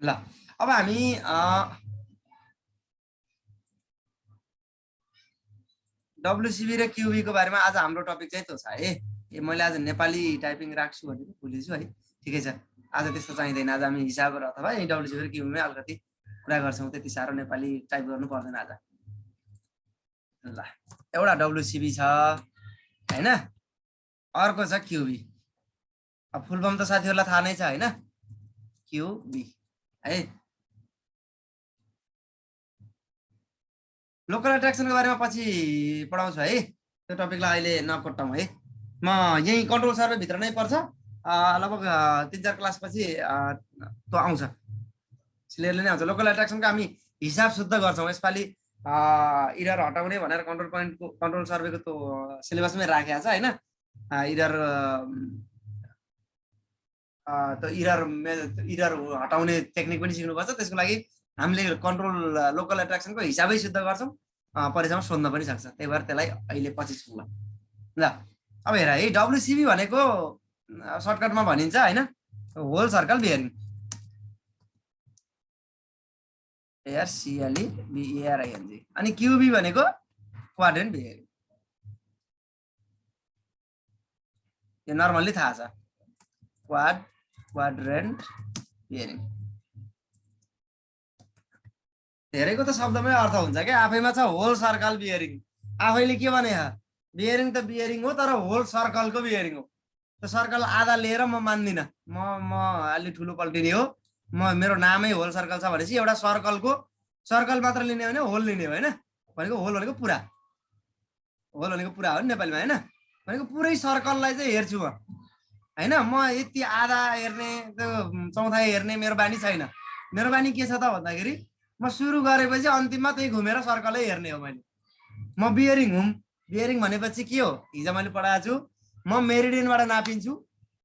ल अब हामी डब्लुसिबी र क्युबी को बारेमा आज हाम्रो टपिक चाहिँ त्यो छ है। मैले आज नेपाली टाइपिङ राख्छु भनेको भुलेछु है। ठिकै छ, आज त्यस्तो चाहिँदैन। आज हामी हिसाब अथवा डब्लुसिबी र क्युबीमै अलिकति कुरा गर्छौँ। त्यति साह्रो नेपाली टाइप गर्नु पर्दैन आज। ल एउटा डब्लुसिबी छ हैन, अर्को छ क्युबी। अब फुल फर्म त साथीहरुलाई थाहा नै छ हैन, क्युबी है। लोकल एट्र्याक्सनको बारेमा पछि पढाउँछु है, त्यो टपिकलाई अहिले नकोट्टाउँ है। म यही कन्ट्रोल सर्भे भित्र नै पर्छ, लगभग 3-4 क्लास पछि त्यो आउँछ, क्लियरली नै आउँछ। लोकल एट्र्याक्सनको हामी हिसाब शुद्ध गर्छौँ। यसपालि इरर हटाउने भनेर कन्ट्रोल सर्भेको त्यो सिलेबसमै राखेको छ हैन। इरर इरर हटाउने टेक्निक पनि सिक्नुपर्छ। त्यसको लागि हामीले कन्ट्रोल लोकल एट्र्याक्सनको हिसाबै शुद्ध गर्छौँ। परीक्षामा सोध्न पनि सक्छ, त्यही भएर त्यसलाई अहिले पछि सुन्ला। ल अब हेर है, डब्लुसिबी भनेको सर्टकटमा भनिन्छ हैन, होल सर्कल बियरिङ। एआरसिएलई बिएआरआइएनजी। अनि क्युबी भनेको क्वाड्रेन्ट बियरिङ। यो नर्मल्ली थाहा छ, क्वाड्रेन्ट बियरिङ। धेरैको त शब्दमै अर्थ हुन्छ क्या, आफैमा छ होल सर्कल बियरिङ। आफैले के भने बियरिङ त बियरिङ हो, तर होल सर्कलको बियरिङ हो। त्यो सर्कल आधा लिएर म मान्दिन, म अलि ठुलो पल्टिने हो। मेरो नामै होल सर्कल छ भनेपछि एउटा सर्कलको सर्कल मात्र लिने होइन, होल लिने हो हैन। भनेको होल भनेको पुरा, होल भनेको पुरा हो नि नेपालीमा हैन। भनेको पुरै सर्कललाई चाहिँ हेर्छु म हैन। म यति आधा हेर्ने, त्यो चौथाइ हेर्ने मेरो बानी छैन। मेरो बानी के छ त भन्दाखेरि म सुरु गरेपछि अन्तिममा त्यही घुमेर सर्कलै हेर्ने हो मैले। म बियरिङ हुँ। बियरिङ भनेपछि के हो, हिजो मैले पढाएको छु, म मेरिडियनबाट नापिन्छु।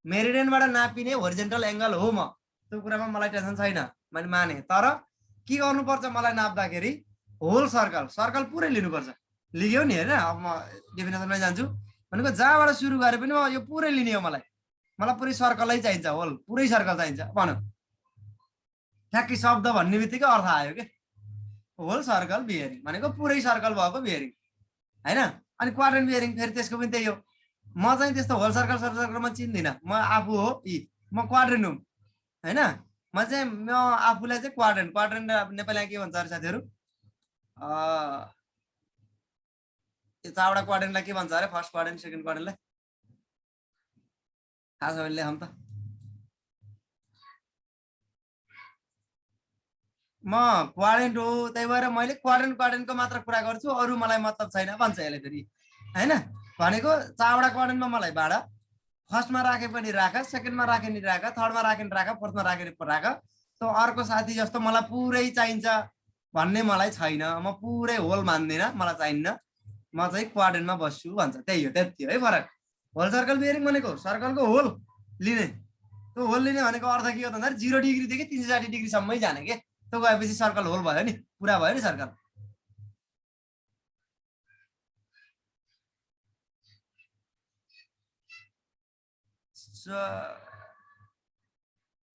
मेरिडियनबाट नापिने होरिजेन्टल एंगल हो म, त्यो कुरामा मलाई टेन्सन छैन, मैले माने। तर के गर्नुपर्छ मलाई नाप्दाखेरि, होल सर्कल, सर्कल पुरै लिनुपर्छ। लियो नि हैन। अब म डेफिनेसनमै जान्छु। भनेको जहाँबाट सुरु गरे पनि यो पुरै लिने हो मलाई पुरै सर्कलै चाहिन्छ, होल पुरै सर्कल चाहिन्छ। भन ठ्याक्कै शब्द भन्ने बित्तिकै अर्थ आयो के, होल सर्कल बियरिङ भनेको पुरै सर्कल भएको बियरिङ हैन। अनि क्वाड्रेन्ट बियरिङ फेरि त्यसको पनि त्यही हो। म चाहिँ त्यस्तो होल सर्कल सर्कलमा चिन्दिनँ, म आफू हो म क्वाड्रेन्ट हुँ हैन। म आफूलाई चाहिँ क्वाड्रेन्ट नेपालीमा के भन्छ अरे साथीहरु, यो चारवटा क्वाड्रेन्टलाई के भन्छ अरे, फर्स्ट क्वाड्रेन्ट, सेकेन्ड क्वाड्रेन्टलाई थाहा छ भने लेखौँ त। म क्वाड्रेन्ट हो, त्यही भएर मैले क्वाड्रेन्टको मात्र कुरा गर्छु, अरू मलाई मतलब छैन भन्छ यसले फेरि हैन। भनेको चारवटा क्वाड्रेन्टमा मलाई बाँड, फर्स्टमा राखे पनि राख, सेकेन्डमा राखे नि राख, थर्डमा राखे नि राख, फोर्थमा राखे नि राख। त्यो अर्को साथी जस्तो मलाई पुरै चाहिन्छ भन्ने मलाई छैन। म पुरै होल मान्दिनँ, मलाई चाहिन्न, म चाहिँ क्वाड्रेन्टमा बस्छु भन्छ। त्यही हो, त्यति हो है फरक। होल सर्कल बियरिङ भनेको सर्कलको होल लिने। त्यो होल लिने भनेको अर्थ के हो त, 0 डिग्रीदेखि 360 डिग्रीसम्मै जाने के। त्यो गएपछि सर्कल होल भयो नि, पुरा भयो नि सर्कल।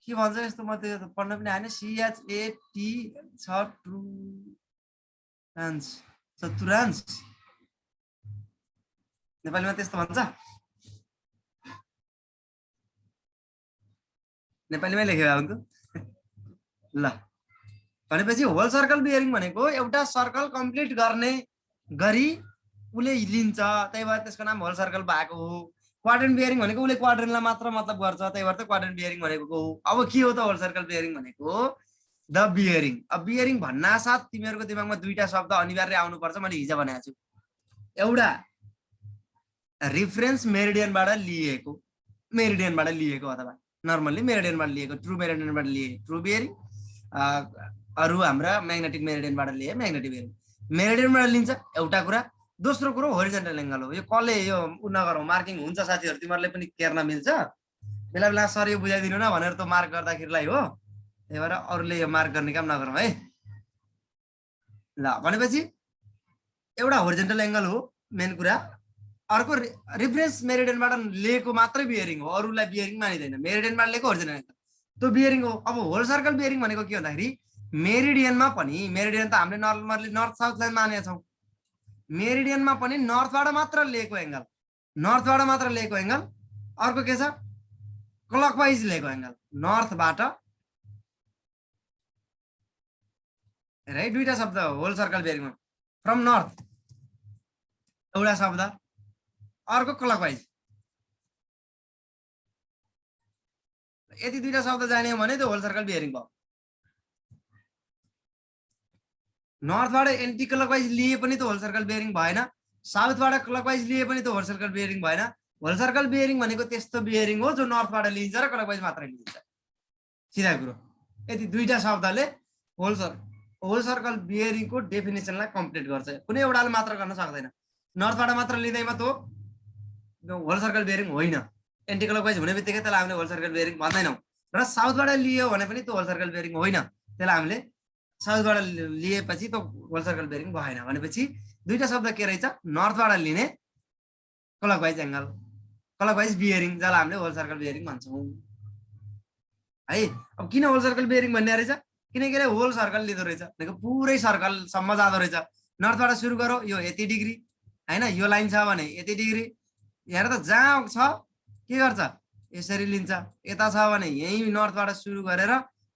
के भन्छ यस्तो, म त्यो पढ्न पनि आएन। CHAT चतुरांश नेपालीमा त्यस्तो भन्छ, नेपालीमै लेखेको हुन्छ। ल भनेपछि होल सर्कल बियरिङ भनेको एउटा सर्कल कम्प्लिट गर्ने गरी उले लिन्छ, त्यही भएर त्यसको नाम होल सर्कल भएको हो। क्वाड्रेन्ट बियरिङ भनेको उले क्वाड्रेन्टलाई मात्र मतलब गर्छ, त्यही भएर त क्वाड्रेन्ट बियरिङ भनेको हो। अब के हो त होल सर्कल बियरिङ भनेको, द बियरिङ। अब बियरिङ भन्नासाथ तिमीहरूको दिमागमा दुईटा शब्द अनिवार्य आउनुपर्छ, मैले हिजो भनेको छु। एउटा रिफरेन्स मेरिडियनबाट लिएको अथवा नर्मल्ली मेरिडियनबाट लिएको, ट्रु मेरिडियनबाट लिए ट्रु बियरिङ, अरू हाम्रा म्याग्नेटिक मेरिडियनबाट लिए म्याग्नेटिक बियरिङ। मेरिडियनबाट लिन्छ एउटा कुरा। दोस्रो कुरो होरिजेन्टल एंगल हो। यो कसले यो नगरौँ, मार्किङ हुन्छ साथीहरु, तिमीहरुले पनि केर्न मिल्छ। बेला बेला सर यो बुझाइदिनु न भनेर त मार्क गर्दाखेरिलाई हो, त्यही भएर अरूले यो मार्क गर्ने काम नगरौँ है। ल भनेपछि एउटा होरिजेन्टल एंगल हो मेन कुरा। अर्को रिफरेन्स मेरिडियनबाट लिएको मात्रै बियरिङ हो, अरूलाई बियरिङ मानिदैन। मेरिडियनबाट लिएको होरिजेन्टल एंगल, त्यो बियरिङ हो। अब होल सर्कल बियरिङ भनेको के भन्दाखेरि मेरिडियनमा पनि, मेरिडियन त हामीले नर्मली नर्थ साउथ लाइन मानेका छौँ, मेरिडियनमा पनि नर्थबाट मात्र लिएको एङ्गल, नर्थबाट मात्र लिएको एङ्गल। अर्को के छ, क्लकवाइज लिएको एङ्गल, नर्थबाट। है दुईटा शब्द हो होल सर्कल बियरिङमा, फ्रम नर्थ एउटा शब्द, अर्को क्लकवाइज। यदि दुईटा शब्द जान्यो भने त्यो होल सर्कल बियरिङ भयो। नर्थबाट एन्टी क्लकवाइज लिए पनि त्यो होल सर्कल बियरिङ भएन, साउथबाट क्लकवाइज लिए पनि त्यो होल सर्कल बियरिङ भएन। होल सर्कल बियरिङ भनेको त्यस्तो बियरिङ हो जो नर्थबाट लिन्छ र क्लकवाइज मात्रै लिन्छ, सिधा कुरो। यदि दुईटा शब्दले होल सर्कल बियरिङको डेफिनेसनलाई कम्प्लिट गर्छ, कुनै एउटाले मात्र गर्न सक्दैन। नर्थबाट मात्र लिँदैमा त्यो होल सर्कल बियरिङ होइन, एन्टी क्लकवाइज हुने बित्तिकै त्यसलाई हामीले होल सर्कल बियरिङ भन्दैनौँ। र साउथबाट लियो भने पनि त्यो होल सर्कल बियरिङ होइन, त्यसलाई हामीले साउथबाट लिएपछि त्यो होल सर्कल बियरिङ भएन। भनेपछि दुईटा शब्द के रहेछ, नर्थबाट लिने क्लकवाइज एङ्गल, क्लकवाइज बियरिङ, जसलाई हामीले होल सर्कल बियरिङ भन्छौँ है। अब किन होल सर्कल बियरिङ भन्ने रहेछ, किनकि होल सर्कल लिँदो रहेछ भनेको पुरै सर्कलसम्म जाँदो रहेछ। नर्थबाट सुरु गरौँ, यो यति डिग्री होइन, यो लाइन छ भने यति डिग्री, हेर त जहाँ छ के गर्छ यसरी लिन्छ, यता छ भने यहीँ नर्थबाट सुरु गरेर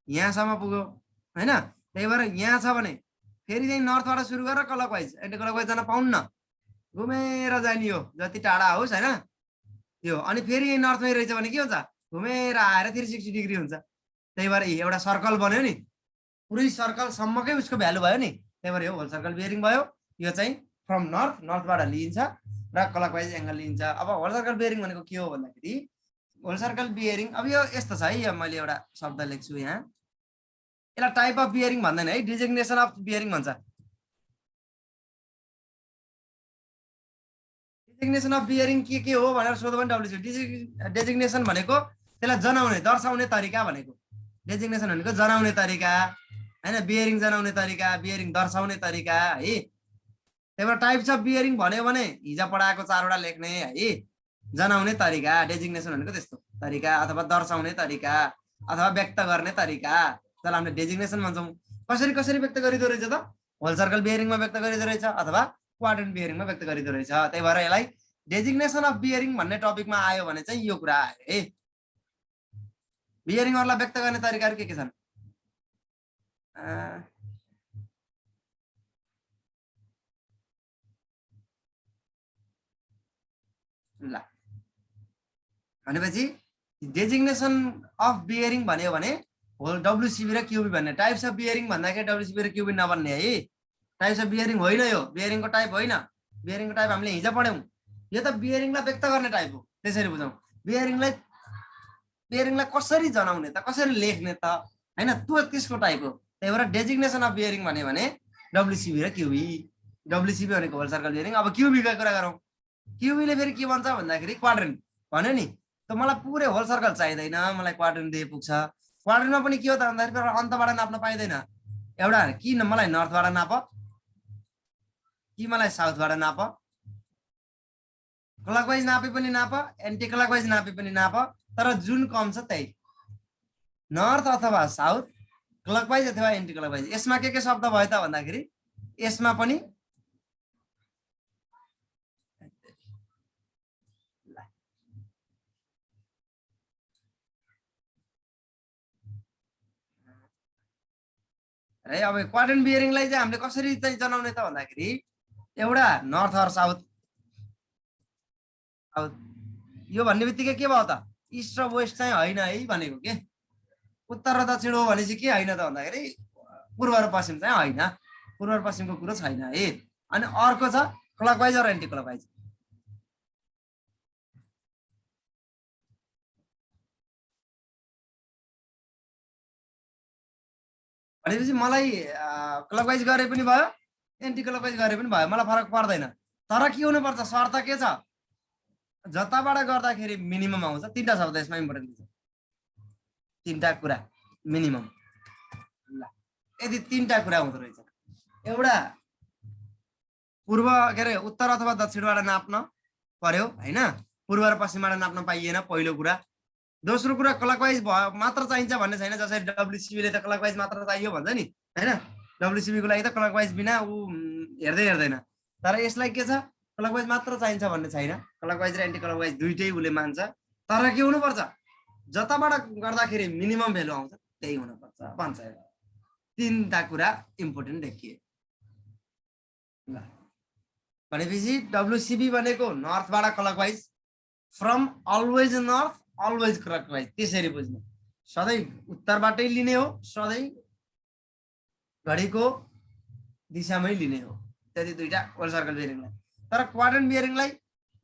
यहाँसम्म पुग्यो होइन। त्यही भएर यहाँ छ भने फेरि त्यही नर्थबाट सुरु गरेर क्लकवाइज, एन्टी क्लकवाइज जान पाउन्न, घुमेर जाने हो जति टाढा होस् होइन त्यो। अनि फेरि यही नर्थमै रहेछ भने के हुन्छ, घुमेर आएर 360 डिग्री हुन्छ। त्यही भएर एउटा सर्कल बन्यो नि, पुरै सर्कलसम्मकै उसको भ्यालु भयो नि, त्यही भएर यो होल सर्कल बियरिङ भयो। यो चाहिँ फ्रम नर्थबाट लिइन्छ र क्लकवाइज एङ्गल लिइन्छ। अब होल सर्कल बियरिङ भनेको के हो भन्दाखेरि, होल सर्कल बियरिङ अब यो यस्तो छ है, यो मैले एउटा शब्द लेख्छु यहाँ, यसलाई टाइप अफ बियरिङ भन्दैन है, डिजिग्नेसन अफ बियरिङ भन्छ। डिजिग्नेसन अफ बियरिङ के हो भनेर सोध्यो भने डब्ल्युसी डेजिग्नेसन भनेको त्यसलाई जनाउने, दर्शाउने तरिका भनेको। डेजिग्नेसन भनेको जनाउने तरिका होइन, बियरिङ जनाउने तरिका, बियरिङ दर्शाउने तरिका है। त्यही भएर टाइप्स अफ बियरिङ भन्यो भने हिजो पढाएको 4वटा लेख्ने है, जनाउने तरिका, डेजिग्नेसन भनेको त्यस्तो तरिका अथवा दर्शाउने तरिका अथवा व्यक्त गर्ने तरिका, जसलाई हामीले डेजिग्नेसन भन्छौँ। कसरी कसरी व्यक्त गरिँदो रहेछ त, होल सर्कल बियरिङमा व्यक्त गरिँदो रहेछ अथवा क्वाड्रेन्ट बियरिङमा व्यक्त गरिँदो रहेछ। त्यही भएर यसलाई डेजिग्नेसन अफ बियरिङ भन्ने टपिकमा आयो भने चाहिँ यो कुरा आयो है। बियरिङहरूलाई व्यक्त गर्ने तरिकाहरू के छन्, ल भनेपछि डेजिग्नेसन अफ बियरिङ भन्यो भने होल डब्लुसिबी र क्युबी भन्ने। टाइप्स अफ बियरिङ भन्दाखेरि डब्लुसिबी र क्युबी नभन्ने है, टाइप्स अफ बियरिङ होइन, यो बियरिङको टाइप होइन। बियरिङको टाइप हामीले हिजो पढ्यौँ, यो त बियरिङलाई व्यक्त गर्ने टाइप हो। त्यसरी बुझौँ, बियरिङलाई कसरी जनाउने त, कसरी लेख्ने त होइन, त्यो त्यसको टाइप हो। त्यही भएर डेजिग्नेसन अफ बियरिङ भन्यो भने डब्लुसिबी र क्युबी। डब्लुसिबी भनेको होल सर्कल बियरिङ। अब क्युबीको कुरा गरौँ, क्युबीले फेरि के भन्छ भन्दाखेरि क्वाड्रेन्ट भन्यो नि, त मलाई पुरै होल सर्कल चाहिँदैन, मलाई क्वाड्रेन्ट दिए पुग्छ। क्वाड्रेन्टमा पनि के हो त भन्दाखेरि अन्तबाट नाप्न पाइँदैन, एउटा कि मलाई नर्थबाट नाप कि मलाई साउथबाट नाप, क्लकवाइज नापे पनि नाप, एन्टी क्लकवाइज नापे पनि नाप, तर जुन कम छ त्यही, नर्थ अथवा साउथ, क्लकवाइज अथवा एन्टी क्लकवाइज। यसमा के शब्द भयो त भन्दाखेरि यसमा पनि है। अब क्वाड्रेन्ट बियरिङलाई चाहिँ हामीले कसरी चाहिँ जनाउने त भन्दाखेरि एउटा नर्थ अर साउथ, यो भन्ने बित्तिकै के भयो त, इस्ट र वेस्ट चाहिँ होइन है भनेको के, उत्तर र दक्षिण हो भनेपछि के होइन त भन्दाखेरि पूर्व र पश्चिम चाहिँ होइन, पूर्व र पश्चिमको कुरो छैन है। अनि अर्को छ क्लकवाइज र एन्टी क्लकवाइज। भनेपछि मलाई क्लकवाइज गरे पनि भयो, एन्टी क्लकवाइज गरे पनि भयो, मलाई फरक पर्दैन। तर के हुनुपर्छ, शर्त के छ, जताबाट गर्दाखेरि मिनिमम आउँछ। 3टा शब्द यसमा इम्पोर्टेन्ट छ, 3टा कुरा मिनिमम। ल यदि 3टा कुरा हुँदो रहेछ, एउटा पूर्व के अरे उत्तर अथवा दक्षिणबाट नाप्न पर्यो होइन, पूर्व र पश्चिमबाट नाप्न पाइएन पहिलो कुरा। दोस्रो कुरा क्लकवाइज मात्र चाहिन्छ भन्ने छैन, जसरी डब्लुसिबी ले त क्लकवाइज मात्र चाहियो भन्छ नि हैन, डब्लुसिबी को लागि त क्लकवाइज बिना ऊ हेर्दैन। तर यसलाई के छ, क्लकवाइज मात्र चाहिन्छ भन्ने छैन, क्लकवाइज र एन्टी क्लकवाइज दुईटै उले मान्छ। तर के हुनुपर्छ, जताबाट गर्दाखेरि मिनिमम भ्यालु आउँछ त्यही हुनुपर्छ भन्छ। तीनटा कुरा इम्पोर्टेन्ट देखिए ल। भनेपछि डब्लुसिबी भनेको नर्थबाट clockwise, from always north always clockwise, त्यसरी बुझ्नु। सधैँ उत्तरबाटै लिने हो, सधैँ घडीको दिशामै लिने हो, त्यति दुईटा होल सर्कल बियरिङलाई। तर क्वाड्रेन्ट बियरिङलाई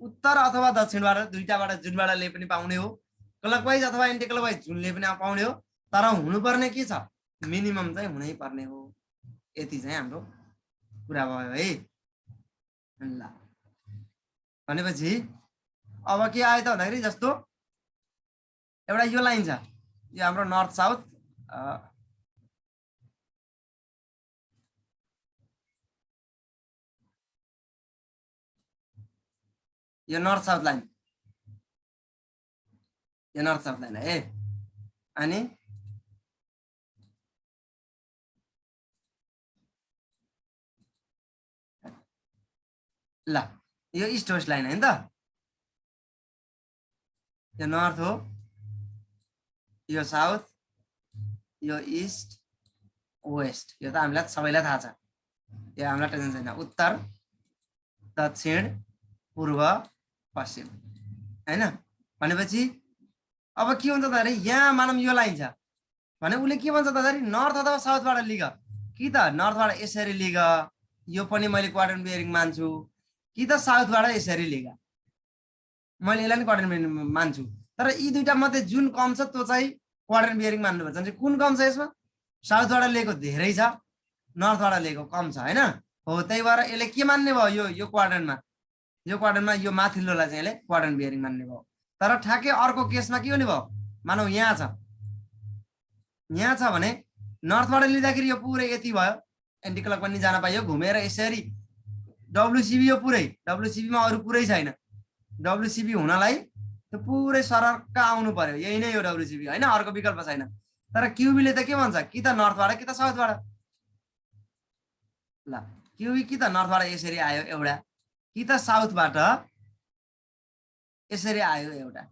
उत्तर अथवा दक्षिणबाट दुईटाबाट जुनबाट ले पनि पाउने हो, क्लकवाइज अथवा एन्टी क्लकवाइज जुनले पनि पाउने हो। तर हुनुपर्ने के छ, मिनिमम चाहिँ हुनै पर्ने हो। यति चाहिँ हाम्रो कुरा भयो है ल। भनेपछि अब के आयो त भन्दाखेरि, जस्तो एउटा यो लाइन छ, यो हाम्रो नर्थ साउथ यो नर्थ साउथ लाइन, यो नर्थ साउथ लाइन है। अनि ल यो इस्ट वेस्ट लाइन है नि त, यो नर्थ हो, यो साउथ, यो इस्ट वेस्ट, यो त हामीलाई सबैलाई थाहा छ, यो हामीलाई टेन्सन छैन। उत्तर दक्षिण पूर्व पश्चिम हैन। भनेपछि अब के हुन्छ त, यहाँ मानौँ यो लाइन छ भने उसले के भन्छ त, नर्थ अथवा साउथबाट लिग, कि त नर्थबाट यसरी लिग, यो पनि मैले क्वाड्रेन्ट बियरिङ मान्छु, कि त साउथबाट यसरी लिग, मैले यसलाई नि क्वाड्रेन्ट बियरिङ मान्छु। तर यी दुईटा मध्ये जुन कम छ त्यो चाहिँ क्वाड्रेन्ट बियरिङ मान्नुपर्छ। कुन कम छ यसमा, साउथबाट लिएको धेरै छ, नर्थबाट लिएको कम छ हैन। हो त्यही भएर यसले के मान्ने भयो, यो क्वाड्रेन्टमा यो माथिल्लोलाई चाहिँ यसले क्वाड्रेन्ट बियरिङ मान्ने भयो। तर ठ्याक्कै अर्को केसमा के हुने भयो, मानौ यहाँ छ भने नर्थबाट लिँदाखेरि यो पुरै यति भयो, एन्टी क्लक पनि जान पाइयो, घुमेर यसरी डब्लुसिबी यो पुरै, डब्लुसिबीमा अरू पुरै छैन, डब्लुसिबी हुनलाई त्यो पुरै सरक्क आउनु पर्यो, यही नै हो डब्लुसिबी हैन, अर्को विकल्प छैन। तर क्युबीले त के भन्छ, कि त नर्थबाट कि त साउथबाट ल। क्युबी कि त नर्थबाट यसरी आयो एउटा, कि त साउथबाट यसरी आयो एउटा।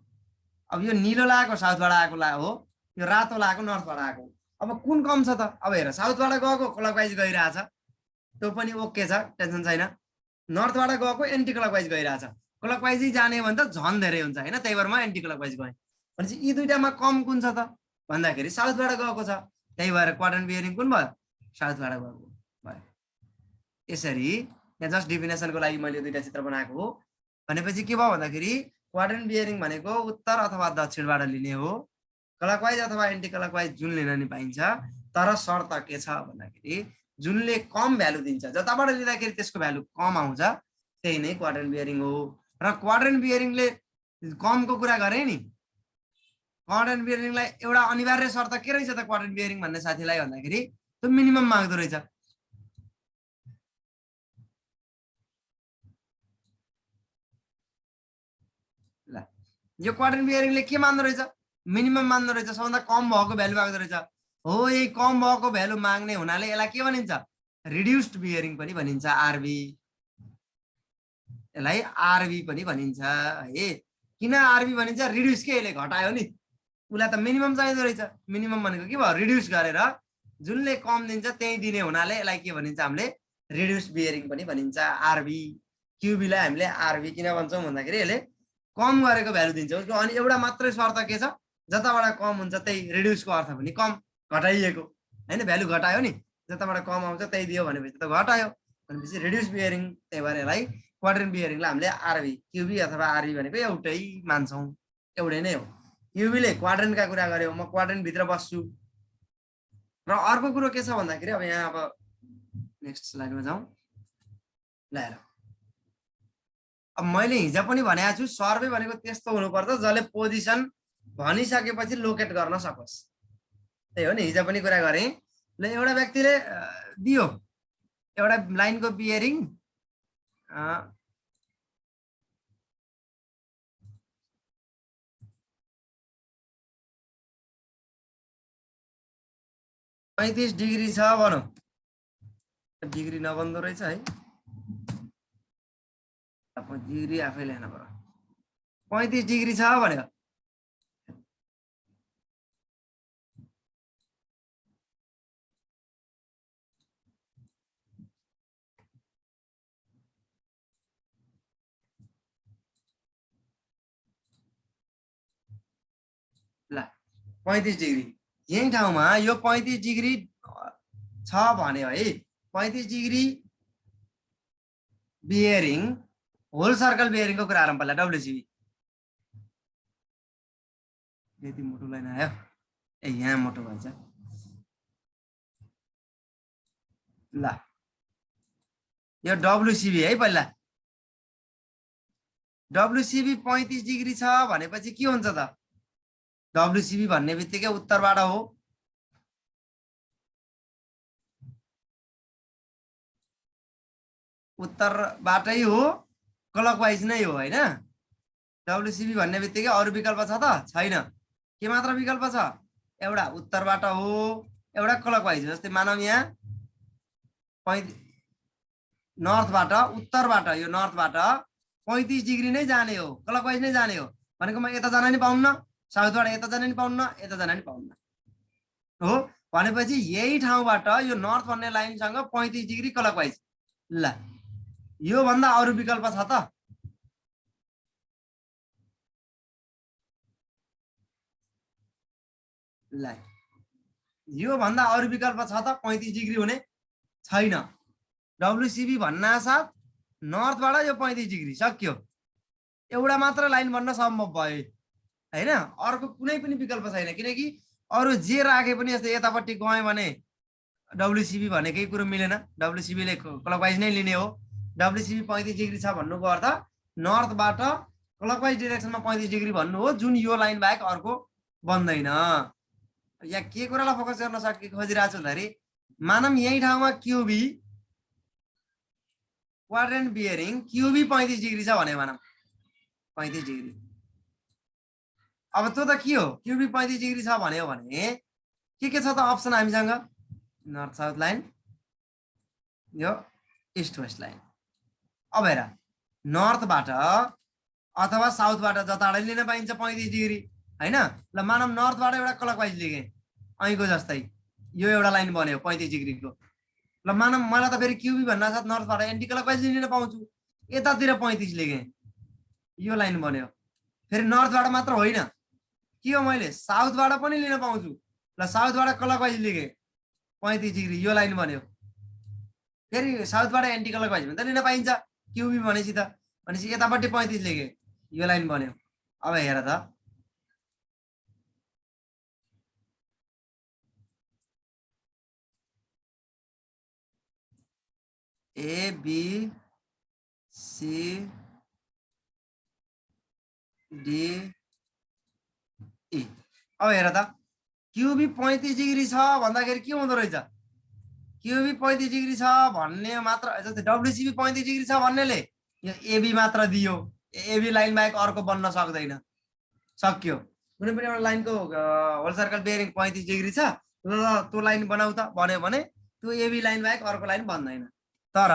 अब यो निलो लागेको साउथबाट आएको हो, यो रातो लागेको नर्थबाट आएको। अब कुन कम छ त, अब हेर साउथबाट गएको क्लकवाइज गइरहेछ, त्यो पनि ओके छ, टेन्सन छैन। नर्थबाट गएको एन्टी क्लकवाइज गइरहेछ, क्लकवाइजै जाने भने त झन् धेरै हुन्छ हैन, त्यही भएर म एन्टी क्लकवाइज गएँ। भनेपछि यी दुईटामा कम कुन छ त भन्दाखेरि साउथबाट गएको छ, त्यही भएर क्वाड्रेन्ट बियरिङ कुन भयो, साउथबाट गएको भयो। यसरी यहाँ जस्ट डिफिनेसनको लागि मैले दुईटा चित्र बनाएको हो। भनेपछि के भयो भन्दाखेरि क्वाड्रेन्ट बियरिङ भनेको उत्तर अथवा दक्षिणबाट लिने हो, क्लकवाइज अथवा एन्टी क्लकवाइज जुन लिन नि पाइन्छ। तर शर्त के छ भन्दाखेरि जुनले कम भ्यालु दिन्छ, जताबाट लिँदाखेरि त्यसको भ्यालु कम आउँछ, त्यही नै क्वाड्रेन्ट बियरिङ हो। र क्वाड्रेन्ट बियरिङले कमको कुरा गरे नि, क्वाड्रेन्ट बियरिङलाई एउटा अनिवार्य शर्त के रहेछ त क्वाड्रेन्ट बियरिङ भन्ने साथीलाई भन्दाखेरि त्यो मिनिमम माग्दो रहेछ। ल यो क्वाड्रेन्ट बियरिङले के मान्दो रहेछ, मिनिमम मान्दो रहेछ, सबभन्दा कम भएको भ्यालु माग्दो रहेछ। हो यही कम भएको भ्यालु माग्ने हुनाले यसलाई के भनिन्छ, रिड्युस्ड बियरिङ पनि भनिन्छ, आरबी, यसलाई आरबी पनि भनिन्छ है। किन आरबी भनिन्छ, रिड्युस के यसले घटायो नि, उसलाई त मिनिमम चाहिँदो रहेछ, मिनिमम भनेको के भयो, रिड्युस गरेर जुनले कम दिन्छ त्यही दिने हुनाले यसलाई के भनिन्छ हामीले, रिड्युस बियरिङ पनि भनिन्छ, आरबी। क्युबीलाई हामीले आरबी किन भन्छौँ भन्दाखेरि यसले कम गरेको भ्यालु दिन्छ उसको। अनि एउटा मात्रै शर्त के छ, जताबाट कम हुन्छ त्यही, रिड्युसको अर्थ पनि कम, घटाइएको हैन, भ्यालु घटायो नि, जताबाट कम आउँछ त्यही दियो भनेपछि त घटायो, भनेपछि रिड्युस बियरिङ। त्यही भएर यसलाई क्वाड्रेन्ट बियरिङलाई हामीले आरबी, क्युबी अथवा आरबी भनेको एउटै मान्छौँ, एउटै नै हो। क्युबीले क्वाड्रेन्टका कुरा गर्यो, म क्वाड्रेन्ट भित्र बस्छु। र अर्को कुरो के छ भन्दाखेरि, अब यहाँ अब नेक्स्ट स्लाइडमा जाउँ ल। हेर अब मैले हिजो पनि भनेको छु, सर्वे भनेको त्यस्तो हुनुपर्छ जसले पोजिसन भनिसकेपछि लोकेट गर्न सकोस्, त्यही हो नि, हिजो पनि कुरा गरेँ। ल एउटा व्यक्तिले दियो एउटा लाइनको बियरिङ 35 डिग्री छ भनौँ, डिग्री नबन्दो रहेछ है, डिग्री आफै लेख्न पर्यो। 35 डिग्री छ भन्यो, ल 35 डिग्री यही ठाउँमा यो 35 डिग्री छ भन्यो है, 35 डिग्री बियरिङ होल सर्कल बियरिङको कुरा गरौँ पहिला। डब्लुसिबी यति मोटो लाइन आयो, ए यहाँ मोटो भन्छ, ल यो डब्लुसिबी है। पहिला डब्लुसिबी 35 डिग्री छ भनेपछि के हुन्छ त, डब्लुसिबी भन्ने बित्तिकै उत्तरबाट हो, उत्तरबाटै हो, क्लकवाइज नै हो हैन। डब्लुसिबी भन्ने बित्तिकै अरू विकल्प छ त छैन, के मात्र विकल्प छ, एउटा उत्तरबाट हो, एउटा क्लकवाइज। जस्तै मानौ यहाँ नर्थबाट, उत्तरबाट, यो नर्थबाट 35 डिग्री नै जाने हो, क्लकवाइज नै जाने हो भनेको म यता जान नि पाउन्न, साउथबाट यता जान नि पाउन्न, यता जान नि पाउन्न हो भनेपछि यही ठाउँबाट यो नर्थ भन्ने लाइनसँग 35 डिग्री क्लकवाइज। ल यो भन्दा अरू विकल्प छ त, ल यो भन्दा अरू विकल्प छ त 35 डिग्री हुने छैन। डब्लुसिबी भन्ना साथ नर्थबाट यो 35 डिग्री सक्यो, एउटा मात्र लाइन बन्न सम्भव भयो हैन, अर्को कुनै पनि विकल्प छैन। किनकि अरू जे राखे पनि यस्तै यतापट्टि गए भने डब्लुसिबी भनेकै कुरो मिलेन, डब्लुसिबीले क्लकवाइज नै लिने हो। डब्लुसिबी 35 डिग्री छ भन्नुको अर्थ नर्थबाट क्लकवाइज डिरेक्सनमा 35 डिग्री भन्नु हो, जुन यो लाइन बाहेक अर्को बन्दैन। यहाँ के कुरालाई फोकस गर्न खोजिरहेको छु भन्दाखेरि मानम यही ठाउँमा क्युबी क्वाड्रेन्ट बियरिङ क्युबी 35 डिग्री छ भने मानम 35 डिग्री, अब त्यो त के हो, क्युबी 35 डिग्री छ भन्यो भने के छ त अप्सन हामीसँग, नर्थ साउथ लाइन, यो इस्ट वेस्ट लाइन। अब हेर नर्थबाट अथवा साउथबाट जताडै लिन पाइन्छ 35 डिग्री हैन। ल मानम नर्थबाट एउटा क्लकवाइज लिएँ ऐको जस्तै, यो एउटा लाइन बन्यो 35 डिग्रीको। ल मानम मलाई त फेरि क्युबी भन्ना साथ नर्थबाट एन्टी क्लकवाइज लिन पाउँछु, यतातिर 35 लिएँ, यो लाइन बन्यो। फेरि नर्थबाट मात्र होइन, के हो मैले साउथबाट पनि लिन पाउँछु, ल साउथबाट क्लकवाइज लिएँ 35 डिग्री, यो लाइन बन्यो। फेरि साउथबाट एन्टी क्लकवाइज पनि त लिन पाइन्छ क्युबी भनेपछि त, भनेपछि यतापट्टि 35 लिएँ, यो लाइन बन्यो। अब हेर त A B C D E, अब हेर त क्युबी 35 डिग्री छ भन्दाखेरि के हुँदो रहेछ, क्युबी 35 डिग्री छ भन्ने मात्र, जस्तै डब्लुसिबी 35 डिग्री छ भन्नेले यो एबी मात्र दियो, एबी लाइन बाहेक अर्को बन्न सक्दैन, सक्यो। कुनै पनि एउटा लाइनको होल सर्कल बियरिङ 35 डिग्री छ, ल त्यो लाइन बनाऊ त भन्यो भने त्यो एबी लाइन बाहेक अर्को लाइन बन्दैन। तर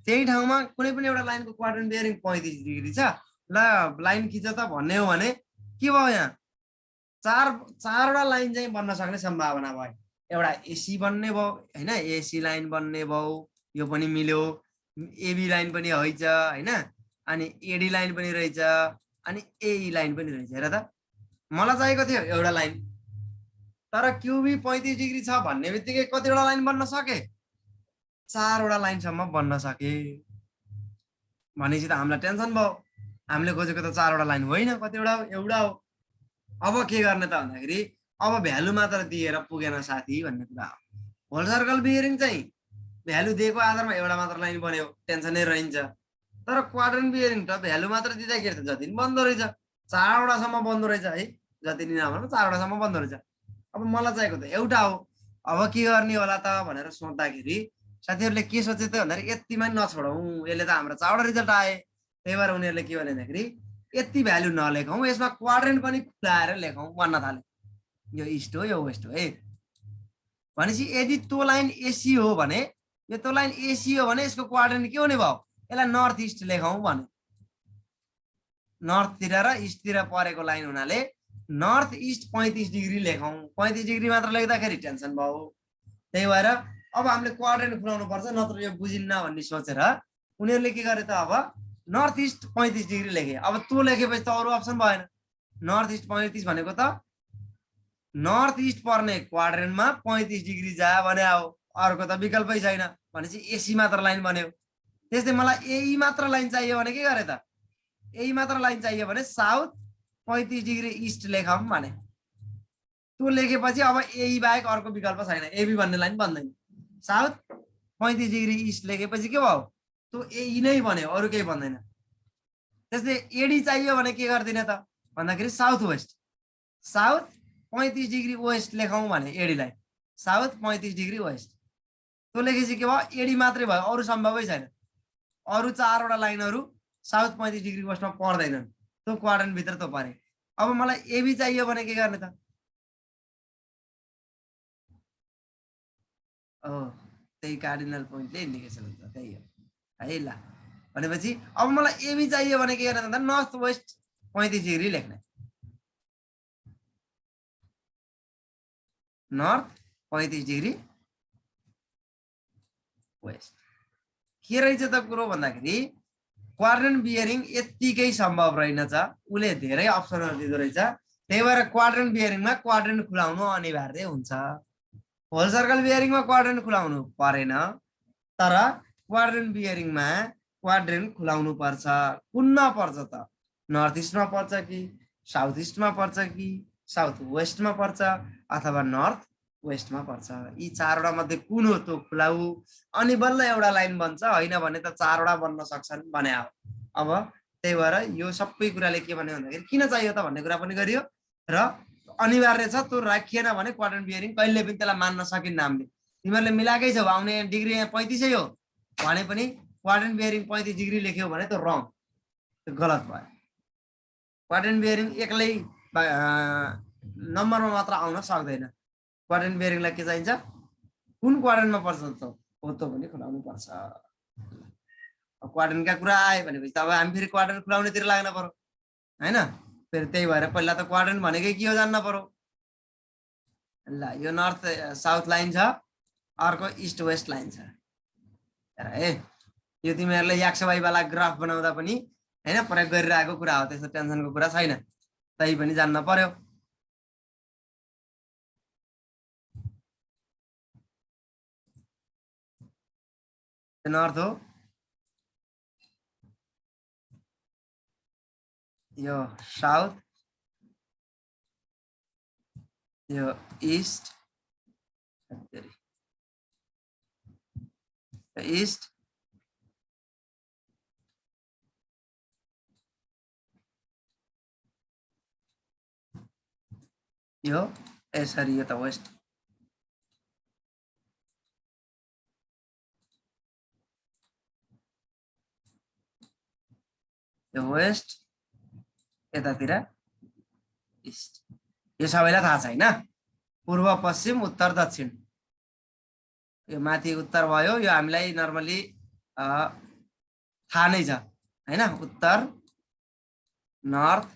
त्यही ठाउँमा कुनै पनि एउटा लाइनको क्वाड्रेन्ट बियरिङ 35 डिग्री छ, ल लाइन खिच त भन्ने हो भने के भयो, यहाँ चारवटा लाइन चाहिँ बन्न सक्ने सम्भावना भयो। एउटा एसी बन्ने भयो हैन, एसी लाइन बन्ने भयो, यो पनि मिल्यो, एबी लाइन पनि हैछ हैन, अनि एडी लाइन पनि रहेछ, अनि एई लाइन पनि रहेछ। हेर त मलाई चाहिएको थियो एउटा लाइन, तर क्युबी 35 डिग्री छ भन्ने बित्तिकै कतिवटा लाइन बन्न सके, चारवटा लाइनसम्म बन्न सके भनेपछि त हामीलाई टेन्सन भयो, हामीले खोजेको त चारवटा लाइन होइन, कतिवटा हो, एउटा हो। अब के गर्ने त भन्दाखेरि अब भ्यालु मात्र दिएर पुगेन साथी भन्ने कुरा हो। होल सर्कल बियरिङ चाहिँ भ्यालु दिएको आधारमा एउटा मात्र लाइन बन्यो, टेन्सनै रहन्छ। तर क्वाड्रेन्ट बियरिङ त भ्यालु मात्र दिँदाखेरि त जति पनि बन्दो रहेछ, चारवटासम्म बन्दो रहेछ है, जति नि नभनौँ चारवटासम्म बन्दो रहेछ। अब मलाई चाहिएको त एउटा हो, अब के गर्ने होला त भनेर सोच्दाखेरि साथीहरूले के सोचे त भन्दाखेरि यतिमा नछोडौँ, यसले त हाम्रो चारवटा रिजल्ट आए, त्यही भएर उनीहरूले के भने भन्दाखेरि यति भ्यालु नलेखौँ, यसमा क्वाड्रेन्ट पनि खुलाएर लेखौँ भन्न थाले। यो इस्ट हो, यो वेस्ट हो है भनेपछि यदि त्यो लाइन एसी हो भने यो त्यो लाइन एसी हो भने यसको क्वाड्रेन्ट के हुने भयो यसलाई नर्थ इस्ट लेखौँ भने नर्थतिर र इस्टतिर परेको लाइन हुनाले नर्थ इस्ट 35 डिग्री लेखौँ 35 डिग्री मात्र लेख्दाखेरि टेन्सन भयो त्यही भएर अब हामीले क्वाड्रेन्ट खुलाउनु पर्छ नत्र यो बुझिन्न भन्ने सोचेर उनीहरूले के गरे त अब नर्थ इस्ट 35 डिग्री लेखे अब त्यो लेखेपछि त अरू अप्सन भएन नर्थ इस्ट 35 भनेको त नर्थ इस्ट पर्ने क्वाड्रेन्टमा 35 डिग्री जा भने हो अर्को त विकल्पै छैन भनेपछि एसी मात्र लाइन बन्यो त्यस्तै मलाई एई मात्र लाइन चाहियो भने के गरे त एई मात्र लाइन चाहियो भने साउथ 35 डिग्री इस्ट लेखौँ भने त्यो लेखेपछि अब एई बाहेक अर्को विकल्प छैन एबी भन्ने लाइन बन्दैन साउथ 35 डिग्री इस्ट लेखेपछि के भयो त्यो एई नै बन्यो अरू केही बन्दैन त्यस्तै एडी चाहियो भने के गर्दिने त भन्दाखेरि south west south 35 degree west लेखौँ भने एडीलाई साउथ 35 डिग्री वेस्ट त्यो लेखेपछि के भयो एडी मात्रै भयो अरू सम्भवै छैन अरू 4 वटा लाइनहरू साउथ 35 डिग्री वेस्टमा पर्दैनन् त्यो क्वाड्रेन्ट भित्र त परे अब मलाई एबी चाहियो भने के गर्ने त त्यही कार्डिनल पोइन्टले इन्डिकेसन हुन्छ त्यही हो है ल भनेपछि अब मलाई एबी चाहियो भने के गर्ने त नर्थ वेस्ट 35 डिग्री लेख्ने नर्थ 35 डिग्री वेस्ट के रहेछ त कुरो भन्दाखेरि क्वाड्रेन्ट बियरिङ यतिकै सम्भव रहेनछ उले धेरै अप्सनहरु दिँदो रहेछ त्यही भएर क्वाड्रेन्ट बियरिङमा क्वाड्रेन्ट खुलाउनु अनिवार्य हुन्छ होल सर्कल बियरिङमा क्वाड्रेन्ट खुलाउनु परेन तर क्वाड्रेन्ट बियरिङमा क्वाड्रेन्ट खुलाउनु पर्छ कुनमा पर्छ त नर्थ इस्टमा पर्छ कि साउथ इस्टमा पर्छ कि साउथ वेस्टमा पर्छ अथवा नर्थ वेस्टमा पर्छ यी 4 वटा मध्ये कुन हो त्यो खुलाउ अनि बल्ल एउटा लाइन बन्छ हैन भने त 4 वटा बन्न सक्छन् भने हो अब त्यही भएर यो सबै कुराले के भन्ने भन्दाखेरि किन चाहियो त भन्ने कुरा पनि गरियो र अनिवार्य छ त्यो राखिएन भने क्वाड्रेन्ट बियरिङ कहिले पनि त्यसलाई मान्न सकिन्न हामीले तिमीहरुले मिलाकै छौ आउने डिग्री 35 हो भने पनि क्वाड्रेन्ट बियरिङ 35 डिग्री लेख्यो भने त रङ त्यो गलत भयो क्वाड्रेन्ट बियरिङ एक्लै नम्बरमा मात्र आउन सक्दैन क्वाड्रेन्ट बियरिङलाई के चाहिन्छ कुन क्वाड्रेन्टमा पर्छ त हो त पनि खुलाउनु पर्छ क्वाड्रेन्टका कुरा आए भनेपछि त अब हामी फेरि क्वाड्रेन्ट खुलाउनेतिर लाग्न पर्यो हैन फेरि त्यही भएर पहिला त क्वाड्रेन्ट भनेकै के हो जान्न पर्यो ल यो नर्थ साउथ लाइन छ अर्को इस्ट वेस्ट लाइन छ हेर है यो तिमीहरुले याक्सवाई वाला ग्राफ बनाउँदा पनि हैन प्रयोग गरिरहेको कुरा हो त्यस्तो टेन्सनको कुरा छैन तै पनि जान्न पर्यो नर्थ हो यो साउथ यो ईस्ट ईस्ट यो सरी यो त वेस्ट यो वेस्ट यतातिर इस्ट यो सबैलाई थाहा छैन पूर्व पश्चिम उत्तर दक्षिण यो माथि उत्तर भयो यो हामीलाई नर्मली थाहा नै छ हैन उत्तर नर्थ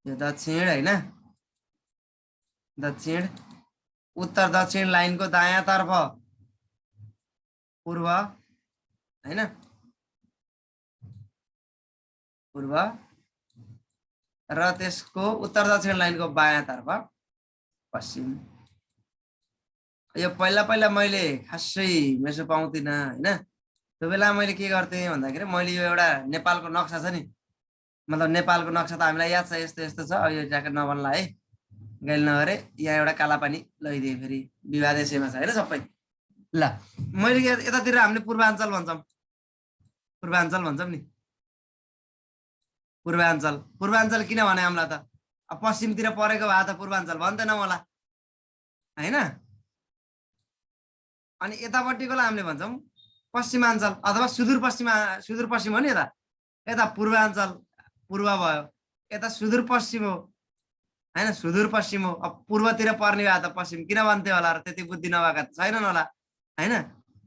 यो दक्षिण हैन दक्षिण उत्तर दक्षिण लाइनको दायाँ तर्फ पूर्व हैन पूर्व र त्यसको उत्तर दक्षिण लाइनको बायाँ तर्फ पश्चिम यो पहिला पहिला मैले खासै मेसो पाउँदिन हैन त्यो बेला मैले के गर्थे भन्दाखेरि मैले यो एउटा नेपालको नक्सा छ नि मतलब नेपालको नक्सा त हामीलाई याद छ यस्तो यस्तो छ अब यो ज्याकेट नबन्ला है गैल नगरे यहाँ एउटा काला पानी लैदिए फेरि विवाद यसैमा छ हैन सबै ल मैले यतातिर हामीले पूर्वाञ्चल भन्छौं नि पूर्वाञ्चल किन भने हामीलाई त अब पश्चिमतिर परेको भए त पूर्वाञ्चल भन्दैन होला हैन अनि यतापट्टिकोलाई हामीले भन्छौं पश्चिमाञ्चल अथवा सुदूरपश्चिम हो नि यता पूर्वाञ्चल पूर्व भयो यता सुदूरपश्चिम हो हैन सुदूरपश्चिम हो। अब पूर्वतिर पर्ने भए त पश्चिम किन भन्थ्यो होला र, त्यति बुद्धि नभएका छैनन् होला हैन।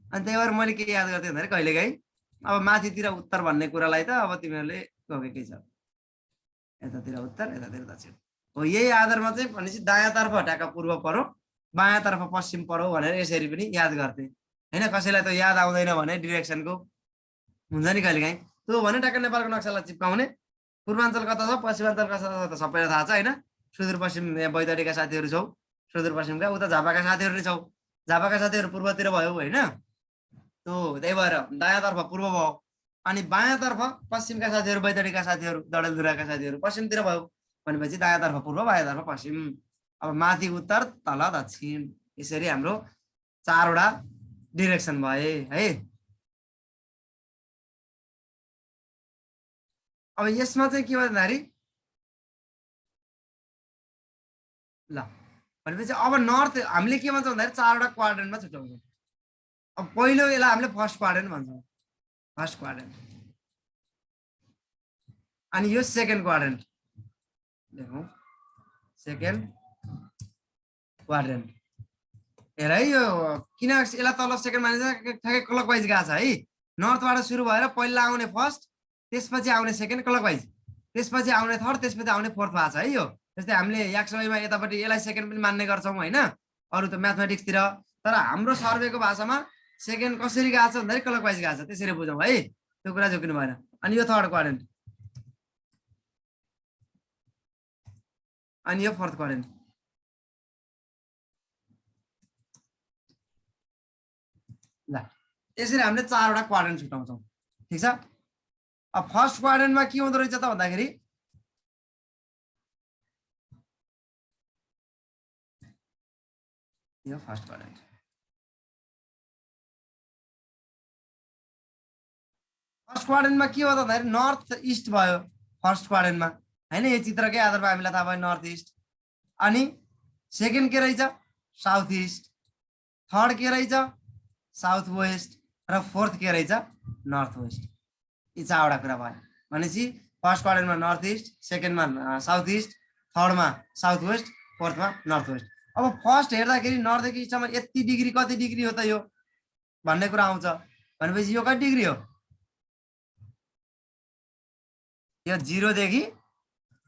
अनि त्यही भएर मैले के याद गर्थेँ भन्दाखेरि कहिलेकाहीँ अब माथितिर उत्तर भन्ने कुरालाई त अब तिमीहरूले गएकै छ, यतातिर उत्तर यतातिर दक्षिण हो। यही आधारमा चाहिँ भनेपछि दायाँतर्फ ढाका पूर्व परो, बायाँतर्फ पश्चिम परो भनेर यसरी पनि याद गर्थे हैन। कसैलाई त याद आउँदैन भने डिरेक्सनको हुन्छ नि कहिलेकाहीँ, त्यो भने टक्क नेपालको नक्सालाई चिप्काउने, पूर्वाञ्चल कता छ पश्चिमाञ्चल कता छ त सबैलाई थाहा छ हैन। सुदूरपश्चिम यहाँ बैतडीका साथीहरू छौ, सुदूरपश्चिमका उता झापाका साथीहरू नै छौ, झापाका साथीहरू पूर्वतिर भयो होइन। त्यो त्यही भएर दायाँतर्फ पूर्व भयो, अनि बायाँतर्फ पश्चिमका साथीहरू बैतडीका साथीहरू डडेलधुराका साथीहरू पश्चिमतिर भयो भनेपछि दायाँतर्फ पूर्व बायाँतर्फ पश्चिम। अब माथि उत्तर तल दक्षिण, यसरी हाम्रो 4वटा डिरेक्सन भए है। अब यसमा चाहिँ के भन्दाखेरि ल भनेपछि अब नर्थ हामीले के भन्छ भन्दाखेरि 4वटा क्वाड्रेन्टमा छुट्याउँछौँ। अब पहिलो यसलाई हामीले फर्स्ट क्वाड्रेन्ट भन्छौँ, फर्स्ट क्वाड्रेन्ट। अनि यो सेकेन्ड क्वाड्रेन्ट लेखौँ, सेकेन्ड क्वाड्रेन्ट। हेर है यो किन यसलाई तल सेकेन्ड मानिन्छ, ठ्याक्कै क्लकवाइज गएको छ है। नर्थबाट सुरु भएर पहिला आउने फर्स्ट, त्यसपछि आउने सेकेन्ड क्लकवाइज, त्यसपछि आउने थर्ड, त्यसपछि आउने फोर्थ भएको छ है यो। जस्तै हामीले याक्सवाईमा यतापट्टि यसलाई सेकेन्ड पनि मान्ने गर्छौँ होइन अरू त म्याथमेटिक्सतिर, तर हाम्रो सर्वेको भाषामा सेकेन्ड कसरी गएको छ भन्दाखेरि क्लकवाइज गएको छ, त्यसरी बुझौँ है, त्यो कुरा झुक्नु भएन। अनि यो थर्ड क्वाड्रेन्ट, अनि यो फोर्थ क्वाड्रेन्ट। ल यसरी हामीले 4वटा क्वाड्रेन्ट छुट्याउँछौँ, ठिक छ। अब फर्स्ट क्वाड्रेन्टमा के हुँदो रहेछ त भन्दाखेरि यो फर्स्ट क्वाड्रेन्ट, फर्स्ट क्वाड्रेन्टमा के हो त भन्दाखेरि नर्थ इस्ट भयो फर्स्ट क्वाड्रेन्टमा हैन। यो चित्रकै आधारमा हामीलाई थाहा भयो नर्थ इस्ट। अनि सेकेन्ड के रहेछ साउथ इस्ट, थर्ड के रहेछ साउथ वेस्ट, र फोर्थ के रहेछ नर्थ वेस्ट। यी 4वटा कुरा भयो भनेपछि फर्स्ट क्वाड्रेन्टमा नर्थ इस्ट, सेकेन्डमा साउथ इस्ट, थर्डमा साउथ वेस्ट, फोर्थमा नर्थ वेस्ट। अब फर्स्ट हेर्दाखेरि नर्थदेखि इस्टसम्म यति डिग्री कति डिग्री हो त यो भन्ने कुरा आउँछ भनेपछि यो कति डिग्री हो, यो 0 देखि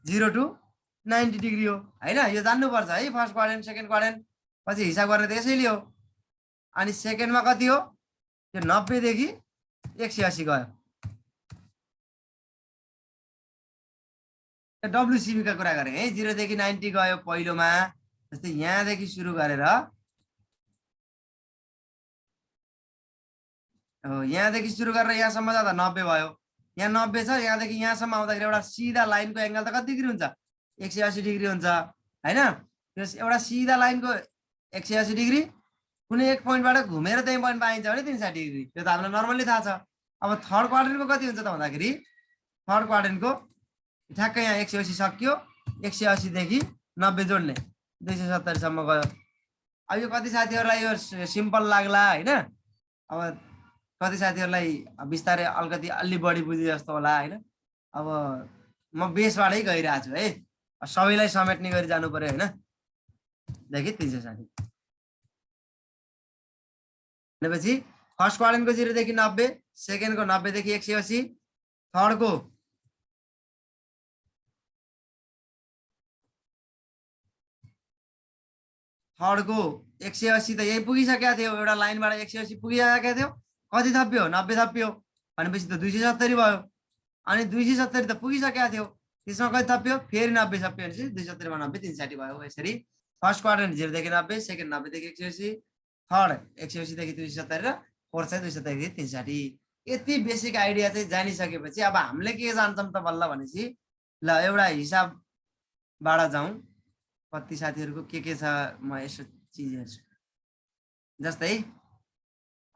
0 to 90 डिग्री हो हैन। यो जान्नुपर्छ है फर्स्ट क्वाड्रेन्ट सेकेन्ड क्वाड्रेन्ट, पछि हिसाब गर्ने त यसैले हो। अनि सेकेन्डमा कति हो, यो 90 देखि 180 गयो। WCB का कुरा गरेँ है, 0 देखि 90 गयो पहिलोमा। जस्तै यहाँदेखि सुरु गरेर यहाँदेखि सुरु गरेर यहाँसम्म जाँदा 90 भयो, यहाँ 90 छ, यहाँदेखि यहाँसम्म आउँदाखेरि एउटा सिधा लाइनको एङ्गल त कति डिग्री हुन्छ 180 डिग्री हुन्छ हैन। त्यस एउटा सिधा लाइनको 180 डिग्री कुनै एक पोइन्टबाट घुमेर त्यही पोइन्ट पाइन्छ भने 360 डिग्री, त्यो त हामीलाई नर्मली थाहा छ। अब थर्ड क्वाड्रेन्टको कति हुन्छ त भन्दाखेरि थर्ड क्वाड्रेन्टको ठ्याक्कै यहाँ 180 सक्यो, 180 देखि 90 जोड्ने 270 सम्म गयो। अब यो कति साथीहरूलाई यो सिम्पल लाग्ला हैन, अब कति साथीहरूलाई बिस्तारै अलिकति अलि बढी बुझे जस्तो होला हैन। अब म बेसबाटै गइरहेको छु है, सबैलाई समेट्ने गरी जानु पर्यो हैन। देखि 360 भनेपछि फर्स्ट क्वाड्रेन्टको 0 देखि 90, सेकेन्डको 90 देखि 180, थर्डको थर्डको 180 त यही पुगिसकेको थियो, एउटा लाइनबाट 180 पुगिसकेको थियो, कति थप्यो 90 थप्यो भनेपछि त 270 भयो। अनि 270 त पुगिसकेको थियो, त्यसमा कति थप्यो फेरि 90 थप्यो भनेपछि 270 मा 90 360 भयो। यसरी फर्स्ट क्वाड्रेन्ट 0 देखि 90, सेकेन्ड 90 देखि 180, थर्ड 180 देखि 270 र फोर्थ चाहिँ 270 देखि 360। यति बेसिक आइडिया चाहिँ जानिसकेपछि अब हामीले के जान्छौँ त बल्ल भनेपछि ल एउटा हिसाबबाट जाउँ कति साथीहरूको के छ म यसो चीज हेर्छु। जस्तै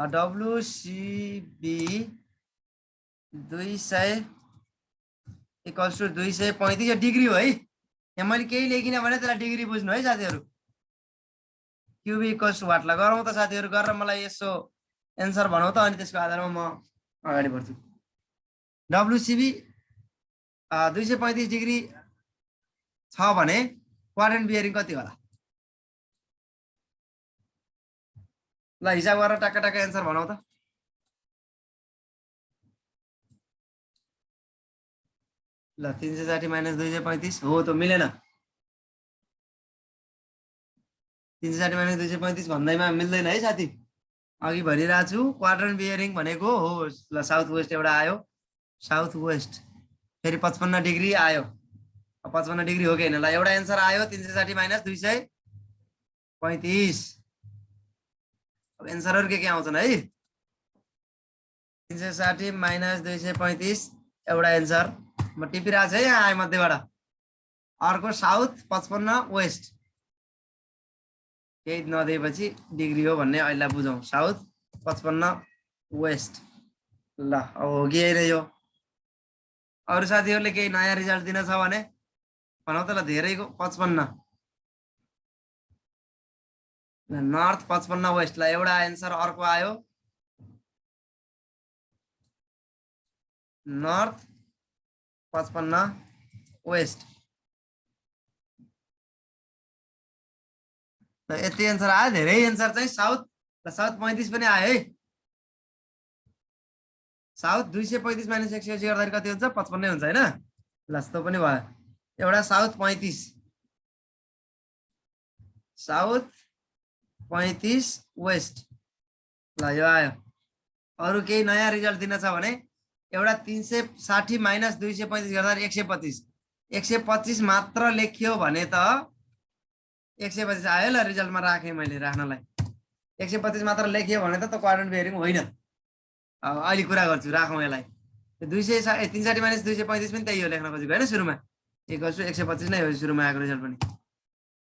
WCB 200 इक्वल्स टु 235 यो डिग्री हो है। यहाँ मैले केही लेखिन भने त्यसलाई डिग्री बुझ्नु है साथीहरू। क्युबी इक्वल्स टु वाट ला गरौँ त साथीहरू, गरेर मलाई यसो एन्सर भनौँ त, अनि त्यसको आधारमा म अगाडि बढ्छु। WCB 235 डिग्री छ भने क्वाड्रेन्ट बियरिङ कति होला ल हिसाब गरेर टक्क टक्क एन्सर भनौ त ल 360 - 235 हो त मिलेन 360 - 235 भन्दैमा मिल्दैन है साथी अघि भनिरहेको छु क्वाड्रेन्ट बियरिङ भनेको हो ल साउथ वेस्ट एउटा आयो साउथ वेस्ट फेरि 55 डिग्री आयो 55 डिग्री हो कि हैन ल एउटा एन्सर आयो 360 - 235 अब एन्सरहरु के आउँछन् है 360 - 235 एउटा एन्सर म टिपिरहेको छु है यहाँ आए मध्येबाट अर्को साउथ 55 वेस्ट केही नदिएपछि डिग्री हो भन्ने अहिले बुझौँ साउथ 55 वेस्ट ल अब हो कि होइन यो अरू साथीहरूले केही नयाँ रिजल्ट दिन छ भने भनौँ त ल धेरैको 55 नर्थ 55 वेस्ट ल एउटा एन्सर अर्को आयो नर्थ 55 वेस्ट यति एन्सर आयो धेरै एन्सर चाहिँ साउथ ल साउथ 35 पनि आयो है साउथ 235 - 180 गर्दाखेरि कति हुन्छ 55 हुन्छ हैन ल यस्तो पनि भयो एउटा साउथ 35 साउथ 35 वेस्ट ल यो आयो अरु केही नयाँ रिजल्ट दिन छ भने एउटा 360 - 235 गर्दा 125 125 मात्र लेखियो भने त 125 आयो ल रिजल्टमा राखेँ मैले राख्नलाई 125 मात्र लेखियो भने त क्वाड्रेन्ट बियरिङ होइन अहिले कुरा गर्छु राखौँ यसलाई 360 - 235 पनि त्यही हो लेख्न खोजेको हैन सुरुमा 125 नै हो सुरुमा आएको रिजल्ट पनि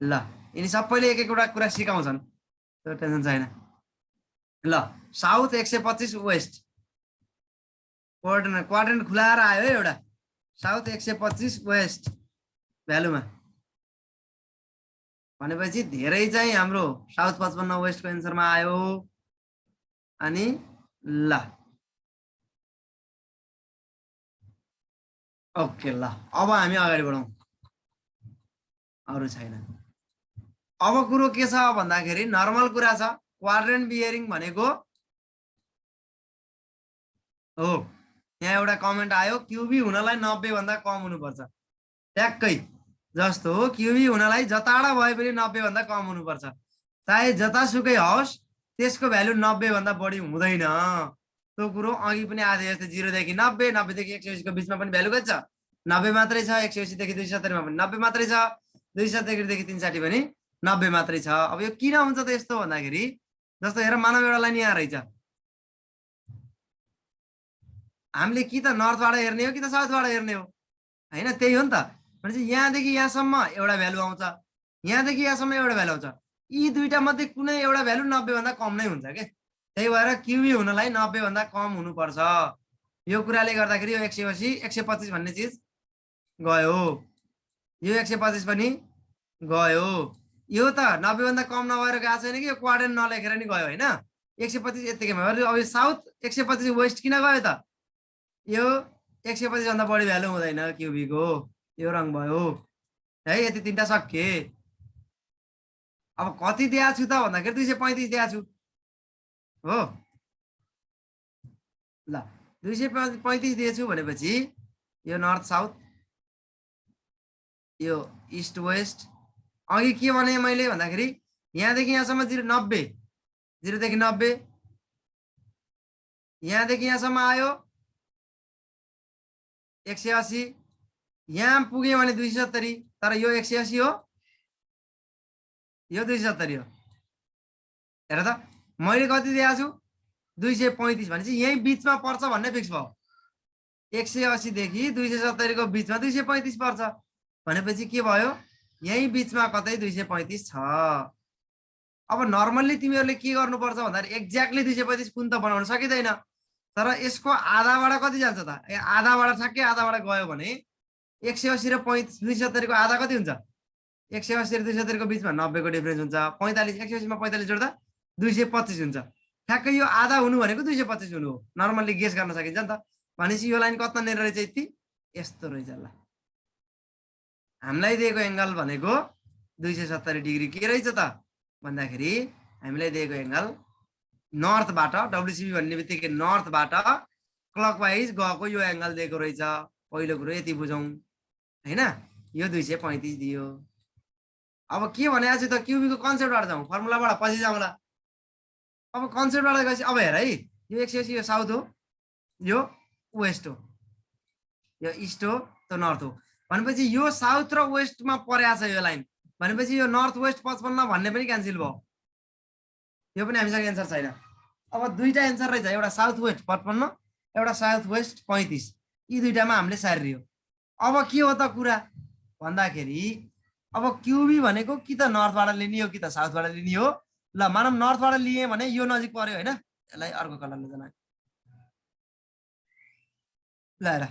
ल यिनी सबैले एक एकवटा कुरा सिकाउँछन् त्यो टेन्सन छैन ल साउथ 125 वेस्ट क्वाड्रेन्ट खुलाएर आयो है एउटा साउथ 125 वेस्ट भ्यालुमा भनेपछि धेरै चाहिँ हाम्रो साउथ 55 वेस्टको एन्सरमा आयो अनि ल ओके ल अब हामी अगाडि बढौँ अरु छैन अब कुरो के छ भन्दाखेरि नर्मल कुरा छ क्वाड्रेन्ट बियरिङ भनेको हो यहाँ एउटा कमेन्ट आयो क्युबी हुनलाई 90 भन्दा कम हुनुपर्छ ट्याक्कै जस्तो हो क्युबी हुनलाई जताडा भए पनि 90 भन्दा कम हुनुपर्छ चाहे जतासुकै होस् त्यसको भ्यालु 90 भन्दा बढी हुँदैन त्यो कुरो अघि पनि आधे जस्तो 0 देखि 90 90 देखि 180 को बीचमा पनि भ्यालु कति छ 90 मात्रै छ 180 देखि 270 मा पनि 90 मात्रै छ 270 देखि 360 पनि 90 मात्रै छ अब यो किन हुन्छ त यस्तो भन्दाखेरि जस्तो हेर मानव एउटा लाइन यहाँ रहेछ हामीले कि त नर्थबाट हेर्ने हो कि त साउथबाट हेर्ने हो हैन त्यही हो नि त भनेपछि यहाँदेखि यहाँसम्म एउटा भ्यालु आउँछ यहाँदेखि यहाँसम्म एउटा भ्यालु आउँछ यी दुईटा मध्ये कुनै एउटा भ्यालु 90 भन्दा कम नै हुन्छ के त्यही भएर क्युबी हुनलाई 90 भन्दा कम हुनुपर्छ यो कुराले गर्दाखेरि यो 180 125 भन्ने चीज गयो यो 125 पनि गयो यो त 90 भन्दा कम नभएर गएको छैन कि यो क्वाड्रेन्ट नलेखेर नि गयो हैन 125 यतिकै भयो अब साउथ 125 वेस्ट किन गयो त यो 125 भन्दा बढी भ्यालु हुँदैन क्युबी को यो रङ भयो है यति तीनटा सके अब कति दिया छु त भन्दाखेरि 235 दिया छु हो ल 235 दिएछु भनेपछि यो नर्थ साउथ यो इस्ट वेस्ट अघि के भने मैले भन्दाखेरि यहाँदेखि यहाँसम्म 90 0 देखि 90 यहाँदेखि यहाँसम्म आयो 180 यहाँ पुग्यो भने 270 तर यो 180 हो यो 270 हो हेर त मैले कति दिएको छु 235 भनेपछि यही बीचमा पर्छ भन्ने फिक्स भयो 180 देखि 270 को बीचमा 235 पर्छ भनेपछि के भयो यही बीचमा कतै 235 छ अब नर्मल्ली तिमीहरूले के गर्नुपर्छ भन्दाखेरि एक्ज्याक्टली 235 कुन त बनाउन सकिदैन तर यसको आधाबाट कति जान्छ त आधाबाट ठ्याक्कै आधाबाट गयो भने 180 र 270 को आधा कति हुन्छ 180 र 270 को बीचमा 90 को डिफरेन्स हुन्छ 45 180 मा 45 जोड्दा 225 हुन्छ ठ्याक्कै यो आधा हुनु भनेको 225 हुनु हो नर्मल्ली गेस गर्न सकिन्छ नि त भनेपछि यो लाइन कतानेर रहेछ यति यस्तो रहेछ ल हामीलाई दिएको एंगल भनेको 270 डिग्री के रहेछ त भन्दाखेरि हामीलाई दिएको एंगल नर्थबाट डब्ल्युसीबी भन्ने बित्तिकै नर्थबाट क्लकवाइज गएको यो एंगल दिएको रहेछ। पहिलो कुरो यति बुझौं हैन। यो 235 दियो। अब के भनेको छु त क्यूबी को कन्सेप्टबाट जाउँ, फर्मुलाबाट पछि जाउँला। अब कन्सेप्टबाट गएपछि अब हेर है, यो 180 यो साउथ हो, यो वेस्ट हो, यो इस्ट हो, त्यो नर्थ हो भनेपछि यो साउथ र वेस्टमा परेको छ यो लाइन भनेपछि यो नर्थ वेस्ट 55 भन्ने पनि क्यान्सल भयो। यो पनि हामीसँग एन्सर छैन। अब दुईटा एन्सर रहेछ, एउटा साउथ वेस्ट 55, एउटा साउथ वेस्ट 35। यी दुईटामा हामीले सारियो। अब के हो त कुरा भन्दाखेरि अब क्यूबी भनेको कि त नर्थबाट लिने हो कि त साउथबाट लिने हो। ल मानव नर्थबाट लिए भने यो नजिक पर्यो हैन, यसलाई अर्को कलरले जना। ल हेर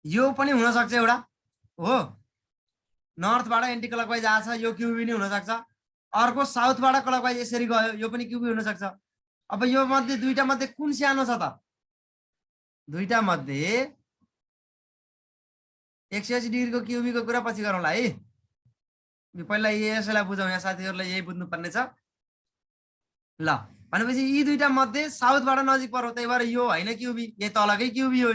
यो पनि हुन सक्छ एउटा हो, नर्थबाट एन्टी क्लकवाइज आछ, यो क्यूबी नै हुन सक्छ। अर्को साउथबाट क्लकवाइज यसरी गयो, यो पनि क्यूबी हुन सक्छ। अब यो मध्ये दुईटा मध्ये कुन सानो छ त? दुईटा मध्ये 180 डिग्री को क्यूबी को कुरा पछि गरौँला है। पहिला यसैलाई बुझौँ, यहाँ साथीहरुलाई यही बुझ्नु पर्ने छ। ल भनेपछि यी दुईटा मध्ये साउथबाट नजिक पर्यो, त्यही भएर यो हैन क्यूबी, यही तलकै क्यूबी हो।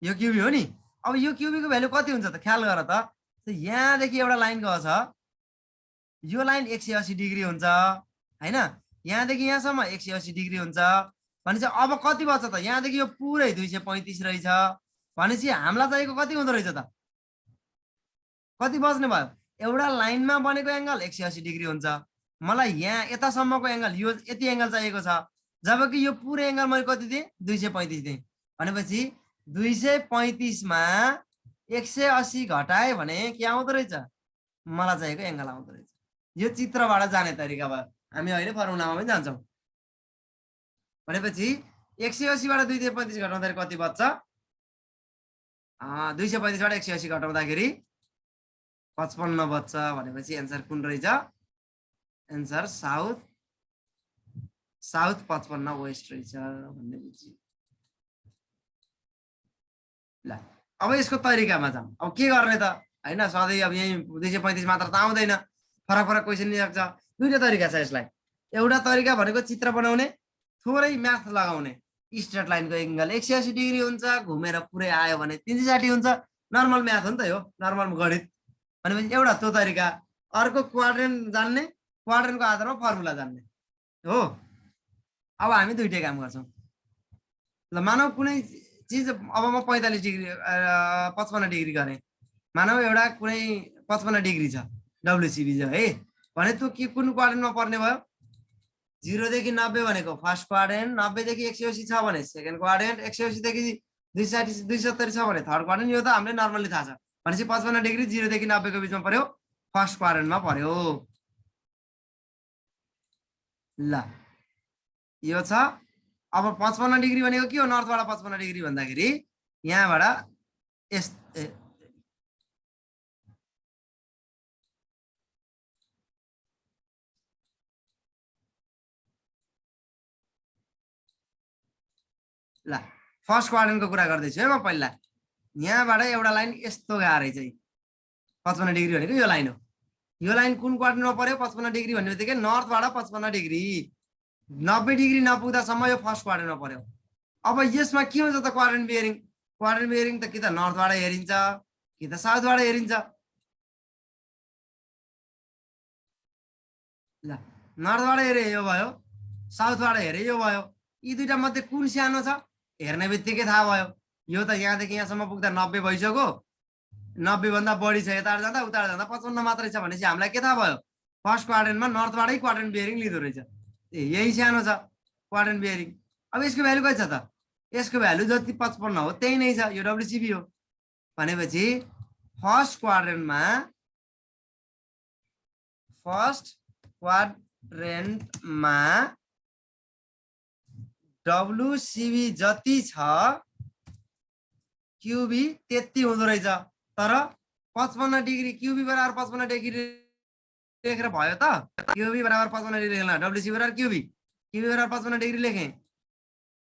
यो क्यूबी हो नि। अब यो क्यूबी को भ्यालु कति हुन्छ त ख्याल गर त। यहाँदेखि एउटा लाइन गछ, यो लाइन 180 डिग्री हुन्छ हैन, यहाँदेखि यहाँसम्म 180 डिग्री हुन्छ भनेपछि अब कति बच्छ त? यहाँदेखि यो पुरै 235 रहेछ भनेपछि हामीलाई चाहिएको कति हुँदो रहेछ त? कति बच्ने भयो? एउटा लाइनमा बनेको एंगल 180 डिग्री हुन्छ, मलाई यहाँ यतासम्मको एंगल यो यति एंगल चाहिएको छ, जबकि यो पुरै एंगल मैले कति दिएँ? 235 दिएँ भनेपछि 235 मा 180 घटाए भने के आउँदो रहेछ? मलाई चाहिएको एंगल आउँदो रहेछ। यो चित्रबाट जाने तरिका भयो। हामी अहिले फर्मुलामा पनि जान्छौँ भनेपछि 180 बाट 235 घटाउँदाखेरि कति बच्छ? 235 बाट 180 घटाउँदाखेरि 55 बच्छ भनेपछि एन्सर कुन रहेछ? एन्सर साउथ 55 वेस्ट रहेछ भन्ने बुझ्यो। ल अब यसको तरिकामा जाउँ। अब के गर्ने त हैन, सधैँ अब यही 235 मात्र त आउँदैन, फरक फरक क्वेशन निस्क्छ। दुईटा तरिका छ यसलाई। एउटा तरिका भनेको चित्र बनाउने, थोरै म्याथ लगाउने। स्ट्रेट लाइनको एंगल 180 डिग्री हुन्छ, घुमेर पुरै आयो भने 360 हुन्छ। नर्मल म्याथ हो नि त यो, नर्मल गणित भनेपछि एउटा त्यो तरिका। अर्को क्वाड्रेन्ट जान्ने, क्वाड्रेन्टको आधारमा फर्मुला जान्ने हो। अब हामी दुईटै काम गर्छौं। ल मानव कुनै चीज, अब म 45 डिग्री 55 डिग्री गरेँ, मानव एउटा कुनै 55 डिग्री छ डब्ल्युसीबी छ है भने त्यो के कुन क्वाड्रेन्टमा पर्ने भयो? 0 देखि 90 भनेको फर्स्ट क्वाड्रेन्ट, 90 देखि 180 छ भने सेकेन्ड क्वाड्रेन्ट, 180 देखि 270 छ भने थर्ड क्वाड्रेन्ट। यो त हामीले नर्मली थाहा छ भनेपछि 55 डिग्री 0 देखि 90 को बीचमा पर्यो, फर्स्ट क्वाड्रेन्टमा पर्यो। ल यो छ। अब 55 डिग्री भनेको के हो? नर्थबाट 55 डिग्री भन्दाखेरि यहाँबाट यस ल फर्स्ट क्वाड्रेन्टको कुरा गर्दैछु है म। पहिला यहाँबाट एउटा लाइन यस्तो गएको रहेछ, 55 डिग्री भनेको यो लाइन हो। यो लाइन कुन क्वाड्रेन्टमा पर्यो? 55 डिग्री भन्ने बित्तिकै नर्थबाट 55 डिग्री 90 डिग्री नपुग्दासम्म यो फर्स्ट क्वाड्रेन्टमा पर्यो। अब यसमा के हुन्छ त क्वाड्रेन्ट बियरिङ? क्वाड्रेन्ट बियरिङ त कि त नर्थबाट हेरिन्छ कि त साउथबाट हेरिन्छ। ल नर्थबाट हेरे यो भयो, साउथबाट हेरे यो भयो। यी दुईटा मध्ये कुन सानो छ? हेर्ने बित्तिकै थाहा भयो। यो त यहाँदेखि यहाँसम्म पुग्दा 90 भइसक्यो, 90 भन्दा बढी छ, यताबाट जाँदा उताबाट जाँदा 55 मात्रै छ भनेपछि हामीलाई के थाहा भयो? फर्स्ट क्वाड्रेन्टमा नर्थबाटै क्वाड्रेन्ट बियरिङ लिँदो रहेछ। यही सानो छ क्वाड्रेन्ट बियरिङ। अब यसको भ्यालु कति छ त? यसको भ्यालु जति 55 हो त्यही नै छ, यो डब्ल्युसीबी हो भनेपछि फर्स्ट क्वाड्रेन्टमा डब्ल्युसीबी जति छ क्यूबी त्यति हुँदो रहेछ। तर 55 डिग्री क्यूबी बराबर 55 डिग्री लेखेर भयो त? क्यूबी बराबर 55 डिग्री लेख्न, डब्ल्युसी बराबर क्यूबी, क्यूबी बराबर 55 डिग्री लेखेँ,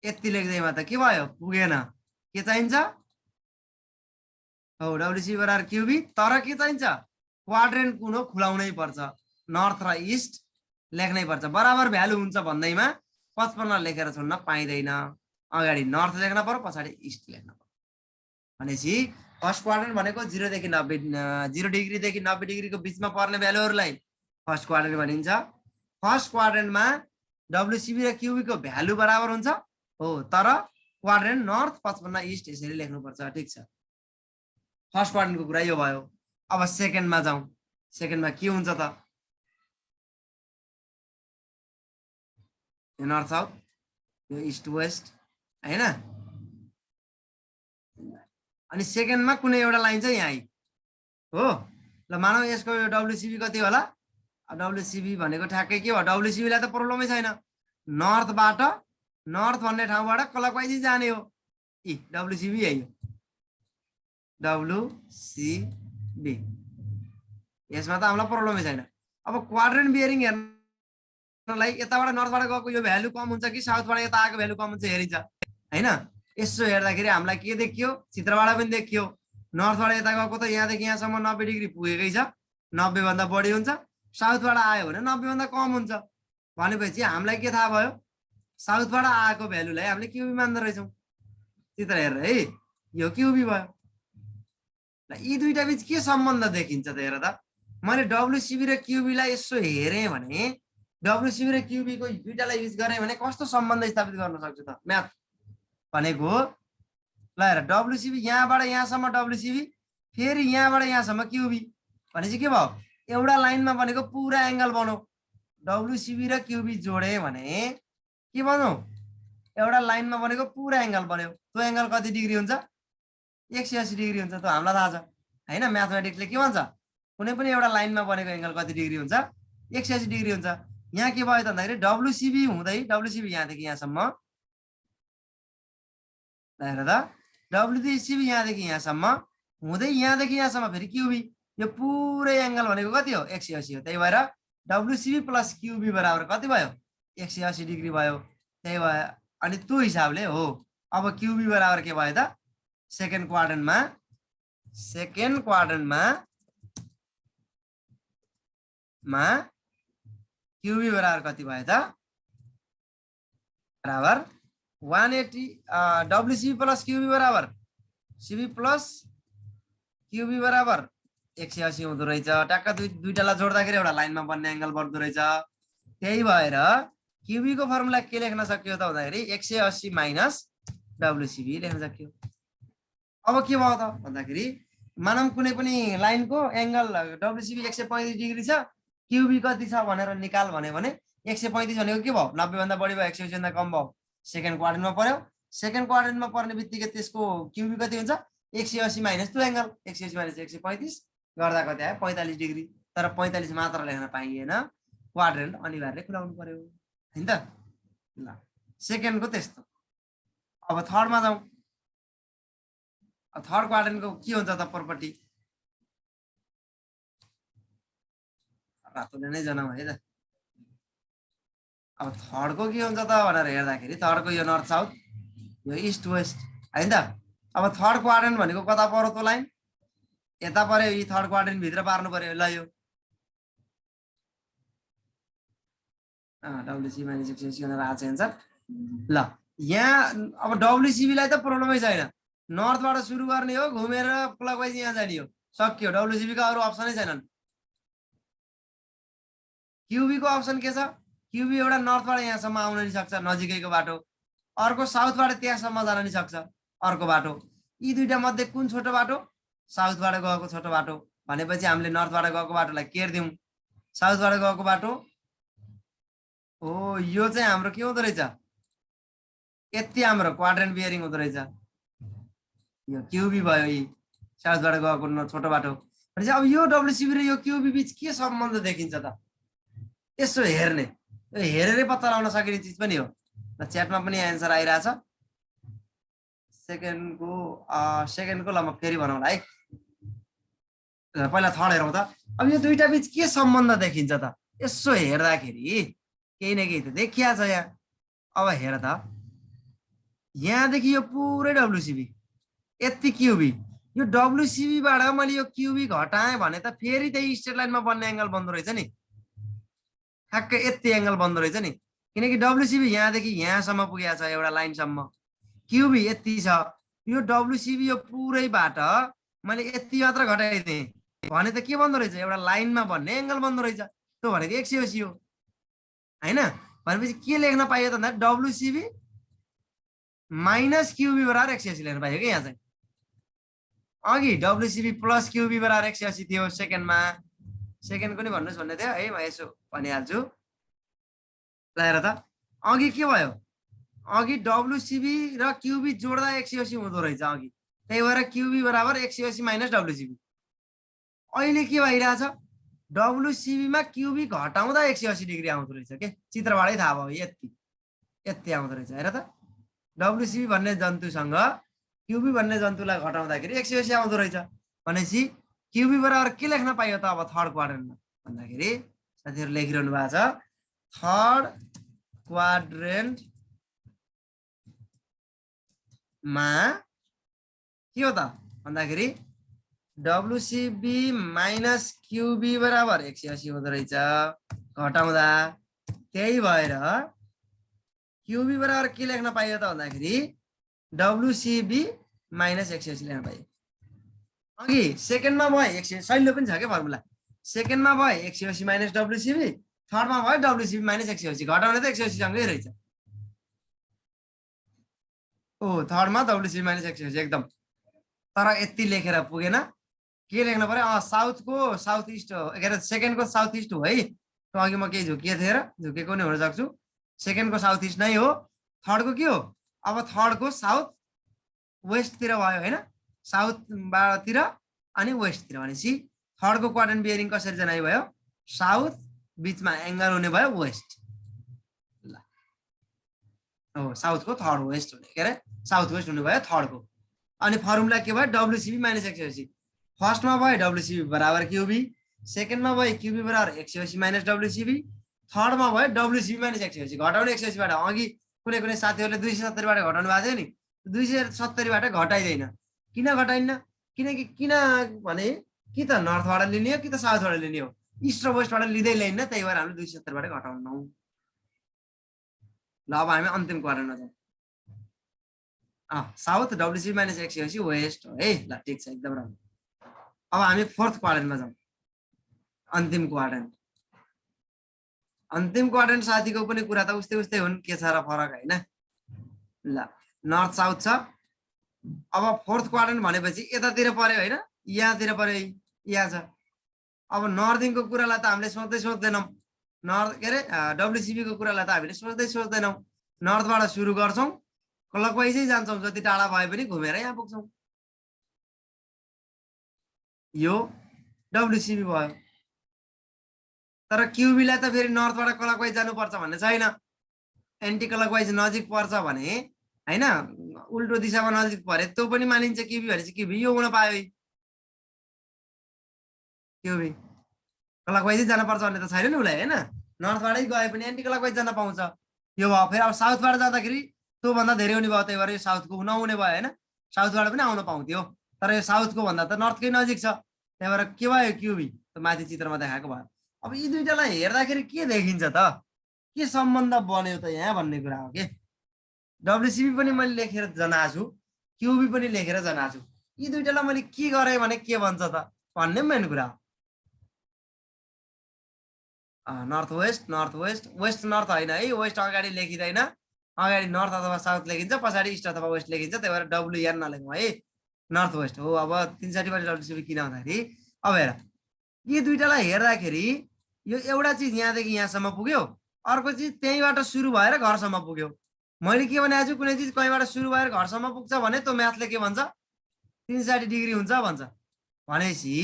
यति लेख्दैमा त के भयो? पुगेन। के चाहिन्छ? हो डब्ल्युसी बराबर क्यूबी, तर के चाहिन्छ? क्वाड्रेन्ट कुन हो खुलाउनै पर्छ, नर्थ र इस्ट लेख्नै पर्छ। बराबर भ्यालु हुन्छ भन्दैमा 55 लेखेर छोड्न पाइँदैन। अगाडि नर्थ लेख्न पर्यो, पछाडि इस्ट लेख्न पर्यो। भनेपछि फर्स्ट क्वाड्रेन्ट भनेको 0 देखि 90 0 डिग्रीदेखि 90 डिग्रीको बिचमा पर्ने भ्यालुहरूलाई फर्स्ट क्वाड्रेन्ट भनिन्छ। फर्स्ट क्वाड्रेन्टमा डब्लुसिबी र क्युबीको भ्यालु बराबर हुन्छ हो, तर क्वाड्रेन्ट नर्थ 55 इस्ट यसरी लेख्नुपर्छ। ठिक छ, फर्स्ट क्वाड्रेन्टको कुरा यो भयो। अब सेकेन्डमा जाउँ। सेकेन्डमा के हुन्छ त? यो नर्थ साउथ, यो इस्ट वेस्ट हैन। अनि सेकेन्डमा कुनै एउटा लाइन चाहिँ यहाँ आइ हो। ल मानौ यसको यो डब्लुसिबी कति होला? डब्लुसिबी भनेको ठ्याक्कै के हो? डब्लुसिबीलाई त प्रब्लमै छैन, नर्थबाट नर्थ भन्ने ठाउँबाट क्लकवाइज जाने हो। डब्लुसिबी यही हो, डब्लुसिबी। यसमा त हामीलाई प्रब्लमै छैन। अब क्वाड्रेन्ट बियरिङ हेर्नलाई यताबाट नर्थबाट गएको यो भ्यालु कम हुन्छ कि साउथबाट यता आएको भ्यालु कम हुन्छ हेरिन्छ हैन। यसो हेर्दाखेरि हामीलाई के देखियो? चित्रबाट पनि देखियो, नर्थबाट यता गएको त यहाँदेखि यहाँसम्म 90 डिग्री पुगेकै छ, 90 भन्दा बढी हुन्छ। साउथबाट आयो भने 90 भन्दा कम हुन्छ। भनेपछि हामीलाई के थाहा भयो? साउथबाट आएको भ्यालुलाई हामीले क्युबी मान्दो रहेछौँ। चित्र हेरेर है, यो क्युबी भयो। ल यी दुईटा बीच के सम्बन्ध देखिन्छ त? हेर त, मैले डब्लुसिबी र क्युबीलाई यसो हेरेँ भने, डब्लुसिबी र क्युबीको दुईटालाई युज गरेँ भने कस्तो सम्बन्ध स्थापित गर्न सक्छु त? म्याथ भनेको ल हेर, डब्लुसिबी यहाँबाट यहाँसम्म डब्लुसिबी, फेरि यहाँबाट यहाँसम्म क्युबी। भनेपछि के भयो? एउटा लाइनमा भनेको पुरा एङ्गल बनाऊ। डब्लुसिबी र क्युबी जोडे भने के बनाऊ? एउटा लाइनमा भनेको पुरा एङ्गल बन्यो। त्यो एङ्गल कति डिग्री हुन्छ? 180 डिग्री हुन्छ। त हामीलाई थाहा छ हैन, म्याथमेटिक्सले के भन्छ? कुनै पनि एउटा लाइनमा बनेको एङ्गल कति डिग्री हुन्छ? 180 डिग्री हुन्छ। यहाँ के भयो त भन्दाखेरि डब्लुसिबी हुँदै, डब्लुसिबी यहाँदेखि यहाँसम्म, हेर त, डब्लुसिबी यहाँदेखि यहाँसम्म हुँदै यहाँदेखि यहाँसम्म फेरि क्युबी, यो पुरै एङ्गल भनेको कति हो? 180 हो। त्यही भएर डब्लुसिबी प्लस क्युबी बराबर कति भयो? 180 डिग्री भयो। त्यही भयो। अनि त्यो हिसाबले हो अब क्युबी बराबर के भयो त? सेकेन्ड क्वाड्रेन्टमा क्युबी बराबर कति भयो त? बराबर 180। डब्लुसिबी प्लस क्युबी बराबर सिबी प्लस क्युबी बराबर 180 हुँदो रहेछ। ट्याक्क दुईटालाई जोड्दाखेरि एउटा लाइनमा बन्ने एङ्गल बढ्दो रहेछ। त्यही भएर क्युबीको फर्मुला के लेख्न सकियो त भन्दाखेरि 180 माइनस डब्लुसिबी लेख्न सकियो। अब के भयो त भन्दाखेरि मानौँ कुनै पनि लाइनको एङ्गल डब्लुसिबी 135 डिग्री छ, क्युबी कति छ भनेर निकाल भन्यो भने 135 भनेको के भयो? 90 भन्दा बढी भयो, 180 भन्दा कम भयो। सेकेन्ड क्वाड्रेन्टमा पर्यो। सेकेन्ड क्वाड्रेन्टमा पर्ने बित्तिकै त्यसको क्युबी कति हुन्छ? 180 माइनस त्यो एङ्गल, 180 माइनस 135 गर्दा कति आयो? 45 डिग्री। तर 45 मात्र लेख्न पाइएन, क्वाड्रेन्ट अनिवार्य खुलाउनु पर्यो हैन त। ल सेकेन्डको त्यस्तो। अब थर्डमा जाउँ। थर्ड क्वाड्रेन्टको के हुन्छ त प्रपर्टी? रातोले नै जनाऊ है त। अब थर्डको के हुन्छ त भनेर हेर्दाखेरि थर्डको यो नर्थ साउथ, यो इस्ट वेस्ट हैन त। अब थर्ड क्वाड्रेन्ट भनेको कता पर्यो? त्यो लाइन यता पर्यो। यी थर्ड क्वाड्रेन्ट भित्र पार्नु पर्यो। ल यो डब्लुसिबी माइनस 180 भनेर आएको छ एन्सर। ल यहाँ अब डब्लुसिबीलाई त प्रब्लमै छैन, नर्थबाट सुरु गर्ने हो, घुमेर क्लकवाइज यहाँ जाने हो, सक्यो। डब्लुसिबीको अरू अप्सनै छैनन्। क्युबीको अप्सन के छ? क्युबी एउटा नर्थबाट यहाँसम्म आउन नि सक्छ नजिकैको बाटो, अर्को साउथबाट त्यहाँसम्म जान नि सक्छ अर्को बाटो। यी दुईटा मध्ये कुन छोटो बाटो? साउथबाट गएको छोटो बाटो। भनेपछि हामीले नर्थबाट गएको बाटोलाई केयर दिउँ। साउथबाट गएको बाटो हो, यो चाहिँ हाम्रो के हुँदो रहेछ? यति हाम्रो क्वाड्रेन्ट बियरिङ हुँदो रहेछ। यो क्युबी भयो, यी साउथबाट गएको छोटो बाटो। भनेपछि अब यो डब्लुसिबी र यो क्युबी बीच के सम्बन्ध देखिन्छ त? यसो हेर्ने, हेरेरै पत्ता लगाउन सकिने चिज पनि हो। र च्याटमा पनि एन्सर आइरहेछ। सेकेन्डको ल म फेरि बनाउँला है। पहिला थर्ड हेरौँ त। अब यो दुईटा बीच के सम्बन्ध देखिन्छ त? यसो हेर्दाखेरि केही न केही त देखिया छ यहाँ। अब हेर त, यहाँदेखि यो पुरै डब्लुसिबी, यति क्युबी, यो डब्लुसिबी बाट मैले यो क्युबी घटाएँ भने त फेरि त्यही स्ट्रेट लाइनमा बन्ने एंगल बन्दो रहेछ नि, ठ्याक्कै यति एंगल बन्दो रहेछ नि, किनकि डब्लुसिबी यहाँदेखि यहाँसम्म पुगेको छ एउटा लाइनसम्म, क्युबी यति छ, यो डब्लुसिबी यो पुरैबाट मैले यति मात्र घटाइदिएँ भने त के बन्दो रहेछ, एउटा लाइनमा बन्ने एंगल बन्दो रहेछ, त्यो भनेको 180 हो हैन। भनेपछि के लेख्न पाइयो त भन्दा डब्लुसिबी माइनस क्युबी बराबर 180 लेख्न पाइयो कि यहाँ चाहिँ। अघि डब्लुसिबी प्लस क्युबी बराबर 180 थियो सेकेन्डमा, सेकेन्डको नि भन्नुहोस् भन्ने थियो है, म यसो भनिहाल्छु ल। हेर त अघि के भयो, अघि डब्लुसिबी र क्युबी जोड्दा 180 हुँदो रहेछ अघि, त्यही भएर क्युबी बराबर 180 माइनस डब्लुसिबी। अहिले के भइरहेछ, डब्लुसिबी मा क्युबी घटाउँदा 180 डिग्री आउँदो रहेछ के, चित्रबाटै थाहा भयो, यति यति आउँदो रहेछ। हेर त डब्लुसिबी भन्ने जन्तुसँग क्युबी भन्ने जन्तुलाई घटाउँदाखेरि 180 आउँदो रहेछ भनेपछि क्युबी बराबर के लेख्न पाइयो त अब थर्ड क्वाड्रेन्टमा भन्दाखेरि, साथीहरु लेखिरहनु भएको छ थर्ड क्वाड्रेन्ट मा के हो त भन्दाखेरि डब्लुसिबी माइनस क्युबी बराबर 180 हुँदो रहेछ घटाउँदा, त्यही भएर क्युबी बराबर के लेख्न पाइयो त भन्दाखेरि डब्लुसिबी माइनस 180 लेख्न पाइयो। अघि सेकेन्डमा भयो 180, सहिलो पनि छ के फर्मुला, सेकेन्डमा भयो 180 माइनस डब्लुसिबी, थर्डमा भयो डब्लुसिबी माइनस 180, घटाउने त 180 सँगै रहेछ। ओ थर्डमा डब्लुसिबी माइनस 180 एकदम, तर यति लेखेर पुगेन, के लेख्न पर्यो, साउथको साउथ इस्ट हो, के अरे सेकेन्डको साउथ इस्ट हो है, अघि म केही झुकिएको थिएँ र झुकेको नि हुन सक्छु, सेकेन्डको साउथ इस्ट नै हो, थर्डको के हो, अब थर्डको साउथ वेस्टतिर भयो हैन, साउथतिर अनि वेस्टतिर, भनेपछि थर्डको क्वाड्रेन्ट बियरिङ कसरी जनाइ भयो, साउथ बीचमा एंगल हुने भयो वेस्ट, ल हो साउथको थर्ड वेस्ट हुने, के अरे साउथ वेस्ट हुने भयो थर्डको। अनि फर्मुला के भयो, डब्लुसिबी माइनस 180, फर्स्टमा भयो डब्लुसिबी बराबर क्युबी, सेकेन्डमा भयो क्युबी बराबर 180 माइनस डब्लुसिबी, थर्डमा भयो डब्लुसिबी माइनस 180, घटाउने 180 बाट, अघि कुनै कुनै साथीहरुले 270 बाट घटाउनु भएको थियो नि, 270 बाट घटाइदैन, किन घटाइन्न, किनकि किन भने कि त नर्थबाट लिने हो कि त साउथबाट लिने हो, इस्ट र वेस्टबाट लिँदै ल्याइन्न, त्यही भएर हामीले 270 बाट घटाउनौ। ल अब हामी अन्तिम क्वाड्रेन्टमा जाउँ, साउथ डब्लुसिबी माइनस 180 वेस्ट हो है, ल ठिक छ एकदम राम्रो। अब हामी फोर्थ क्वाड्रेन्टमा जाउँ, अन्तिम क्वाड्रेन्ट, अन्तिम क्वाड्रेन्ट साथीको पनि कुरा त उस्तै उस्तै हुन्, के छ र फरक हैन, ल नर्थ साउथ छ। अब फोर्थ क्वाड्रेन्ट भनेपछि यतातिर पर्यो हैन, यहाँतिर पर्यो, यहाँ छ। अब नर्थिङको कुरालाई त हामीले सोच्दैनौँ, नर्थ के अरे डब्लुसिबी को कुरालाई त हामीले सोच्दैनौँ, नर्थबाट सुरु गर्छौँ, क्लकवाइजै जान्छौँ, जति टाढा भए पनि घुमेर यहाँ पुग्छौँ, यो डब्लुसिबी भयो। तर क्युबीलाई त फेरि नर्थबाट क्लकवाइज जानुपर्छ भन्ने छैन, एन्टी क्लकवाइज नजिक पर्छ भने हैन, उल्टो दिशामा नजिक परे त्यो पनि मानिन्छ क्युबी भनेपछि क्युबी यो हुन पायो, क्युबी क्लकवाइजै जान पर्छ भन्ने त छैन नि उसलाई हैन, नर्थबाटै गए पनि एन्टी क्लकवाइज जान पाउँछ, यो भयो। फेरि अब साउथबाट जाँदाखेरि त्यो भन्दा धेरै हुने भयो, त्यही भएर यो साउथको नहुने भयो हैन, साउथबाट पनि आउन पाउँथ्यो, तर यो साउथको भन्दा त नर्थकै नजिक छ, त्यही भएर के भयो क्युबी, त माथि चित्रमा देखाएको भयो। अब यी दुईटालाई हेर्दाखेरि के देखिन्छ त, के सम्बन्ध बन्यो त यहाँ भन्ने कुरा हो के। डब्लुसिबी पनि मैले लेखेर जनाछु, क्युबी पनि लेखेर जनाछु, यी दुईटालाई मैले के गरेँ भने के भन्छ त भन्ने मेन कुरा हो। North west, north west, west north होइन है, वेस्ट अगाडि लेखिँदैन, अगाडि नर्थ अथवा साउथ लेखिन्छ, पछाडि इस्ट अथवा वेस्ट लेखिन्छ, त्यही भएर डब्लुएन नलेखौँ है, नर्थ वेस्ट हो। अब 360 बाट डब्लुसिबी किन भन्दाखेरि, अब हेर यी दुईटालाई हेर्दाखेरि यो एउटा चिज यहाँदेखि यहाँसम्म पुग्यो, अर्को चिज त्यहीँबाट सुरु भएर घरसम्म पुग्यो। मैले के भनेको छु, कुनै चिज कहीँबाट सुरु भएर घरसम्म पुग्छ भने त्यो म्याथले के भन्छ, 360 डिग्री हुन्छ भन्छ, भनेपछि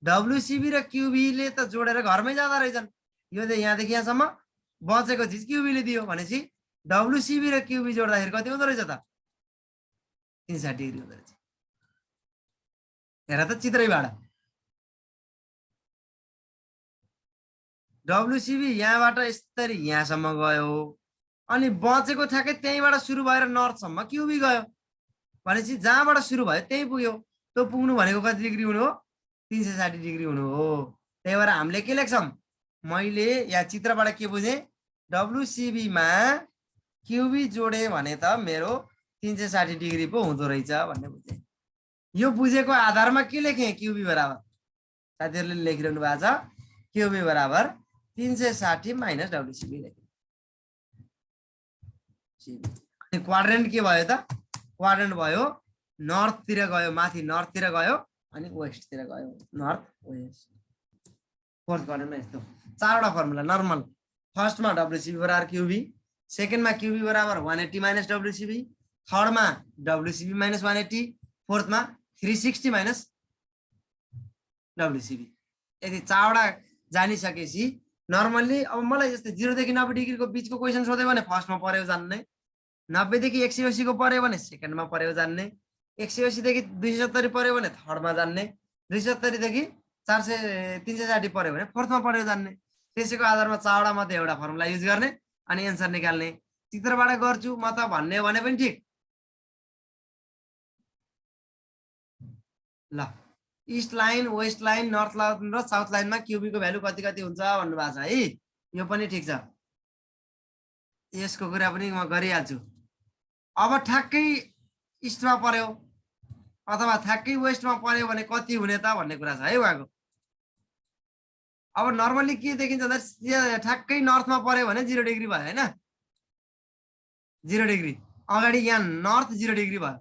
डब्लुसिबी र क्युबीले त जोडेर घरमै जाँदा रहेछन्, यो यहाँदेखि यहाँसम्म बचेको चिज क्युबीले दियो भनेपछि डब्लुसिबी र क्युबी जोड्दाखेरि कति हुँदो रहेछ त, 360 डिग्री हुँदो रहेछ। हेर त चित्रैबाट, डब्लुसिबी यहाँबाट यसरी यहाँसम्म गयो, अनि बचेको ठ्याक्कै त्यहीँबाट सुरु भएर नर्थसम्म क्युबी गयो, भनेपछि जहाँबाट सुरु भयो त्यही पुग्यो, त्यो पुग्नु भनेको कति डिग्री हुनु हो 360 डिग्री हुनु हो त्यही भएर हामीले के लेख्छौं मैले यहाँ चित्रबाट के बुझे WCB मा QB जोडे भने त मेरो 360 डिग्री पो हुँदो रहेछ भन्ने बुझे यो बुझेको आधारमा के लेखे QB बराबर साथीहरुले लेखिरहनु भएको छ QB बराबर 360 माइनस WCB लेखे अनि क्वाड्रेन्ट के भयो त क्वाड्रेन्ट भयो नर्थ तिर गयो माथि नर्थ तिर गयो अनि वेस्ट तिर गयो नर्थ वेस्ट फोर्थ क्वाड्रेन्टमा यस्तो चारवटा फर्मुला नर्मल फर्स्ट मा WCB बराबर QB सेकेन्ड मा QB बराबर 180 माइनस WCB थर्ड मा WCB माइनस 180 फोर्थ मा 360 माइनस WCB यदि चारवटा जानिसकेपछि नर्मली अब मलाई जस्तै 0 देखि 90 डिग्री को बीचको क्वेशन सोध्यो भने फर्स्ट मा पर्यो जान्ने 90 देखि 180 को पर्यो भने सेकेन्ड मा पर्यो जान्ने 180 देखि 270 पर्यो भने थर्ड मा जान्ने 270 देखि 360 पर्यो भने फोर्थ मा पर्यो जान्ने त्यसैको आधारमा चारवटा मध्ये एउटा फर्मुला युज गर्ने अनि एन्सर निकाल्ने चित्रबाट गर्छु म त भन्ने भने पनि ठीक ल east line west line north line र साउथ लाइनमा क्यूबी को भ्यालु कति कति हुन्छ भन्नु भएको छ है यो पनि ठीक छ यसको कुरा पनि म गरिहाल्छु अब ठ्याक्कै ईस्टमा पर्यो अथवा ठ्याक्कै वेस्टमा पर्यो भने कति हुने त भन्ने कुरा छ है उहाँको अब नर्मली के देखिन्छ त ठ्याक्कै नर्थमा पर्यो भने 0 डिग्री भयो हैन 0 डिग्री अगाडि यहाँ नर्थ 0 डिग्री भयो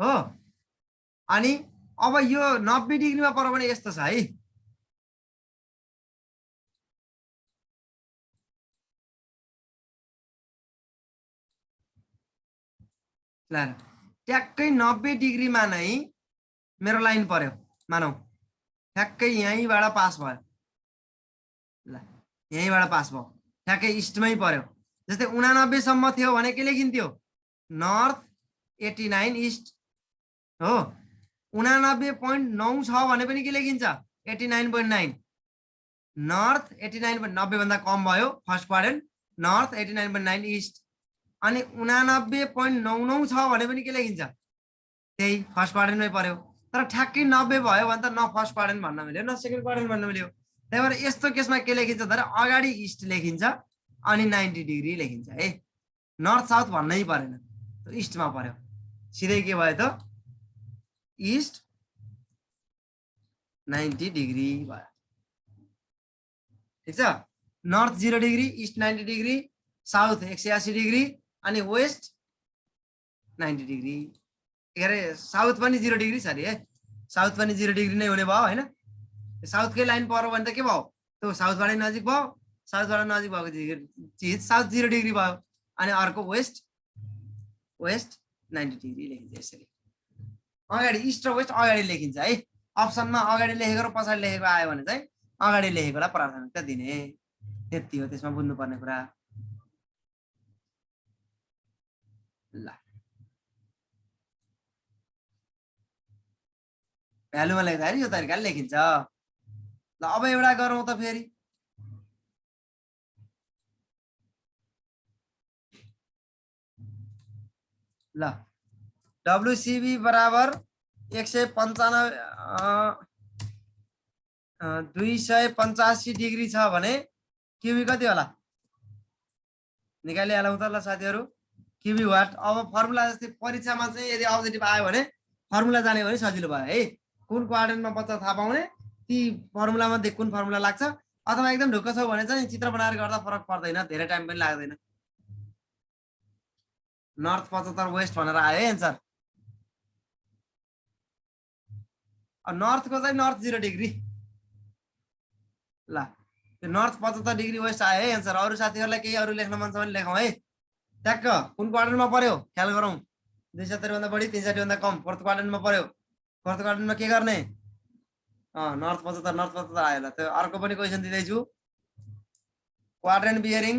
हो अनि अब यो 90 डिग्रीमा पर्यो भने यस्तो छ है ल ट्याक्कै 90 डिग्रीमा नै मेरो लाइन पर्यो मानौ ठ्याक्कै यहीँबाट पास भयो ल यहीँबाट पास भयो ठ्याक्कै ईस्टमै पर्यो जस्तै 89 सम्म थियो भने के लेखिन्थ्यो नर्थ 89 ईस्ट हो 89.9 छ भने पनि के लेखिन्छ 89.9 नर्थ 89.90 भन्दा कम भयो फर्स्ट क्वाड्रेन्ट नर्थ 89.9 ईस्ट अनि 89.99 छ भने पनि के लेखिन्छ त्यही फर्स्ट क्वाड्रेन्टमै पर्यो तर ठ्याक्कै 90 भयो भने त न फर्स्ट क्वाड्रेन्ट भन्न मिल्यो न सेकेन्ड क्वाड्रेन्ट भन्न मिल्यो त्यही भएर यस्तो केसमा के लेखिन्छ त अगाडि ईस्ट लेखिन्छ अनि 90 डिग्री लेखिन्छ है नर्थ साउथ भन्नै परेन ईस्टमा पर्यो सिधै के भयो त ईस्ट 90 डिग्री भयो ठीक छ north 0 degree east 90 degree south 180 degree अनि वेस्ट 90 डिग्री अरे साउथ पनि 0 डिग्री सरी है साउथ पनि 0 डिग्री नै हुने भयो हैन साउथकै लाइन पर्यो भने त के भयो त्यो साउथबाट नजिक भयो साउथबाट नजिक भएको चीज साउथ 0 डिग्री भयो अनि अर्को वेस्ट 90 डिग्री लेखिन्छ यसरी अगाडि ईस्ट र वेस्ट अगाडि लेखिन्छ है अप्सनमा अगाडि लेखेको र पछाडि लेखेको आयो भने चाहिँ अगाडि लेखेकोलाई प्राथमिकता दिने त्यति हो त्यसमा बुझ्नुपर्ने कुरा ल भ्यालुमा लेख्दाखेरि यो तरिकाले लेखिन्छ ल अब एउटा गरौँ त फेरि ल WCB बराबर 285 डिग्री छ भने क्यूबी कति होला निकालिहालौँ त ल साथीहरु क्यूबी वाट अब फर्मुला जस्तै परीक्षामा चाहिँ यदि अब्जेक्टिभ आयो भने फर्मुला जाने भने सजिलो भयो है कुन क्वाड्रेन्टमा बच्चा थाहा पाउने ती फर्मुला मध्ये कुन फर्मुला लाग्छ अथवा एकदम ढुक्क छ भने चाहिँ चित्र बनाएर गर्दा फरक पर्दैन धेरै टाइम पनि लाग्दैन नर्थ 75 वेस्ट भनेर आयो है एन्सर नर्थ को चाहिँ नर्थ 0 डिग्री ल त्यो नर्थ 75 डिग्री वेस्ट आयो है एन्सर अरु साथीहरुलाई केही अरु लेख्न मन छ भने लेखौं है ट्याक्क कुन क्वाड्रेन्टमा पर्यो ख्याल गरौं 270 भन्दा बढी 360 भन्दा कम फोर्थ क्वाड्रेन्टमा पर्यो फोर्थ क्वाड्रेन्टमा के गर्ने नर्थ 75 आयो ल त्यो अर्को पनि क्वेशन दिदै छु क्वाड्रेन्ट बियरिङ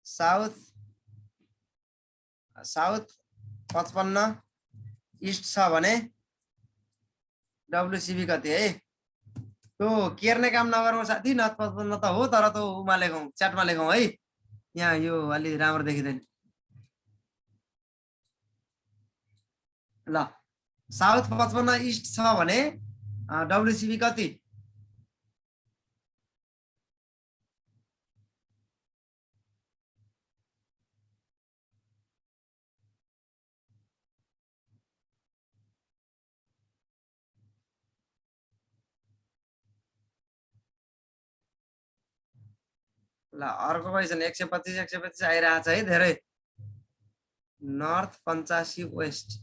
साउथ 55 ईस्ट छ भने WCB कति है त्यो केर्ने काम नगरौँ साथी नर्थ 55 त हो तर त्यो उमा लेखौं च्याटमा लेखौं है यहाँ यो अलि राम्रो देखिदैन ल साउथ 55 इस्ट छ भने डब्लुसिबी कति? ल अर्को क्वेसन 125 125 आइरहेछ है धेरै। नर्थ 85 वेस्ट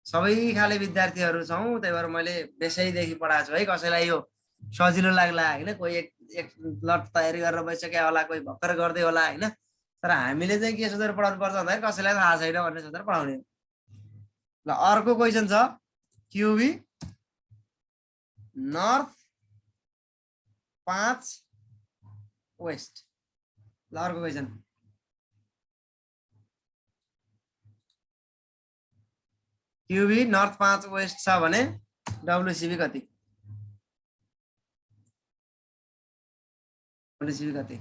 सबै खाले विद्यार्थीहरू छौँ, त्यही भएर मैले बेसैदेखि पढाएको छु है। कसैलाई यो सजिलो लाग्ला होइन, कोही एक लट तयारी गरेर बसिसक्यो होला, कोही भर्खर गर्दै होला होइन। तर हामीले चाहिँ के सोचेर पढाउनु पर्छ भन्दाखेरि कसैलाई थाहा छैन भन्ने सोचेर पढाउने। ल अर्को क्वेसन छ क्युबी नर्थ 5 वेस्ट। ल अर्को क्वेसन क्युबी नर्थ 5 वेस्ट छ भने डब्लुसिबी कति? डब्लुसिबी कति?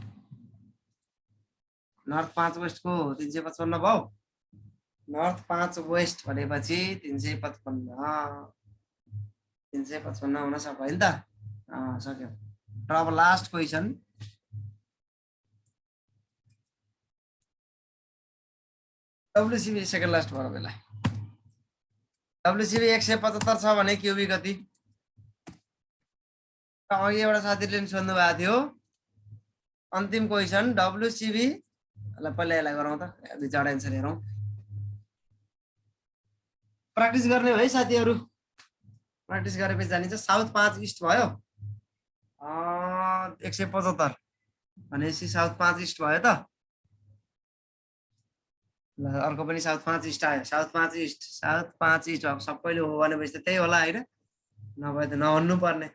नर्थ 5 वेस्ट को 355 भयो। नर्थ 5 वेस्ट भनेपछि 355 355 हुन सक्यो नि त। सक्यो। र अब लास्ट क्वेसन डब्लुसिबी सेकेन्ड लास्ट भयो बेला। डब्लुसिबी 175 छ भने क्युबी कति? अघि एउटा साथीले नि सोध्नु भएको थियो। अन्तिम क्वेसन डब्लुसिबी ल पहिला यसलाई गरौँ त, दुई चारवटा एन्सर हेरौँ। प्र्याक्टिस गर्ने हो है साथीहरू, प्र्याक्टिस गरेपछि जानिन्छ। साउथ 5 इस्ट भयो 175 भनेपछि साउथ 5 इस्ट भयो त। ल अर्को पनि साउथ 5 इस्ट आयो। साउथ 5 इस्ट अब सबैले हो भनेपछि त त्यही होला होइन, नभए त नभन्नु पर्ने।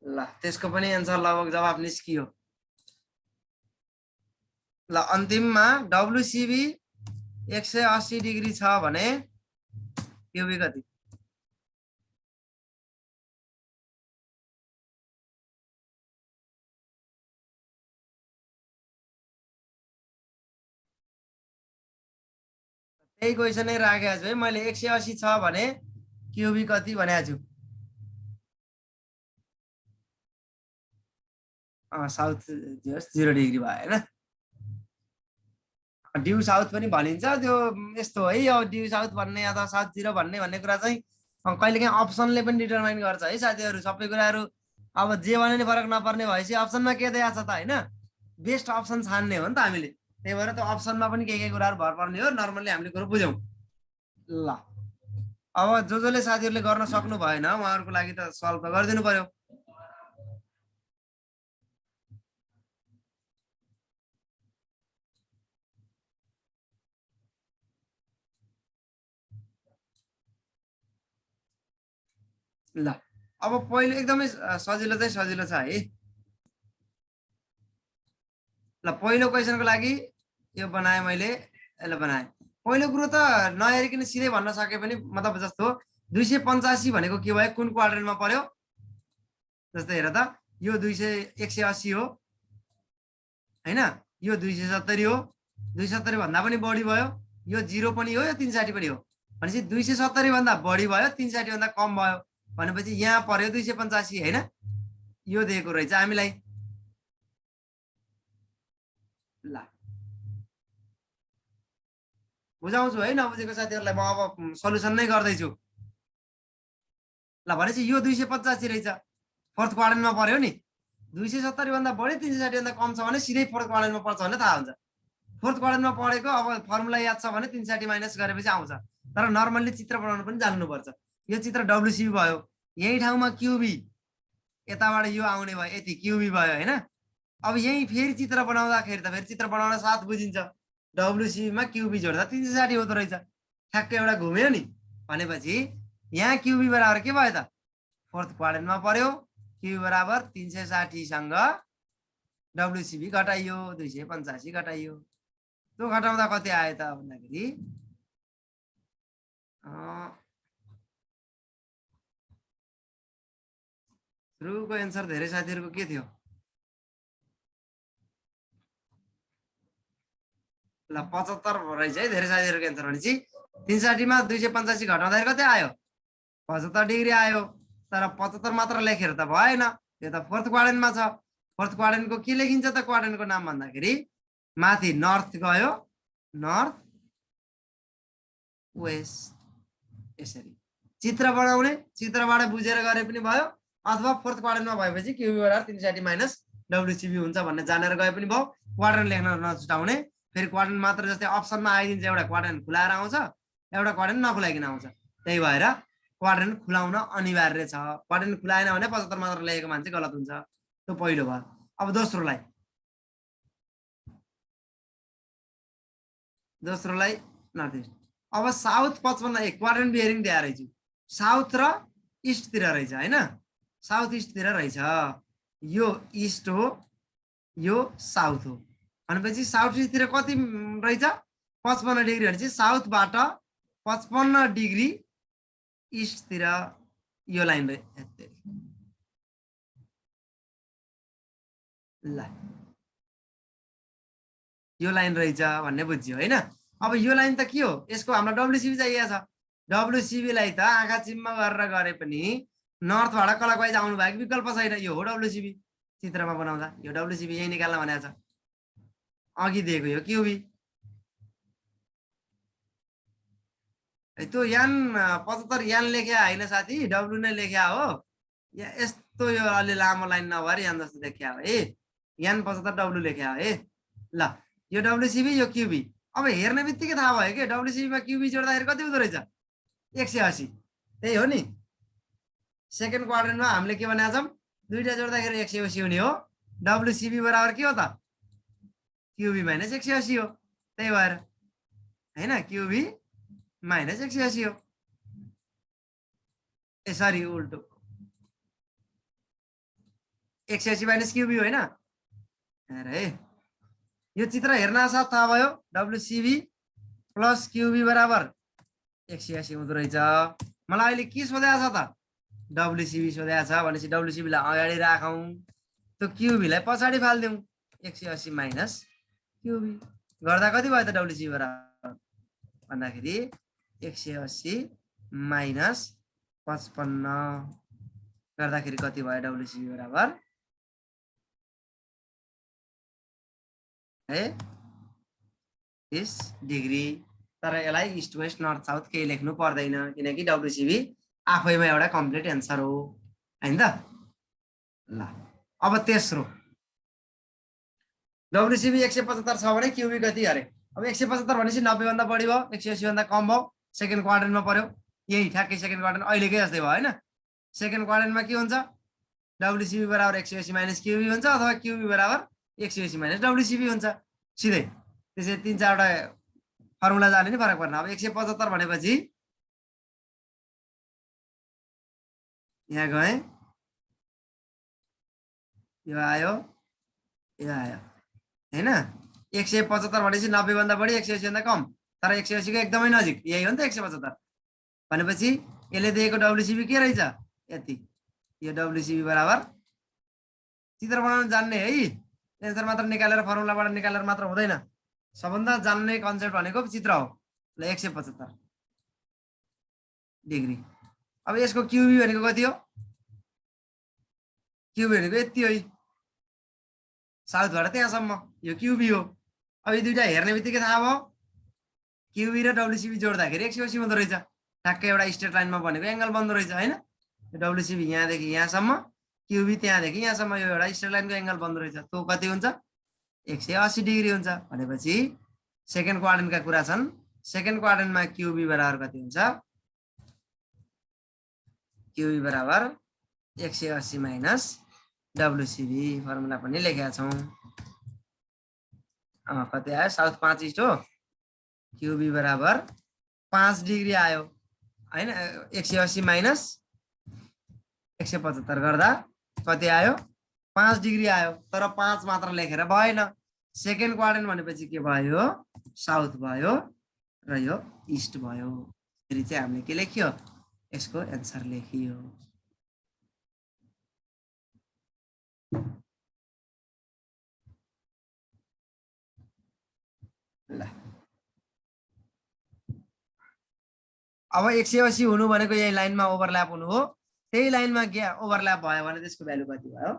ल त्यसको पनि एन्सर लगभग जवाफ निस्कियो। ल अन्तिममा डब्लुसिबी 180 डिग्री छ भने क्युबी कति? त्यही क्वेसन नै राखेको छु है मैले। 180 छ भने क्युबी कति भनेको छु। साउथ 0 डिग्री भयो होइन। ड्यु साउथ पनि भनिन्छ, त्यो यस्तो है। अब ड्यु साउथ भन्ने अथवा साउथ 0 भन्ने कुरा चाहिँ कहिलेकाहीँ अप्सनले पनि डिटरमाइन गर्छ है साथीहरू। सबै कुराहरू अब जे भने नि फरक नपर्ने भएपछि अप्सनमा के दिएको छ त होइन, बेस्ट अप्सन छान्ने हो नि त हामीले। त्यही भएर त्यो अप्सनमा पनि के कुराहरू भर पर्ने हो, नर्मल्ली हामीले कुरो बुझौँ। ल अब जसले साथीहरूले गर्न सक्नु भएन उहाँहरूको लागि त सल्भ त गरिदिनु पर्यो। ल अब पहिलो एकदमै सजिलो चाहिँ सजिलो छ है। ल पहिलो क्वेसनको लागि यो बनाएँ मैले, यसलाई बनाएँ। पहिलो कुरो त नहेरिकन सिधै भन्न सके पनि मतलब जस्तो 285 भनेको के भयो, कुन क्वाड्रेन्टमा पर्यो? जस्तै हेर त, यो 180 हो होइन, यो 270 हो, 270 भन्दा पनि बढी भयो, यो 0 पनि हो, यो 360 पनि हो भनेपछि 270 भन्दा बढी भयो, 360 भन्दा कम भयो भनेपछि यहाँ पर्यो 285 होइन। यो दिएको रहेछ हामीलाई। ल बुझाउँछु है, नबुझेको साथीहरूलाई म अब सल्युसन नै गर्दैछु। ल भनेपछि यो 285 रहेछ, फोर्थ क्वाड्रेन्टमा पर्यो नि। 270 भन्दा बढी 360 भन्दा कम छ भने सिधै फोर्थ क्वाड्रेन्टमा पर्छ भने थाहा हुन्छ। फोर्थ क्वाड्रेन्टमा पढेको अब फर्मुला याद छ भने 360 माइनस गरेपछि आउँछ। तर नर्मल्ली चित्र बनाउन पनि जान्नुपर्छ। यो चित्र डब्लुसिबी भयो, यही ठाउँमा क्युबी, यताबाट यो आउने भयो, यति क्युबी भयो होइन। अब यही फेरि चित्र बनाउँदाखेरि त फेरि चित्र बनाउन साथ बुझिन्छ। डब्लुसिबीमा क्युबी जोड्दा 360 हुँदो रहेछ, ठ्याक्कै एउटा घुम्यो नि। भनेपछि यहाँ क्युबी बराबर के भयो त? फोर्थ क्वाड्रेन्टमा पर्यो। क्युबी बराबर 360 सँग डब्लुसिबी घटाइयो, 285 घटाइयो। त्यो घटाउँदा कति आयो त भन्दाखेरि सुरुको एन्सर धेरै साथीहरूको के थियो? ल 75 रहेछ है धेरै साथीहरुको एन्सर भनेपछि 360 मा 285 घटाउँदाखेरि कति आयो 75 डिग्री आयो तर 75 मात्र लेखेर त भएन यो त फोर्थ क्वाड्रेन्टमा छ फोर्थ क्वाड्रेन्टको के लेखिन्छ त क्वाड्रेन्टको नाम भन्दाखेरि माथि नर्थ गयो नर्थ वेस्ट यसरी चित्र बनाउने चित्रबाट बुझेर गरे पनि भयो अथवा फोर्थ क्वाड्रेन्टमा भएपछि क्युबी बराबर 360 माइनस डब्ल्युसीबी हुन्छ भन्ने जानेर गए पनि भयो क्वाड्रेन्ट लेख्न नछुटाउने फेरि क्वाड्रेन्ट मात्र जस्तै अप्सनमा आइदिन्छ एउटा क्वाड्रेन्ट खुलाएर आउँछ एउटा क्वाड्रेन्ट नखुलाइकन आउँछ त्यही भएर क्वाड्रेन्ट खुलाउन अनिवार्य छ क्वाड्रेन्ट खुलाएन भने 75 मात्र लेखेको मान्छे गलत हुन्छ त्यो पहिलो भयो अब दोस्रोलाई नर्थ इस्ट अब साउथ 55 क्वाड्रेन्ट बियरिङ दिएर रहेछ साउथ र इस्ट तिर रहेछ हैन साउथ इस्ट तिर रहेछ यो इस्ट हो यो साउथ हो भनेपछि साउथ इस्ट तिर कति रहेछ 55 डिग्री भनेपछि साउथबाट 55 डिग्री इस्ट तिर यो लाइन ल यो लाइन रहेछ भन्ने बुझ्यो हैन अब यो लाइन त के हो यसको हाम्रो डब्ल्युसीबी चाहिएको छ डब्ल्युसीबी लाई त आँखा चिम्मा गरेर गरे पनि नर्थबाट क्लकवाइज आउनु भएको विकल्प छैन यो हो डब्ल्युसीबी चित्रमा बनाउँदा यो डब्ल्युसीबी यही निकाल्न भनेको छ अघि दिएको यो क्युबी त्यो यान 75 यान लेख्या हैन साथी डब्ल्यु नै लेख्या हो या यस्तो यो अलि लामो लाइन नभएर यान जस्तो लेख्या हो है यान 75 डब्ल्यु लेख्या हो है ल यो डब्ल्युसीबी यो क्युबी अब हेर्ने बित्तिकै थाहा भयो के डब्ल्युसीबी मा क्युबी जोड्दाखेरि कति हुँदो रहेछ 180 त्यही हो नि सेकेन्ड क्वाड्रेन्टमा हामीले के भनेका छौं दुईटा जोड्दाखेरि 180 हुने हो डब्ल्युसीबी बराबर के हो त क्युबी माइनस 180 हो त्यही भएर हैन क्युबी माइनस 180 हो ए सरी उल्टो 180 माइनस क्युबी हो हैन अरे यो चित्र हेर्न साथ थाहा भयो डब्ल्युसीबी प्लस क्युबी बराबर 180 हुँदो रहेछ मलाई अहिले के सोधेको छ त डब्ल्युसीबी सोधेको छ भनेपछि डब्ल्युसीबी लाई अगाडि राखौं त्यो क्युबी लाई पछाडी फाल्दियौ 180 माइनस क्युबी गर्दा कति भयो त डब्ल्युसीबी बराबर भन्दाखेरि 180 माइनस 55 गर्दाखेरि कति भयो डब्ल्युसीबी बराबर 30 डिग्री तर यसलाई इस्ट वेस्ट नर्थ साउथ केही लेख्नु पर्दैन किनकि डब्ल्युसीबी आफैमा एउटा कम्प्लिट एन्सर हो हैन त ल अब तेस्रो डब्ल्युसीबी 175 छ भने क्युबी कति अरे अब 175 भनेपछि 90 भन्दा बढी भयो 180 भन्दा कम भयो सेकेन्ड क्वाड्रेन्टमा पर्यो यही ठ्याक्कै सेकेन्ड क्वाड्रेन्ट अहिलेकै जस्तै भयो हैन सेकेन्ड क्वाड्रेन्टमा के हुन्छ डब्ल्युसीबी बराबर 180 माइनस क्युबी हुन्छ अथवा क्युबी बराबर 180 माइनस डब्ल्युसीबी हुन्छ सिधै त्यसै तीन चारवटा फर्मुला जाने नि फरक पर्दैन अब 175 भनेपछि यहाँ गए यो आयो हैन 175 भनेपछि 90 भन्दा बढी 180 भन्दा कम तर 180 को एकदमै नजिक यही हो नि त 175 भनेपछि यसले दिएको डब्ल्युसीबी के रहेछ यति यो डब्ल्युसीबी बराबर चित्र बनाउन जान्ने है एन्सर मात्र निकालेर फर्मुलाबाट निकालेर मात्र हुँदैन सबभन्दा जान्ने कन्सेप्ट भनेको चित्र हो ल 175 डिग्री अब यसको क्युबी भनेको कति हो क्युबी भनेको यति हो साउथबाट त्यहाँसम्म यो क्युबी हो अब यो दुईटा हेर्ने बित्तिकै थाहा भयो क्युबी र डब्ल्युसीबी जोड्दाखेरि 180 हुँदो रहेछ ठ्याक्कै एउटा स्ट्रेट लाइनमा बनेको एंगल बन्दो रहेछ हैन डब्ल्युसीबी यहाँदेखि यहाँसम्म क्युबी त्यहाँदेखि यहाँसम्म यो एउटा स्ट्रेट लाइनको एंगल बन्दो रहेछ त्यो कति हुन्छ 180 डिग्री हुन्छ भनेपछि सेकेन्ड क्वाड्रेन्टका कुरा छन् सेकेन्ड क्वाड्रेन्टमा क्युबी बराबर कति हुन्छ क्युबी बराबर 180 माइनस डब्ल्युसीबी फर्मुला पनि लेखेका छौं कति आयो साउथ 5 इस्ट हो क्युबी बराबर 5 डिग्री आयो हैन 180 माइनस 175 गर्दा कति आयो 5 डिग्री आयो तर 5 मात्र लेखेर भएन सेकेन्ड क्वाड्रेन्ट भनेपछि के भयो साउथ भयो र यो इस्ट भयो फेरि चाहिँ हामीले के लेख्यो यसको एन्सर लेखियो ल अब 180 हुनु भनेको यही लाइनमा ओभरल्याप हुनु हो, त्यही लाइनमा के ओभरल्याप भयो भने त्यसको भ्यालु कति भयो,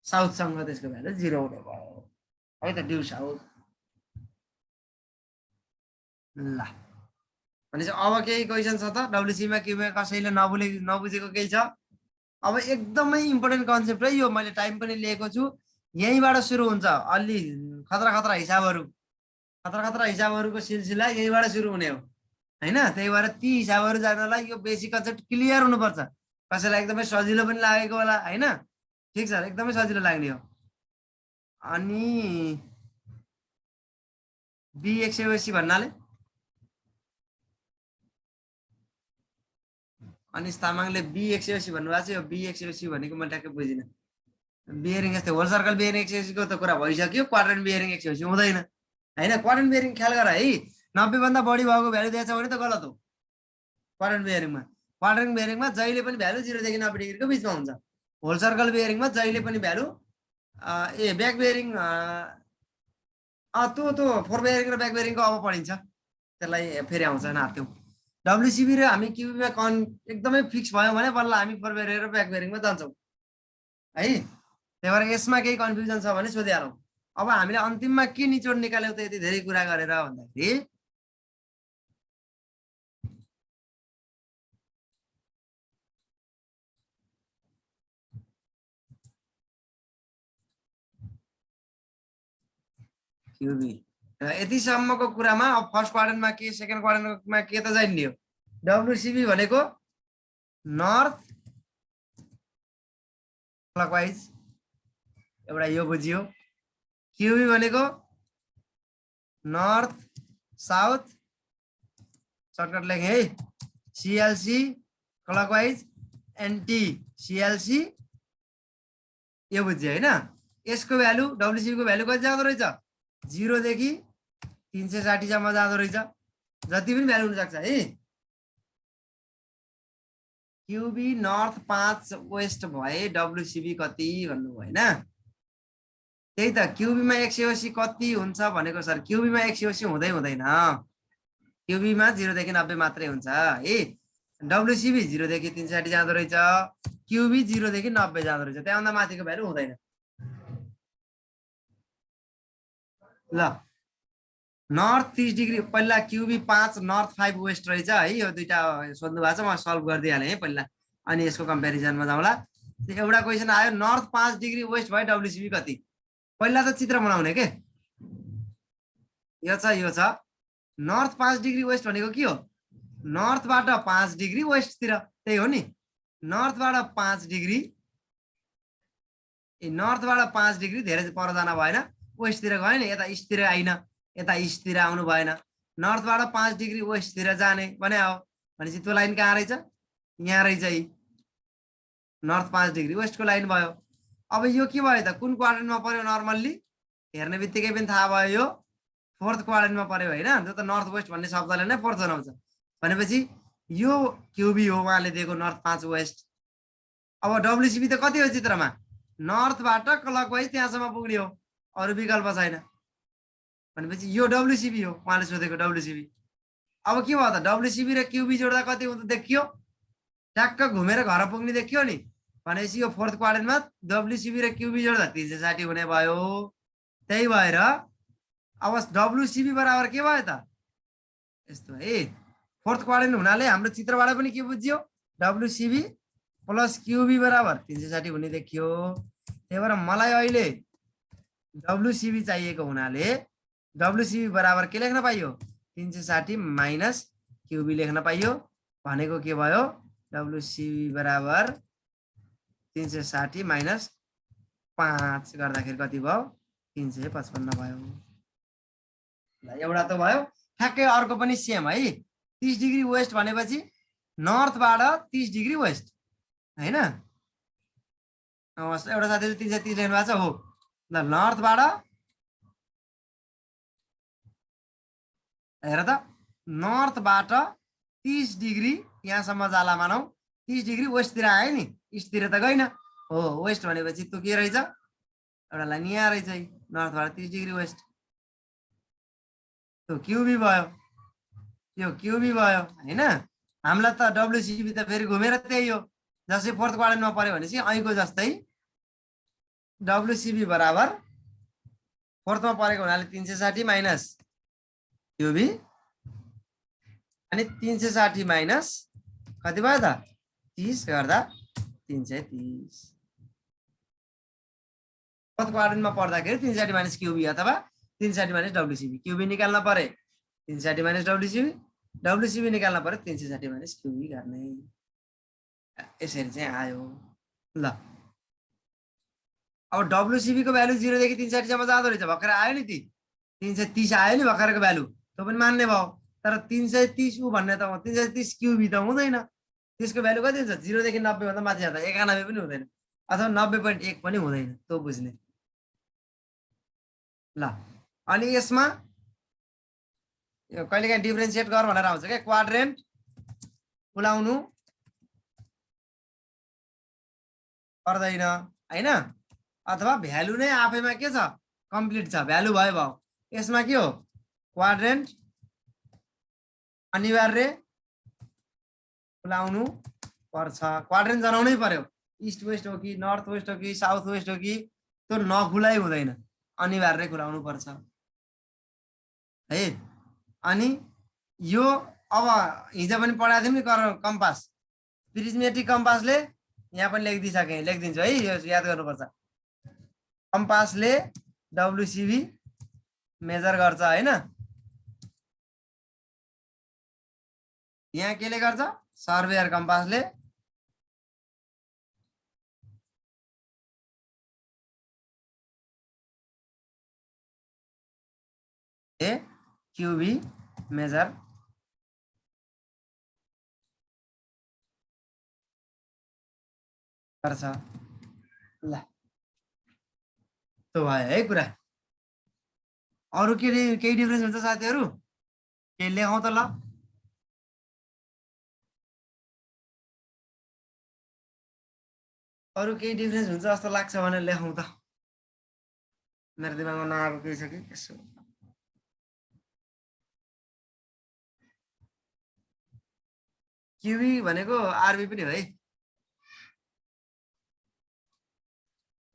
साउथसँग त्यसको भ्यालु 0 हुने भयो है त, ड्यु साउथ। ल भनेपछि अब केही क्वेसन छ त डब्लुसीमा क्युबीमा कसैले नबुझेको केही छ? अब एकदमै इम्पोर्टेन्ट कन्सेप्ट है यो, मैले टाइम पनि लिएको छु, यहीँबाट सुरु हुन्छ अलि खतरा खतरा हिसाबहरू, खतरा खतरा हिसाबहरूको सिलसिला यहीँबाट सुरु हुने हो हैन। त्यही भएर ती हिसाबहरू जान्नलाई यो बेसिक कन्सेप्ट क्लियर हुनुपर्छ। कसैलाई एकदमै सजिलो पनि लागेको होला हैन, ठिक छ, एकदमै सजिलो लाग्ने हो। अनि बी 180 भन्नाले अनिस तामाङले बी 180 भन्नुभएको छ, यो बी 180 भनेको मैले ट्याक्कै बुझिनँ। बियरिङ यस्तै होल सर्कल बियरिङ 180 को त कुरा भइसक्यो, क्वाड्रेन्ट बियरिङ 180 हुँदैन हैन। क्वाड्रेन्ट बियरिङ ख्याल गर है, 90 भन्दा बढी भएको भ्यालु दिएछ भने त गलत हो। क्वाड्रेन्ट बियरिङमा जहिले पनि भ्यालु 0 देखि 90 डिग्रीको बिचमा हुन्छ। होल सर्कल बियरिङमा जहिले पनि भ्यालु ब्याक बियरिङ त्यो फोर बियरिङ र ब्याक बियरिङको अब पढिन्छ, त्यसलाई फेरि आउँछ नाथ्यौ। डब्लुसीबी र हामी क्युबीमा एकदमै फिक्स भयो भने बल्ल हामी फोर बियरिङ र ब्याक बियरिङमा जान्छौँ है। त्यही भएर यसमा केही कन्फ्युजन छ भने सोधिहालौँ। अब हामीले अन्तिममा के निचोड निकाल्यौँ त यति धेरै कुरा गरेर भन्दाखेरि क्युबी यतिसम्मको कुरामा अब फर्स्ट क्वाड्रेन्टमा के, सेकेन्ड क्वाड्रेन्टमा के त जानियो। डब्लुसीबी भनेको नर्थ क्लकवाइज एउटा यो बुझियो, क्युबी भनेको नर्थ साउथ, सर्टकट लेखेँ है, सिएलसी क्लकवाइज एन्टी सिएलसी, यो बुझ्यो हैन। यसको भ्यालु डब्लुसीबी को भ्यालु कति जाँदो रहेछ, 0 देखि 360 सम्म जाँदो रहेछ, जति पनि भ्यालु हुन सक्छ है। क्युबी नर्थ 5 वेस्ट भए डब्लुसीबी कति भन्नुभयो हैन। त्यही त क्युबीमा 180 कति हुन्छ भनेको सर, क्युबीमा 180 हुँदै हुँदैन, क्युबीमा 0 देखि 90 मात्रै हुन्छ है। डब्लुसीबी 0 देखि 360 जाँदो रहेछ, क्युबी 0 देखि 90 जाँदो रहेछ, त्यहाँभन्दा माथिको भ्यालु हुँदैन। ल नर्थ 30 डिग्री पहिला क्युबी 5 नर्थ 5 वेस्ट रहेछ है, यो दुईटा सोध्नु भएको छ, म सल्भ गरिदिइहालेँ है पहिला, अनि यसको कम्पेरिजनमा जाउँला। एउटा क्वेसन आयो नर्थ 5 डिग्री वेस्ट भए डब्लुसीबी कति, पहिला त चित्र बनाउने के, यो छ नर्थ 5 डिग्री वेस्ट भनेको के हो, नर्थबाट 5 डिग्री वेस्टतिर, त्यही हो नि, नर्थबाट 5 डिग्री, नर्थबाट 5 डिग्री धेरै पर जान भएन, वेस्टतिर गयो नि, यता इस्टतिर आइन, यता इस्टतिर आउनु भएन, नर्थबाट 5 डिग्री वेस्टतिर जाने भने हो। भनेपछि त्यो लाइन कहाँ रहेछ, यहाँ रहेछ, नर्थ 5 डिग्री वेस्टको लाइन भयो। अब यो के भयो त, कुन क्वाड्रेन्टमा पर्यो, नर्मल्ली हेर्ने बित्तिकै पनि थाहा भयो यो फोर्थ क्वाड्रेन्टमा पर्यो हैन, त्यो त नर्थ वेस्ट भन्ने शब्दले नै फोर्थ जनाउँछ। भनेपछि यो क्युबी हो उहाँले दिएको नर्थ 5 वेस्ट। अब डब्लुसीबी त कति हो चित्रमा, नर्थबाट क्लकवाइज त्यहाँसम्म पुग्ने हो, अरु विकल्प छैन। भनेपछि यो डब्लुसीबी हो उहाँले सोधेको डब्लुसीबी। अब के भयो त, डब्लुसीबी र क्युबी जोड्दा कति हुन्छ देखियो, ट्याक्क घुमेर घर पुग्ने देखियो नि। भनेपछि यो फोर्थ क्वाड्रेन्टमा डब्लुसीबी र क्युबी जोड्दा 360 हुने भयो। त्यही भएर अब डब्लुसीबी बराबर के भयो त, यस्तो है, फोर्थ क्वाड्रेन्ट हुनाले हाम्रो चित्रबाट पनि के बुझ्यो, डब्लुसीबी प्लस क्युबी बराबर 360 हुने देखियो। त्यही भएर मलाई अहिले डब्लुसीबी चाहिएको हुनाले डब्लुसीबी बराबर के लेख्न पाइयो, 360 माइनस क्युबी लेख्न पाइयो। भनेको के भयो, डब्लुसीबी बराबर 360 माइनस 5 गर्दाखेरि कति भयो, 355 भयो। एउटा त भयो, ठ्याक्कै अर्को पनि सेम है, 30 डिग्री वेस्ट भनेपछि नर्थबाट 30 डिग्री वेस्ट हैन। एउटा साथीले 330 लेख्नु भएको छ हो, ल नर्थबाट हेर त, नर्थबाट 30 डिग्री यहाँसम्म जाला मानौ, 30 डिग्री वेस्टतिर आयो नि, इस्टतिर त गइन हो, वेस्ट भनेपछि त्यो के रहेछ, एउटा लाइन यहाँ रहेछ है, नर्थबाट 30 डिग्री वेस्ट, त्यो क्युबी भयो, यो क्युबी भयो हैन। हामीलाई त डब्लुसिबी त फेरि घुमेर त्यही हो, जस्तै फोर्थ क्वाड्रेन्टमा पर्यो भनेपछि ऐको जस्तै डब्लुसिबी बराबर फोर्थमा परेको हुनाले 360 माइनस क्युबी अनि 360 माइनस कति भयो त 30 गर्दा 330। फोर्थ क्वाड्रेन्टमा पर्दाखेरि 360 माइनस क्युबी अथवा 360 माइनस डब्लुसिबी, क्युबी निकाल्न परे 360 माइनस डब्लुसिबी, डब्लुसिबी निकाल्न परे 360 माइनस क्युबी गर्ने। यसरी चाहिँ आयो ल। अब डब्लुसिबी को भ्यालु 0 देखि 360 सम्म जाँदो रहेछ, भर्खर आयो नि ती 330 आयो नि भर्खरको भ्यालु, त्यो पनि मान्ने भयो। तर 330 उ भन्ने त 330 क्युबी त हुँदैन, त्यसको भ्यालु कति हुन्छ 0 देखि 90 भन्दा माथि जाँदा 91 पनि हुँदैन अथवा 90.1 पनि हुँदैन, त्यो बुझ्ने ल। अनि यसमा यो कहिलेकाहीँ डिफरेन्सिएट गर भनेर आउँछ क्या, क्वाड्रेन्ट खुलाउनु पर्दैन हैन, अथवा भ्यालु नै आफैमा के छ कम्प्लिट छ, भ्यालु भयो भयो। यसमा के हो क्वाड्रेन्ट अनिवार्य खुलाउनु पर्छ, क्वाड्रेन्ट जनाउनै पर्यो, इस्ट वेस्ट हो कि नर्थ वेस्ट हो कि साउथ वेस्ट हो कि त्यो नखुलाइ हुँदैन, अनिवार्य खुलाउनु पर्छ है। अनि यो अब हिजो पनि पढाएको थियौँ नि कम्पास, प्रिज्मेटिक कम्पासले यहाँ पनि लेखिदिन्छु है, यो याद गर्नुपर्छ। कम्पासले डब्लुसिबी मेजर गर्छ हैन, यहाँ केले गर्छ सर्वेयर कम्पासले क्युबी मेजर गर्छ ल। त्यो भयो है कुरा। अरु केही डिफरेन्स हुन्छ साथीहरु, केही लेखौँ त ल। अरु केही डिफरेन्स हुन्छ जस्तो लाग्छ भने लेखौँ त, मेरो दिमागमा नआएको केही छ कि यसो। क्युबी भनेको आरबी पनि हो है,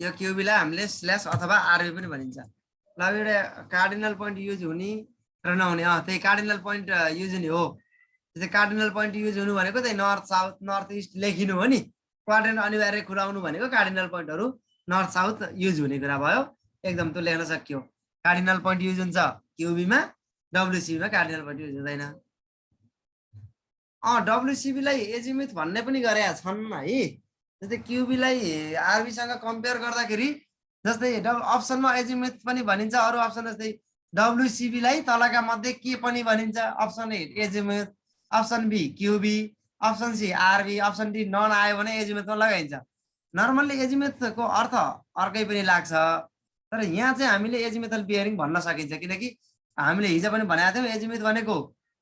यो क्युबीलाई हामीले स्ल्यास अथवा आरबी पनि भनिन्छ। ल एउटा कार्डिनल पोइन्ट युज हुने र नहुने, त्यही कार्डिनल पोइन्ट युज हुने हो। त्यसै कार्डिनल पोइन्ट युज हुनु भनेको त्यही नर्थ साउथ नर्थ इस्ट लेखिनु हो नि, क्वाड्रेन्ट अनिवार्य खुलाउनु भनेको कार्डिनल पोइन्टहरु नर्थ साउथ युज हुने कुरा भयो, एकदम त्यो लेख्न सकियो। कार्डिनल पोइन्ट युज हुन्छ क्युबीमा, डब्लुसिबीमा कार्डिनल पोइन्ट युज हुँदैन। डब्लुसिबीलाई एजिमुथ भन्ने पनि गरेका छन् है, जस्तै क्युबीलाई आरबीसँग कम्पेयर गर्दाखेरि जस्तै अप्सनमा एजिमुथ पनि भनिन्छ, अरु अप्सन जस्तै डब्लुसिबीलाई तलका मध्ये के पनि भनिन्छ, option A azimuth, option B QB, option C RB, option D none आयो भने एजिमुथमा लगाइन्छ। नर्मल्ली एजिमुथको अर्थ अर्कै पनि लाग्छ, तर यहाँ चाहिँ हामीले एजिमुथल बियरिङ भन्न सकिन्छ, किनकि हामीले हिजो पनि भनेका थियौँ एजिमुथ भनेको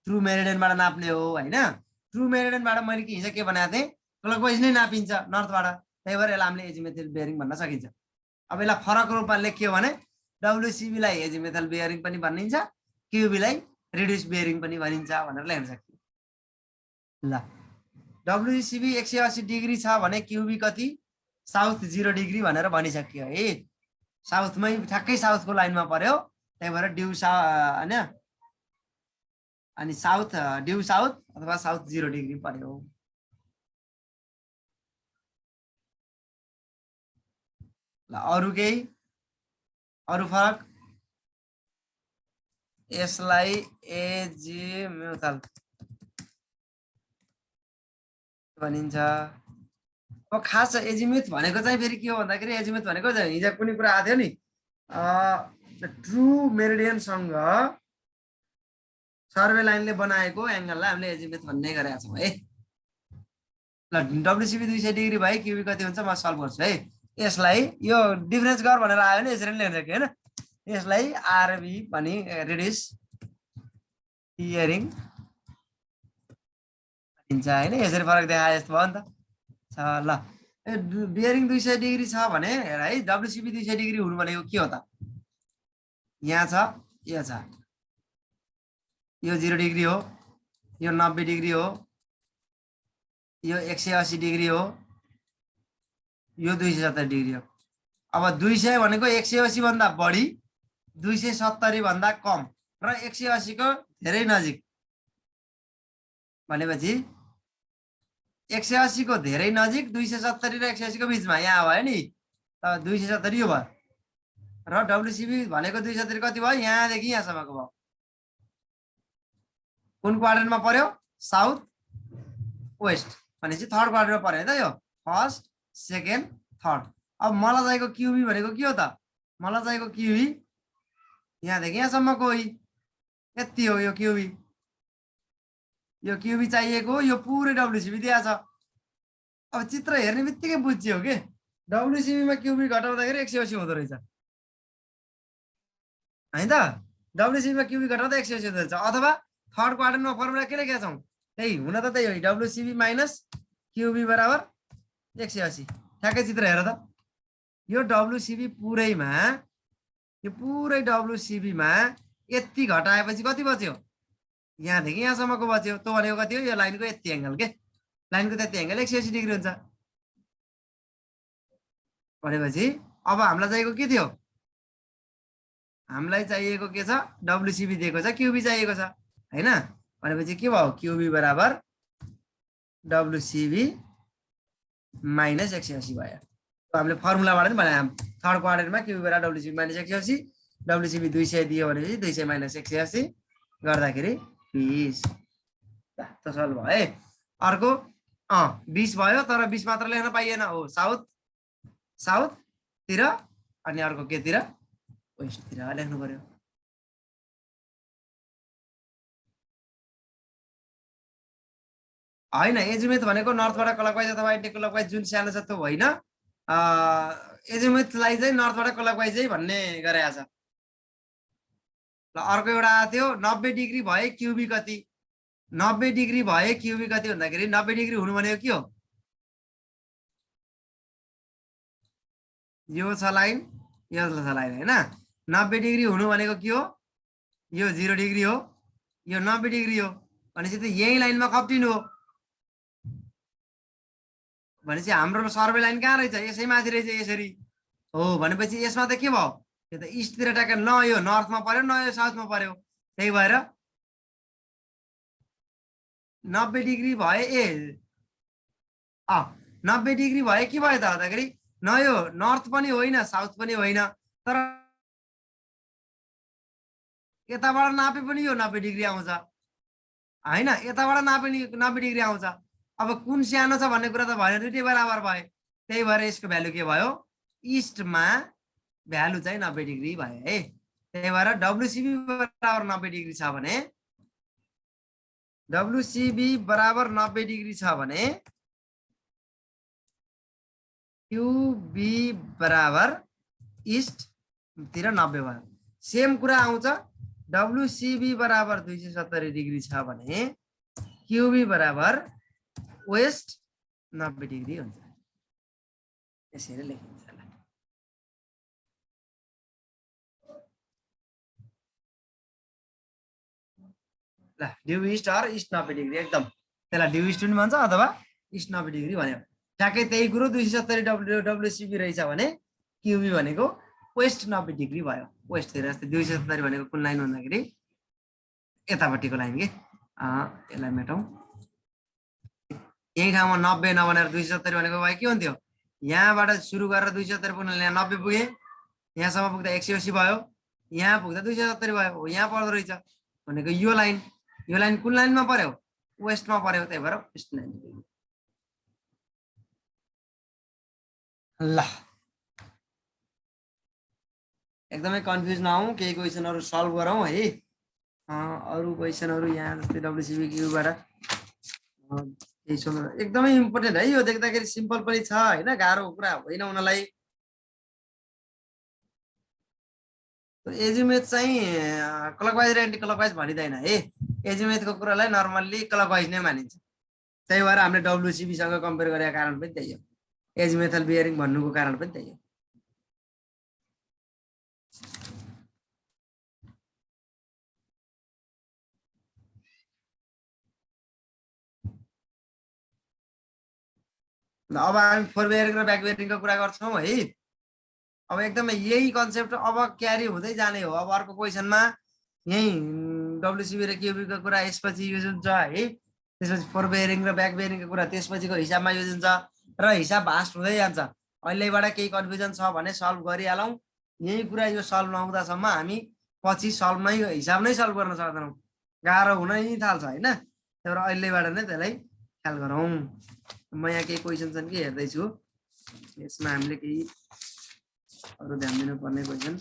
ट्रु मेरिडियनबाट नाप्ने हो हैन। ट्रु मेरिडियनबाट मैले हिजो के भनेको थिएँ, क्लकवाइज नै नापिन्छ नर्थबाट, त्यही भएर यसलाई हामीले एजिमुथल बियरिङ भन्न सकिन्छ। अब यसलाई फरक रूपमा लेखियो भने डब्लुसिबीलाई एजिमुथल बियरिङ पनि भनिन्छ, क्युबीलाई रिड्युस बियरिङ पनि भनिन्छ भनेर लेख्न सकिन्छ। ल डब्लुसिबी 180 डिग्री छ भने क्युबी कति साउथ 0 डिग्री भनेर भनिसकियो है, साउथमै ठ्याक्कै साउथको लाइनमा पर्यो, त्यही भएर ड्यू हैन, अनि साउथ ड्यू साउथ अथवा साउथ 0 डिग्री पर्यो। ल अरु केही अरु फरक, यसलाई एजिमुथल भनिन्छ। अब खास एजिमुथ भनेको चाहिँ फेरि के हो भन्दाखेरि, एजिमुथ भनेको हिजो कुनै कुरा आएको थियो नि, ट्रु मेरिडियनसँग सर्वे लाइनले बनाएको एंगललाई हामीले एजिमुथ भन्ने गरेका छौँ है। ल डब्लुसिबी 200 डिग्री भए क्युबी कति हुन्छ म सल्भ गर्छु है। यसलाई यो डिफरेन्स गर भनेर आयो भने यसरी लेख्न सक्यो हैन, यसलाई आरबी पनि रिड्युस बियरिङ भनिन्छ हैन, यसरी फरक देखाए जस्तो भयो नि त। ल बियरिङ 200 डिग्री छ भने है, डब्लुसिबी 200 डिग्री हुनु भनेको के हो त, यहाँ छ यो छ, यो 0 डिग्री हो, यो 90 डिग्री हो, यो 180 डिग्री हो, यो 270 डिग्री हो। अब 200 भनेको 180 भन्दा बढी, 270 भन्दा कम र 180 को धेरै नजिक भनेपछि 180 को धेरै नजिक 270 र 180 को बिचमा यहाँ भयो नि, त 270 यो भयो र डब्लुसिबी भनेको 270 कति भयो, यहाँदेखि यहाँसम्मको भयो। कुन क्वाड्रेन्टमा पर्यो, साउथ वेस्ट भनेपछि थर्ड क्वाड्रेन्टमा पर्यो है त, यो फर्स्ट सेकेन्ड थर्ड। अब मलाई चाहिएको क्युबी भनेको के हो त, मलाई चाहिएको क्युबी यहाँदेखि यहाँसम्मको हो, यति हो यो क्युबी। यो क्युबी चाहिएको, यो पुरै डब्लुसिबी दिएको छ। अब चित्र हेर्ने बित्तिकै बुझ्यो के डब्लुसिबीमा क्युबी घटाउँदाखेरि 180 हुँदो रहेछ हैन त, डब्लुसिबीमा क्युबी घटाउँदा 180 हुँदो रहेछ। अथवा थर्ड क्वाड्रेन्टमा फर्मुला के लेखेका छौँ, त्यही हुन त त्यही हो, डब्लुसिबी माइनस क्युबी बराबर 180। ठ्याक्कै चित्र हेर त, यो डब्लुसिबी पुरैमा, यो पुरै डब्लुसिबीमा यति घटाएपछि कति बच्यो, यहाँदेखि यहाँसम्मको बच्यो। त्यो भनेको कति हो, यो लाइनको यति एङ्गल के, लाइनको त्यति एङ्गल 180 डिग्री हुन्छ। भनेपछि अब हामीलाई चाहिएको के थियो, हामीलाई चाहिएको के छ, डब्लुसिबी दिएको छ, क्युबी चाहिएको छ हैन। भनेपछि के भयो, क्युबी बराबर डब्लुसिबी माइनस 180 भयो। हामीले फर्मुलाबाट नि भने थर्ड क्वाड्रेन्टमा क्युबी बराबर डब्लुसिबी माइनस 180, डब्लुसिबी 200 दियो भनेपछि 200 माइनस 180 गर्दाखेरि 20। त सल्भ भयो है। अर्को 20 भयो, तर 20 मात्र लेख्न पाइएन, हो साउथ साउथतिर अनि अर्को केतिर, वेस्टतिर लेख्नु पर्यो। होइन, एजिमुथ भनेको नर्थबाट क्लकवाइज अथवा एन्टी क्लकवाइज जुन सानो छ त्यो होइन, एजिमुथलाई चाहिँ नर्थबाट क्लकवाइजै भन्ने गरेको छ। ल अर्को एउटा आएको थियो, 90 डिग्री भए क्युबी कति, 90 डिग्री भए क्युबी कति भन्दाखेरि 90 डिग्री हुनु भनेको के हो, यो छ लाइन, यो छ लाइन हैन। 90 डिग्री हुनु भनेको के हो, यो 0 डिग्री हो, यो 90 डिग्री हो भनेपछि त यही लाइनमा खप्टिनु हो। भनेपछि हाम्रो सर्वे लाइन कहाँ रहेछ, यसै माथि रहेछ, यसरी हो। भनेपछि यसमा त के भयो, यो त इस्टतिर ट्याक्क, न यो नर्थमा पर्यो न यो साउथमा पर्यो। त्यही भएर 90 डिग्री भए 90 डिग्री भए के भयो त भन्दाखेरि न यो नर्थ पनि होइन साउथ पनि होइन, तर यताबाट नापे पनि यो 90 डिग्री आउँछ हैन, यताबाट नापे 90 डिग्री आउँछ। अब कुन सानो छ भन्ने कुरा त भएन, दुईटै बराबर भयो। त्यही भएर यसको भ्यालु के भयो, इस्टमा भ्यालु चाहिँ 90 डिग्री भयो है। त्यही भएर डब्लुसिबी बराबर 90 डिग्री छ भने, डब्लुसिबी बराबर 90 डिग्री छ भने क्युबी बराबर इस्टतिर 90 भयो। सेम कुरा आउँछ, डब्लुसिबी बराबर 270 डिग्री छ भने क्युबी बराबर वेस्ट 90 डिग्री हुन्छ। यसरी लेखिन्छ। ल due east or east 90 degree, एकदम त्यसलाई ड्यु इस्ट पनि भन्छ अथवा इस्ट 90 डिग्री भन्यो। ठ्याक्कै त्यही कुरो 270 डब्लुसिबी रहेछ भने क्युबी भनेको वेस्ट 90 डिग्री भयो। वेस्टतिर जस्तै 270 भनेको कुन लाइन भन्दाखेरि यतापट्टिको लाइन के, यसलाई मेटौँ। यही ठाउँमा 90 नभनेर 270 भनेको भए के हुन्थ्यो, यहाँबाट सुरु गरेर 270 पुग्न यहाँ 90 पुगे, यहाँसम्म पुग्दा 180 भयो, यहाँ पुग्दा 270 भयो, यहाँ पर्दो रहेछ भनेको यो लाइन कुन लाइनमा पर्यो, वेस्टमा पर्यो। त्यही भएर वेस्ट लाइन। ल एकदमै कन्फ्युज नहौँ, केही क्वेसनहरु सल्भ गरौँ है। अरु क्वेसनहरु यहाँ जस्तै डब्लुसिबी क्युबाट एकदमै इम्पोर्टेन्ट है, यो देख्दाखेरि सिम्पल पनि छ हैन, गाह्रो कुरा होइन उनलाई। एजिमुथ चाहिँ क्लकवाइज र एन्टी क्लकवाइज भनिदैन है, एजिमुथको कुरालाई नर्मल्ली क्लकवाइज नै मानिन्छ। त्यही भएर हामीले डब्लुसिबी सँग कम्पेयर गरेको कारण पनि त्यही हो, एजिमुथल बियरिङ भन्नुको कारण पनि त्यही हो। अब हामी फोर बियरिङ र ब्याक बियरिङको कुरा गर्छौँ है। अब एकदमै यही कन्सेप्ट अब क्यारी हुँदै जाने हो। अब अर्को क्वेसनमा यही डब्लुसिबी र क्युबीको कुरा यसपछि युज हुन्छ है। त्यसपछि फोर बियरिङ र ब्याक बियरिङको कुरा त्यसपछिको हिसाबमा युज हुन्छ र हिसाब भास्ट हुँदै जान्छ। अहिलेबाट केही कन्फ्युजन छ भने सल्भ गरिहालौँ। यही कुरा यो सल्भ नहुँदासम्म हामी पछि सल्भमै हिसाब नै सल्भ गर्न सक्दैनौँ, गाह्रो हुनै थाल्छ होइन। त्यही भएर अहिलेबाट नै त्यसलाई ख्याल गरौँ। म यहाँ केही क्वेसन छन् कि हेर्दैछु, यसमा हामीले केही अरू ध्यान दिनुपर्ने क्वेसन।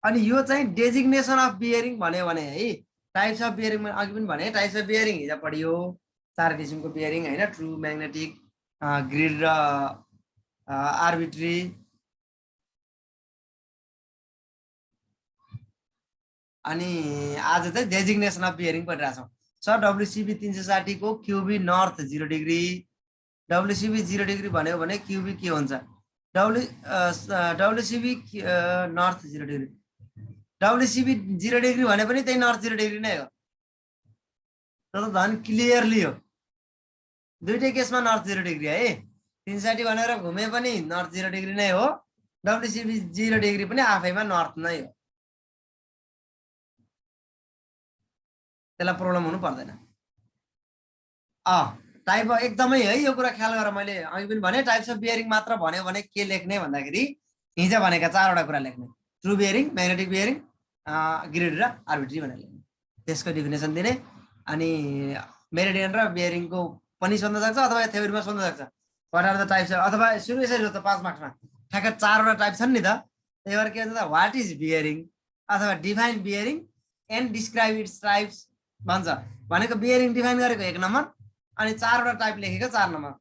अनि यो चाहिँ डेजिग्नेसन अफ बियरिङ भन्यो भने है, टाइप्स अफ बियरिङ अघि पनि भने टाइप्स अफ बियरिङ हिजो पढियो 4 किसिमको बियरिङ होइन, ट्रु, म्याग्नेटिक, ग्रिड र आर्बिट्री। अनि आज चाहिँ डेजिग्नेसन अफ बियरिङ पढिरहेछौँ। सर डब्लुसिबी 360 को क्युबी नर्थ 0 डिग्री, डब्लुसिबी 0 डिग्री भन्यो भने क्युबी के हुन्छ? डब्लुसिबी नर्थ 0 डिग्री, डब्लुसिबी 0 डिग्री भने पनि त्यही नर्थ 0 डिग्री नै हो। त झन् क्लियरली हो, दुईटै केसमा नर्थ 0 डिग्री है। 360 भनेर घुमे पनि नर्थ 0 डिग्री नै हो, डब्लुसिबी 0 डिग्री पनि आफैमा नर्थ नै हो। त्यसलाई प्रब्लम हुनु पर्दैन। टाइप एकदमै है, यो कुरा ख्याल गर। मैले अघि पनि भने टाइप्स अफ बियरिङ मात्र भन्यो भने के लेख्ने भन्दाखेरि हिजो भनेका 4वटा कुरा लेख्ने, true bearing, magnetic bearing, grid र आर्बिट्री भनेर लेख्ने, त्यसको डिफिनेसन दिने। अनि मेरिडियन र बियरिङको पनि सोध्न सक्छ अथवा थ्योरीमा सोध्न सक्छ, वाट आर द टाइप्स, अथवा सुरु यसरी हो त 5 मार्क्समा ठ्याक्क 4वटा टाइप छन् नि त। त्यही भएर के भन्छ त, वाट इज बियरिङ अथवा define bearing and describe its types भन्छ। भनेको बियरिङ डिफाइन गरेको 1 नम्बर, अनि 4वटा टाइप लेखेको 4 नम्बर।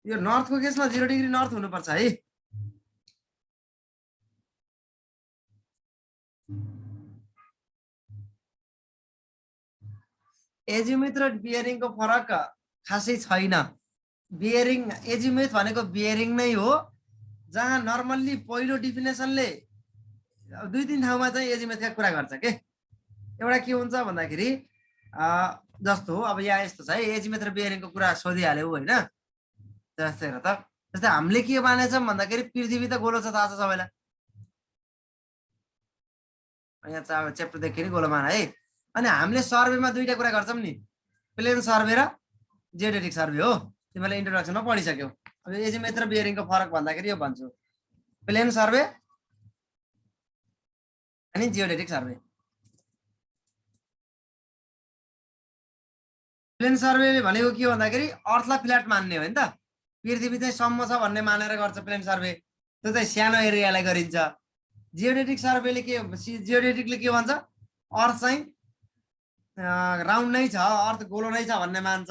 यो नर्थको केसमा 0 डिग्री नर्थ हुनुपर्छ है। एजिमुथ र बियरिङको फरक खासै छैन। बियरिङ एजिमुथ भनेको बियरिङ नै हो, जहाँ नर्मल्ली पहिलो डिफिनेसनले 2-3 ठाउँमा चाहिँ एजिमुथका कुरा गर्छ के। एउटा के हुन्छ भन्दाखेरि जस्तो अब यहाँ यस्तो छ है, एजिमुथ र बियरिङको कुरा सोधिहाल्यो होइन। जस्तै हेर त, जस्तै हामीले के मानेछौँ भन्दाखेरि पृथ्वी त गोलो छ, थाहा छ सबैलाई। यहाँ च्याप्टर देखि गोलो मान है। अनि हामीले सर्वेमा 2टा कुरा गर्छौँ नि, प्लेन सर्वे र जियोडेटिक सर्वे हो। तिमीले इन्ट्रोडक्सनमा पढिसक्यौ। अब एजिमुथ र बियरिङको फरक भन्दाखेरि यो भन्छु, प्लेन सर्वे अनि जियोडेटिक सर्वे। प्लेन सर्वेले भनेको के भन्दाखेरि अर्थलाई फ्ल्याट मान्ने हो नि त, पृथ्वी चाहिँ सम्म छ भन्ने मानेर गर्छ प्लेन सर्वे, त्यो चाहिँ सानो एरियालाई गरिन्छ। जियोडेटिक सर्वेले के, जियोडेटिकले के भन्छ, अर्थ चाहिँ राउन्ड नै छ, अर्थ गोलो नै छ भन्ने मान्छ,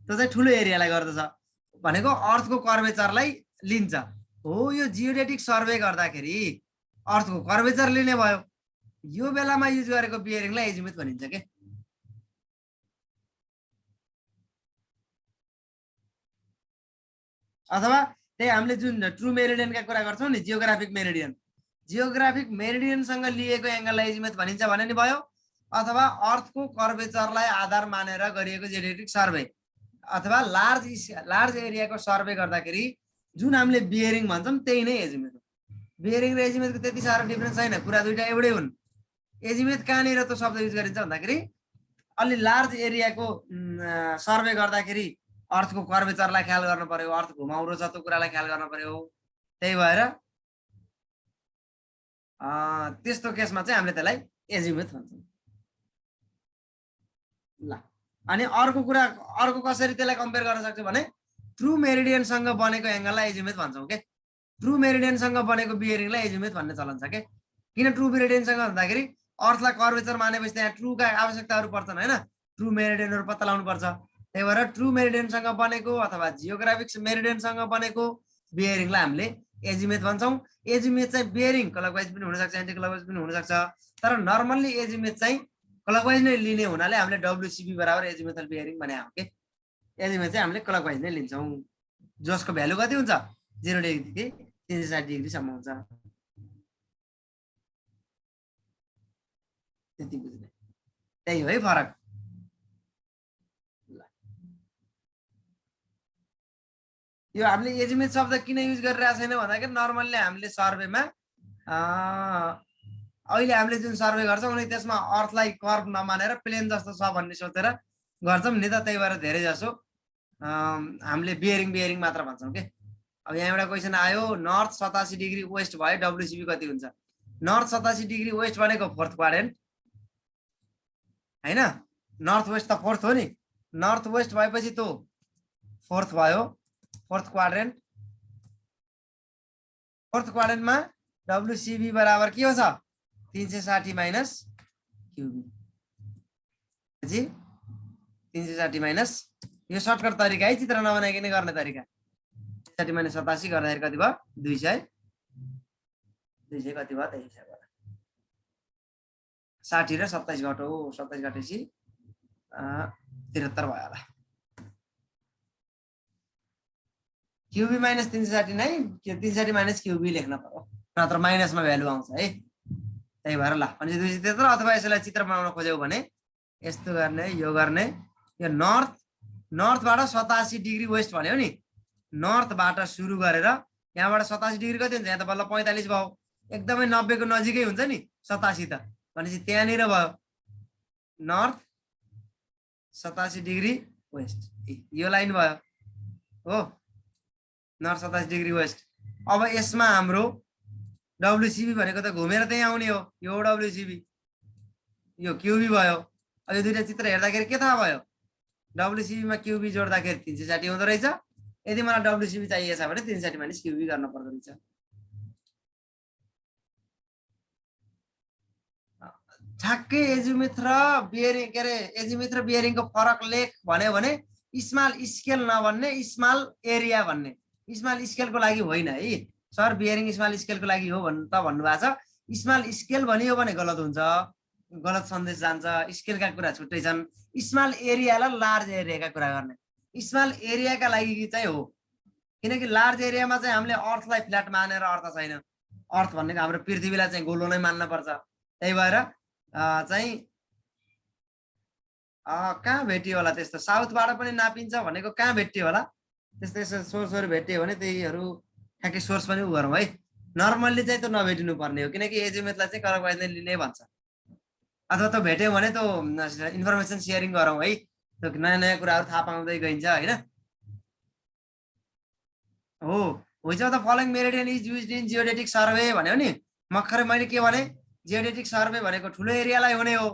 त्यो चाहिँ ठुलो एरियालाई गर्दछ। भनेको अर्थको कर्वेचरलाई लिन्छ हो। यो जियोडेटिक सर्वे गर्दाखेरि अर्थको कर्वेचर लिने भयो। यो बेलामा युज गरेको बियरिङलाई एजिमुथ भनिन्छ के। अथवा त्यही हामीले जुन ट्रु मेरिडियनका कुरा गर्छौँ नि, जियोग्राफिक मेरिडियन, जियोग्राफिक मेरिडियनसँग लिएको एङ्गललाई एजिमुथ भनिन्छ भने नि भयो। अथवा अर्थको कर्वेचरलाई आधार मानेर गरिएको जियोडेटिक सर्वे अथवा लार्ज एरियाको सर्वे गर्दाखेरि जुन हामीले बियरिङ भन्छौँ त्यही नै एजिमुथ हो। बियरिङ र एजिमुथको त्यति साह्रो डिफरेन्स छैन, कुरा दुईटा एउटै हुन्। एजिमुथ कहाँनिर त शब्द युज गरिन्छ भन्दाखेरि अलि लार्ज एरियाको सर्वे गर्दाखेरि अर्थको कर्वेचरलाई ख्याल गर्नु पर्यो, अर्थ घुमाउरो छ त्यो कुरालाई ख्याल गर्नु पर्यो। त्यही भएर त्यस्तो केसमा चाहिँ हामीले त्यसलाई एजिमुथ भन्छौँ। ल अनि अर्को कुरा, अर्को कसरी त्यसलाई कम्पेयर गर्न सक्छौँ भने ट्रु मेरिडियनसँग बनेको एङ्गललाई एजिमुथ भन्छौँ के। ट्रु मेरिडियनसँग बनेको बियरिङलाई एजिमुथ भन्ने चलन छ के। किन ट्रु मेरिडियनसँग भन्दाखेरि अर्थलाई कर्वेचर मानेपछि त्यहाँ ट्रुका आवश्यकताहरू पर्छन् होइन, ट्रु मेरिडियनहरू पत्ता लगाउनु पर्छ। त्यही भएर ट्रु मेरिडियनसँग बनेको अथवा जियोग्राफिक मेरिडियनसँग बनेको बियरिङलाई हामीले एजिमुथ भन्छौँ। एजिमुथ चाहिँ बियरिङ क्लकवाइज पनि हुनसक्छ, एन्टी क्लकवाइज पनि हुनसक्छ, तर नर्मल्ली एजिमुथ चाहिँ क्लकवाइज नै लिने हुनाले हामीले डब्लुसिबी बराबर एजिमुथल बियरिङ भने हो के। एजिमुथ चाहिँ हामीले क्लकवाइज नै लिन्छौँ, जसको भ्यालु कति हुन्छ 0 डिग्रीदेखि 360 डिग्रीसम्म हुन्छ। त्यति बुझ्ने, त्यही हो है फरक। यो हामीले एजिमेट शब्द किन युज गरिरहेको छैन भन्दाखेरि नर्मल्ली हामीले सर्वेमा अहिले हामीले जुन सर्वे गर्छौँ अनि त्यसमा अर्थलाई कर्भ नमानेर प्लेन जस्तो छ भन्ने सोचेर गर्छौँ नि त, त्यही भएर धेरै जसो हामीले बियरिङ बियरिङ मात्र भन्छौँ के। अब यहाँ एउटा क्वेसन आयो, नर्थ 87 डिग्री वेस्ट भयो डब्लुसिबी कति हुन्छ? नर्थ 87 डिग्री वेस्ट भनेको फोर्थ क्वाड्रेन्ट हैन, नर्थ वेस्ट त फोर्थ हो नि, नर्थ वेस्ट भएपछि त्यो फोर्थ भयो, फोर्थ क्वाड्रेन्ट। फोर्थ क्वाड्रेन्टमा डब्लुसिबी बराबर के हो छ? 360 माइनस क्युबी जी, 360 माइनस, यो सर्टकट तरिका है, चित्र नबनाइकन गर्ने तरिका। 360 माइनस 87 गर्दाखेरि कति भयो? 200 कति भयो? 23 भयो। 60 र 27 घटो, 27 घटेपछि 73 भयो होला। क्युबी माइनस 360 नै, 360 माइनस क्युबी लेख्न पर्यो, नत्र माइनसमा भ्यालु आउँछ है। त्यही भएर ल भनेपछि 273, अथवा यसलाई चित्र बनाउन खोज्यौ भने यस्तो गर्ने, यो गर्ने, यो नर्थबाट 87 डिग्री वेस्ट भन्यो नि, नर्थबाट सुरु गरेर यहाँबाट 87 डिग्री कति हुन्छ? यहाँ त बल्ल 45 भयो, एकदमै 90 को नजिकै हुन्छ नि 87 त, भनेपछि त्यहाँनिर भयो नर्थ 87 डिग्री वेस्ट, यो लाइन भयो हो, नर्थ 87 डिग्री वेस्ट। अब यसमा हाम्रो डब्लुसिबी भनेको त घुमेर त्यही आउने हो, यो डब्लुसिबी, यो क्युबी भयो। अब यो दुईटा चित्र हेर्दाखेरि के थाहा भयो? डब्लुसिबीमा क्युबी जोड्दाखेरि 360 हुँदो रहेछ। यदि मलाई डब्लुसिबी चाहिएको छ भने 360 माइनस क्युबी गर्न पर्दो रहेछ। ठ्याक्कै एजिमुथ र बियरिङ, के अरे एजिमुथ र बियरिङको फरक लेख भन्यो भने स्मल स्केल नभन्ने, स्मल एरिया भन्ने। स्मल स्केलको लागि होइन है सर, बियरिङ स्मल स्केलको लागि हो त भन्नुभएको छ। स्मल स्केल भनियो भने गलत हुन्छ, गलत सन्देश जान्छ, स्केलका कुरा छुट्टै छन्। स्मल एरिया र लार्ज एरियाका कुरा गर्ने, स्मल एरियाका लागि चाहिँ हो, किनकि लार्ज एरियामा चाहिँ हामीले अर्थलाई फ्ल्याट मानेर अर्थ छैन, अर्थ भनेको हाम्रो पृथ्वीलाई चाहिँ गोलो नै मान्न पर्छ। त्यही भएर चाहिँ कहाँ भेटियो होला त्यस्तो, साउथबाट पनि नापिन्छ भनेको कहाँ भेटियो होला त्यस्तो, यस्तो सोर्सहरू भेटियो भने त्यहीहरू ठ्याक्कै सोर्स पनि उ गरौँ है। नर्मल्ली चाहिँ त्यो नभेटिनु पर्ने हो, किनकि एजिमुथलाई चाहिँ कलकवाइजले लिने भन्छ, अथवा त भेट्यो भने त्यो इन्फर्मेसन सेयरिङ गरौँ है, त्यो नयाँ नयाँ कुराहरू थाहा पाउँदै गइन्छ होइन। हो which of the following meridian is used in geodetic survey भन्यो नि, मर्खरै मैले के भने, जियोडेटिक सर्वे भनेको ठुलो एरियालाई हुने हो,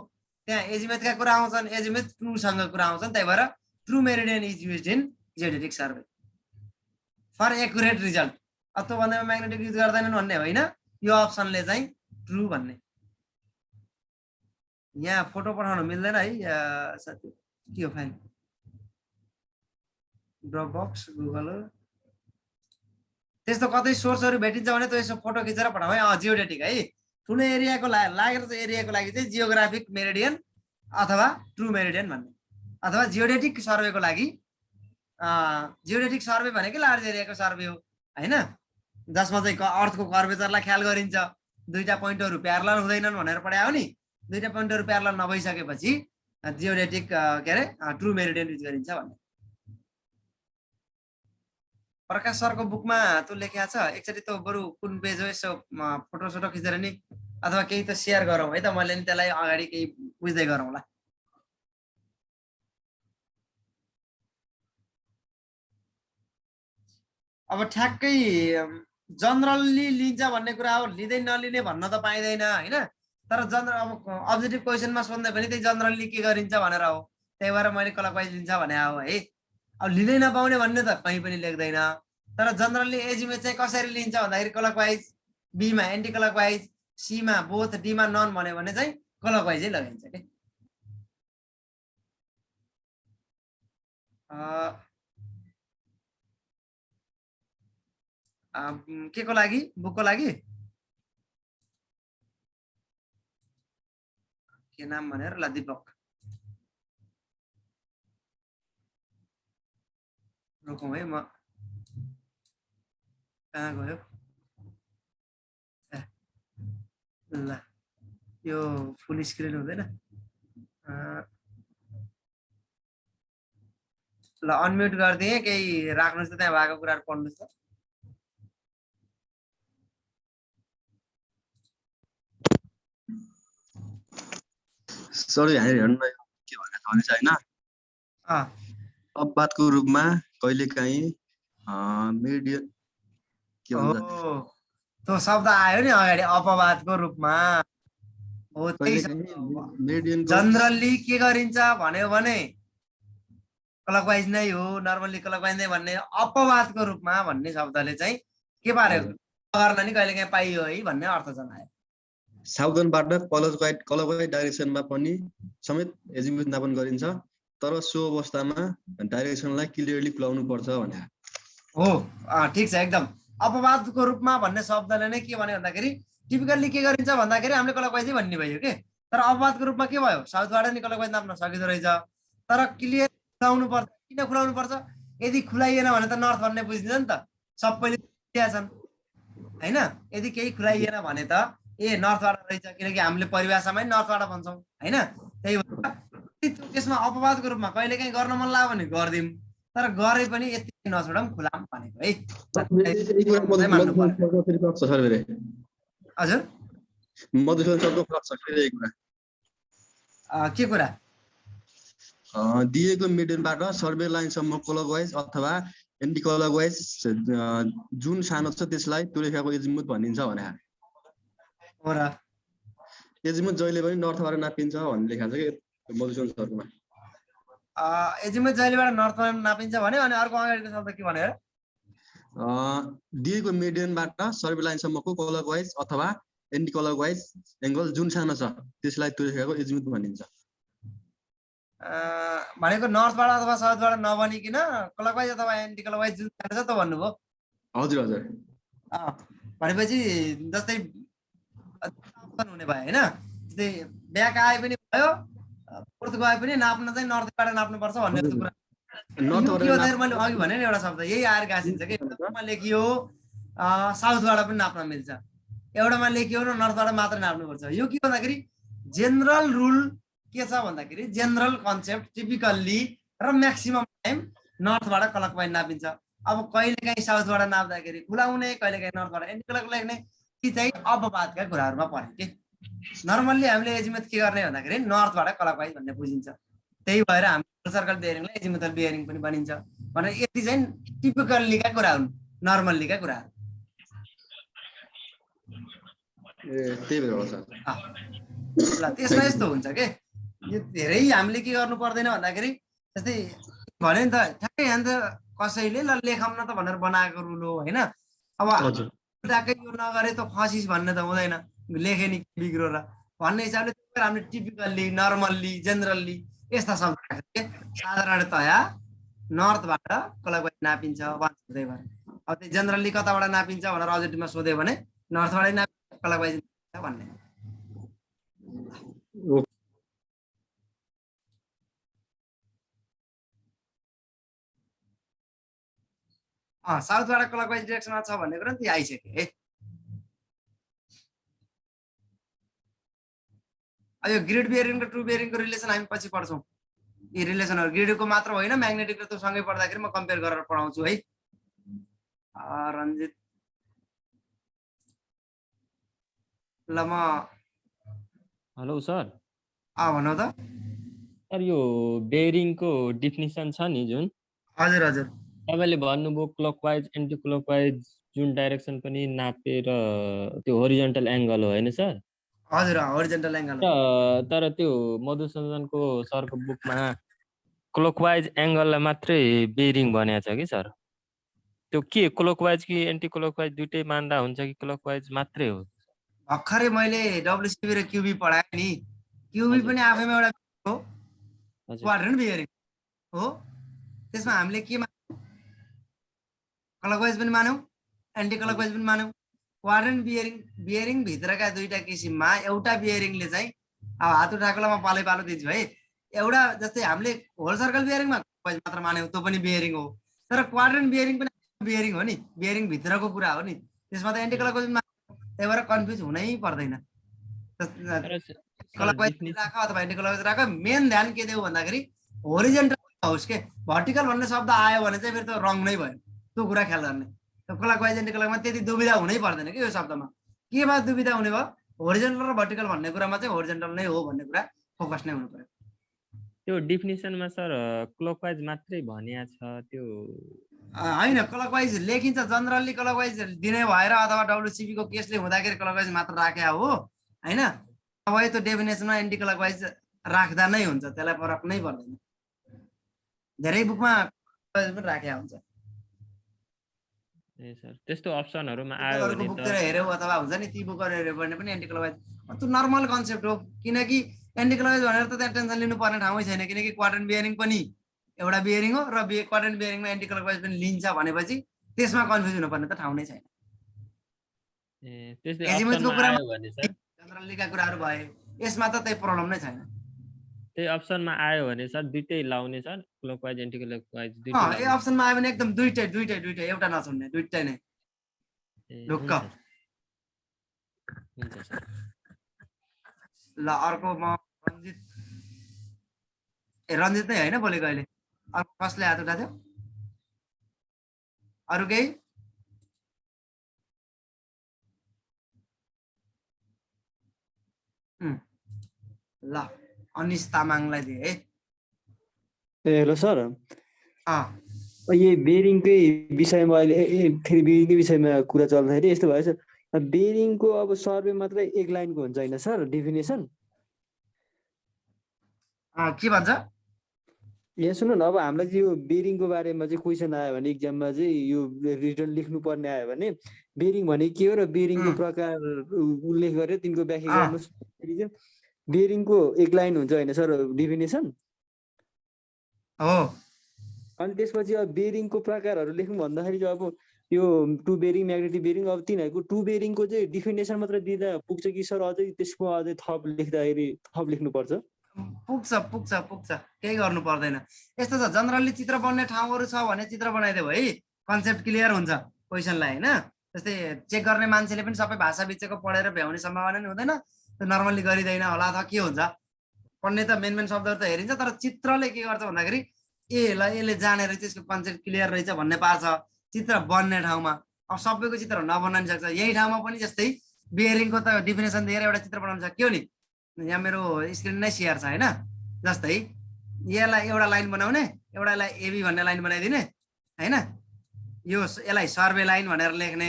त्यहाँ एजिमुथका कुरा आउँछन्, एजिमुथ ट्रुसँग कुरा आउँछन्, त्यही भएर true meridian is used in geodetic survey for accurate result. त्यो भन्दैमा म्याग्नेटिक युज गर्दैनन् भन्ने होइन, यो अप्सनले चाहिँ ट्रु भन्ने। यहाँ फोटो पठाउन मिल्दैन है साथी, के हो फाइल? ड्रपबक्स, गुगल, त्यस्तो कतै सोर्सहरू भेटिन्छ भने त यसो फोटो खिचेर पठाउँ है। जियोडेटिक है, ठुलो एरियाको लागेर चाहिँ एरियाको लागि चाहिँ जियोग्राफिक मेरिडियन अथवा ट्रु मेरिडियन भन्ने, अथवा जियोडेटिक सर्वेको लागि जियोडेटिक सर्वे भनेकै लार्ज एरियाको सर्वे हो होइन, जसमा चाहिँ अर्थको कर्वेचरलाई ख्याल गरिन्छ, दुईटा पोइन्टहरू प्यारलल हुँदैनन् भनेर पढायो नि, दुईटा पोइन्टहरू प्यारलल नभइसकेपछि जियोडेटिक के अरे ट्रु मेरिडियन युज गरिन्छ भन्ने। प्रकाश सरको बुकमा त्यो लेखेको छ, एकचोटि त्यो बरु कुन पेज हो यसो फोटो सोटो खिचेर नि, अथवा केही त सेयर गरौँ है त, मैले नि त्यसलाई अगाडि केही बुझ्दै गरौँला। अब ठ्याक्कै जनरली लिन्छ भन्ने कुरा हो, लिँदै नलिने भन्न त पाइँदैन होइन, तर जनरल अब अब्जेक्टिभ क्वेसनमा सोध्दै पनि त्यही जनरली के गरिन्छ भनेर हो, त्यही भएर मैले क्लकवाइज लिन्छ भने हो है। अब लिँदै नपाउने भन्ने त कहीँ पनि लेख्दैन, तर जनरली एजिमुथ चाहिँ कसरी लिन्छ भन्दाखेरि क्लकवाइज, बीमा एन्टी क्लकवाइज, सीमा बोथ, डीमा नन भन्यो भने चाहिँ क्लकवाइजै लगाइन्छ के। के को लागि? बुकको लागि के नाम भनेर ल, दिपक रोकौँ है, म कहाँ गयो ल, यो फुल स्क्रिन हुँदैन ल अनम्युट गरिदिएँ केही राख्नुहोस् त त्यहाँ भएको कुराहरू पढ्नुहोस् त सर यहाँ हेर्नु के भनेर थाहा छैन अपवादको रूपमा कहिलेकाहीँ मिडियन के भन्छ त्यो शब्द आयो नि अगाडि अपवादको रूपमा हो त्यही जनरली के गरिन्छ भन्यो भने क्लकवाइज नै हो नर्मली क्लकवाइज नै भन्ने अपवादको रूपमा भन्ने शब्दले चाहिँ के पार्यो गर्न नि कहिलेकाहीँ पाइयो है भन्ने अर्थ जनायो साउदर्नबाट क्लकवाइज डाइरेक्सनमा पनि समेत एजिमुथ नापन गरिन्छ तर सो अवस्थामा डाइरेक्सनलाई क्लियरली खुलाउनु पर्छ भने हो ठीक छ एकदम अपवादको रूपमा भन्ने शब्दले नै के भन्यो भन्दाखेरि टिपिकल्ली के गरिन्छ भन्दाखेरि हामीले क्लकवाइजै भन्ने भयो के तर अपवादको रूपमा के भयो साउथबाट नि क्लकवाइज नाप्न सकिँदो रहेछ तर क्लियर खुलाउनु पर्छ किन खुलाउनु पर्छ यदि खुलाइएन भने त नर्थ भन्ने बुझिन्छ नि त सबैले छन् हैन यदि केही खुलाइएन भने त ए नर्थबाट रहेछ किनकि हामीले परिभाषामै नर्थबाट भन्छौँ हैन त्यही भएर त्यसमा अपवादको रूपमा कहिलेकाहीँ गर्न मन लाग्यो भने गर्दिम तर गरे पनि यति नछोडम खुलाम भनेको है हजुर के कुरा दिएको मिडियनबाट सर्वे लाइनसम्म क्लकवाइज अथवा एन्टी क्लकवाइज जुन सानो छ त्यसलाई त्यो रेखाको एजिमुथ भनिन्छ भने हो र एजिमुथ जहिले पनि नर्थबाट नापिन्छ भन्ने लेखाएको छ के मधुसूदन सरकोमा एजिमुथ जहिलेबाट नर्थबाट नापिन्छ भने अनि अर्को अगाडिको शब्द के भन्यो दिएको मिडियनबाट सर्वे लाइनसम्मको क्लकवाइज अथवा एन्टी क्लकवाइज एंगल जुन सानो छ त्यसलाई त्यो रेखाको एजिमुथ भनिन्छ भनेको नर्थबाट अथवा साउथबाट नबनिकिन क्लकवाइज अथवा एन्टी क्लकवाइज जुन सानो छ त भन्नुभयो हजुर हजुर भनेपछि जस्तै हुने भयो हैन जस्तै ब्याक आए पनि भयो फोर्थ गए पनि नाप्न चाहिँ नर्थबाट नाप्नुपर्छ भन्ने कुरा मैले अघि भने नि एउटा शब्द यही आएर गाँसिन्छ कि एउटामा लेखियो साउथबाट पनि नाप्न मिल्छ एउटामा लेखियो र नर्थबाट मात्र नाप्नुपर्छ यो के भन्दाखेरि जेनरल रुल के छ भन्दाखेरि जेनरल कन्सेप्ट टिपिकल्ली र म्याक्सिमम टाइम नर्थबाट क्लकवाइज नापिन्छ अब कहिलेकाहीँ साउथबाट नाप्दाखेरि खुलाउने कहिलेकाहीँ नर्थबाट एन्टी क्लक लेख्ने ती चाहिँ अपवादका कुराहरूमा पर्यो के नर्मल्ली हामीले एजिमुथ के गर्ने भन्दाखेरि नर्थबाट क्लकवाइज भन्ने बुझिन्छ त्यही भएर हामी सर्कल बियरिङलाई एजिमुथल बियरिङ पनि भनिन्छ भनेर यति चाहिँ टिपिकल्लीका कुरा हुन् नर्मल्लीका कुराहरू ल त्यसमा यस्तो हुन्छ के यो धेरै हामीले के गर्नु पर्दैन भन्दाखेरि जस्तै भने नि त ठ्याक्कै यहाँ त कसैले ल लेखाउन त भनेर बनाएको रुल हो हैन अब ट्याक्कै यो नगरे त फसिस भन्ने त हुँदैन लेखे नि बिग्रो र भन्ने हिसाबले हामीले टिपिकल्ली नर्मल्ली जेनरल्ली यस्ता शब्द राख्छ के साधारणतया नर्थबाट क्लकवाइज नापिन्छ भन्दै भएर अब त्यो जेनरल्ली कताबाट नापिन्छ भनेर अजेक्टिभमा सोध्यो भने नर्थबाटै नापिन्छ क्लकवाइज भन्ने साउथबाट क्लकवाइज डिरेक्सनमा छ भन्ने कुरा नि आइसक्यो है यो ग्रिड बियरिङ र ट्रु बियरिङको रिलेसन हामी पछि पढ्छौँ यी रिलेसनहरू ग्रिडको मात्र होइन म्याग्नेटिक र त्यो सँगै पढ्दाखेरि म कम्पेयर गरेर पढाउँछु है रञ्जित ल म हेलो सर भन्नु त सर यो बेयरिङको डेफिनिसन छ नि जुन हजुर हजुर तपाईँले भन्नुभयो क्लकवाइज एन्टी क्लकवाइज जुन डाइरेक्सन पनि नापेर त्यो होरिजन्टल एङ्गल हो होइन सर हजुर होरिजन्टल एङ्गल तर त्यो मधुसूदनको सरको बुकमा क्लकवाइज एङ्गललाई मात्रै बेयरिङ भनेको छ कि सर त्यो के क्लकवाइज कि एन्टी क्लकवाइज दुइटै मान्दा हुन्छ कि क्लकवाइज मात्रै हो भर्खरै मैले डब्लुसिबी र क्युबी पढाएँ नि क्युबी पनि आफैमा एउटा हो क्वाड्रेन्ट बियरिङ हो त्यसमा हामीले के मान्यौँ क्लकवाइज पनि मान्यौँ एन्टी क्लकवाइज पनि मान्यौँ क्वाड्रेन्ट बियरिङ भित्रका दुईटा किसिममा एउटा बियरिङले चाहिँ अब हात उठाएकोलाई म पालै पालो दिन्छु है एउटा जस्तै हामीले होल सर्कल बियरिङमा क्लकवाइज मात्र मान्यौँ त्यो पनि बियरिङ हो तर क्वाड्रेन्ट बियरिङ पनि बियरिङ हो नि बियरिङ भित्रको कुरा हो नि त्यसमा त एन्टी क्लकवाइज त्यही भएर कन्फ्युज हुनै पर्दैन तर सर क्लकवाइज डिफिनेसन राख अथवा एन्टी क्लकवाइज राख। मेन ध्यान के देऊ भन्दाखेरि होरिजेन्टल होस् के भर्टिकल भन्ने शब्द आयो भने चाहिँ फेरि त रङ नै भयो। त्यो कुरा ख्याल गर्ने। त्यो क्लकवाइज एन्टी क्लकवाइजमा त्यति दुविधा हुनै पर्दैन कि यो शब्दमा। केमा दुविधा हुने भयो? होरिजेन्टल र भर्टिकल भन्ने कुरामा चाहिँ होरिजेन्टल नै हो भन्ने कुरा फोकस नै हुनु पर्यो। त्यो डिफिनेसनमा सर क्लकवाइज मात्रै भनिया छ त्यो होइन क्लकवाइज लेखिन्छ जनरली क्लकवाइज दिने भएर अथवा डब्लुसिपी को केसले हुँदाखेरि क्लकवाइज मात्र राखे हो होइन। अब त्यो डेफिनेसनमा एन्टी क्लकवाइज राख्दा नै हुन्छ, त्यसलाई फरक नै पर्दैन। धेरै बुकमा क्लकवाइज पनि राखेको हुन्छ। ए सर त्यस्तो अप्सनहरुमा आयो बुकहरूको भने बुकतिर त हेऱ्यौ अथवा हुन्छ नि ती बुकहरू हेऱ्यो भने पनि एन्टी क्लकवाइज त्यो नर्मल कन्सेप्ट हो। किनकि एन्टी क्लकवाइज भनेर त त्यहाँ टेन्सन लिनुपर्ने ठाउँै छैन, किनकि क्वाड्रेन्ट बियरिङ पनि एउटा बियरिङ हो र क्वाड्रेन्ट बियरिङमा एन्टी क्लकवाइज पनि लिन्छ भनेपछि त्यसमा कन्फ्युज हुनुपर्ने त ठाउँ नै छैन। ए त्यस्तै एजिमुथको अप्सनमा कुरामा आयो भने सर जनरलीका कुराहरू भए यसमा त त्यही प्रब्लम नै छैन। त्यही अप्सनमा आयो भने सर दुईटै लाउने सर क्लकवाइज एन्टी क्लकवाइज दुईटै ए लाउने अप्सनमा आयो भने एकदम दुईटै दुईटै दुईटै एउटा नछुन्ने दुईटै नै ए ढुक्क। हुन्छ सर ल अर्को म रञ्जित रञ्जित नै होइन बोलेको अहिले। अर्को कसले हात उठाएको थियो? अरू केही? ल अनिश तामाङलाई दिए है। हेलो सर, अँ यही बेरिङकै विषयमा अहिले फेरि बेरिङकै विषयमा कुरा चल्दाखेरि यस्तो भयो सर, बेरिङको अब सर्वे मात्रै एक लाइनको हुन्छ होइन सर डेफिनेसन? के भन्छ? यहाँ सुन्नु न, अब हामीलाई चाहिँ यो बेरिङको बारेमा चाहिँ क्वेसन आयो भने इक्जाममा चाहिँ यो रिटर्न लेख्नुपर्ने आयो भने बेरिङ भने के हो र बेरिङको प्रकार उल्लेख गरेर तिनको व्याख्या गर्नुहोस्। फेरि चाहिँ बेरिङको एक लाइन हुन्छ होइन सर डेफिनेसन? हो अनि त्यसपछि अब बेरिङको प्रकारहरू लेख्नु भन्दाखेरि चाहिँ अब यो टु बेरिङ म्याग्नेटिक बेरिङ अब तिनीहरूको टु बेरिङको चाहिँ डिफिनेसन मात्र दिँदा पुग्छ कि सर अझै त्यसको अझै थप लेख्दाखेरि थप लेख्नुपर्छ? पुग्छ पुग्छ पुग्छ, केही गर्नु पर्दैन। यस्तो छ जनरली चित्र बन्ने ठाउँहरू छ भने चित्र बनाइदियो है कन्सेप्ट क्लियर हुन्छ क्वेसनलाई होइन। जस्तै चेक गर्ने मान्छेले पनि सबै भाषा बिचको पढेर भ्याउने सम्भावना नि हुँदैन, त्यो नर्मल्ली गरिँदैन होला अथवा के हुन्छ। पढ्ने त मेन मेन शब्दहरू त हेरिन्छ, तर चित्रले के गर्छ भन्दाखेरि यसलाई यसले जानेर चाहिँ यसको कन्सेप्ट क्लियर रहेछ भन्ने पार्छ चित्र बन्ने ठाउँमा। अब सबैको चित्र नबनाउन सक्छ, यही ठाउँमा पनि जस्तै बियरिङको त डिफिनेसन दिएर एउटा चित्र बनाउन सक्यो नि। यहाँ मेरो स्क्रिन नै सेयर छ होइन। जस्तै यसलाई एउटा लाइन बनाउने, एउटालाई एबी भन्ने लाइन बनाइदिने होइन। यसलाई सर्वे लाइन भनेर लेख्ने,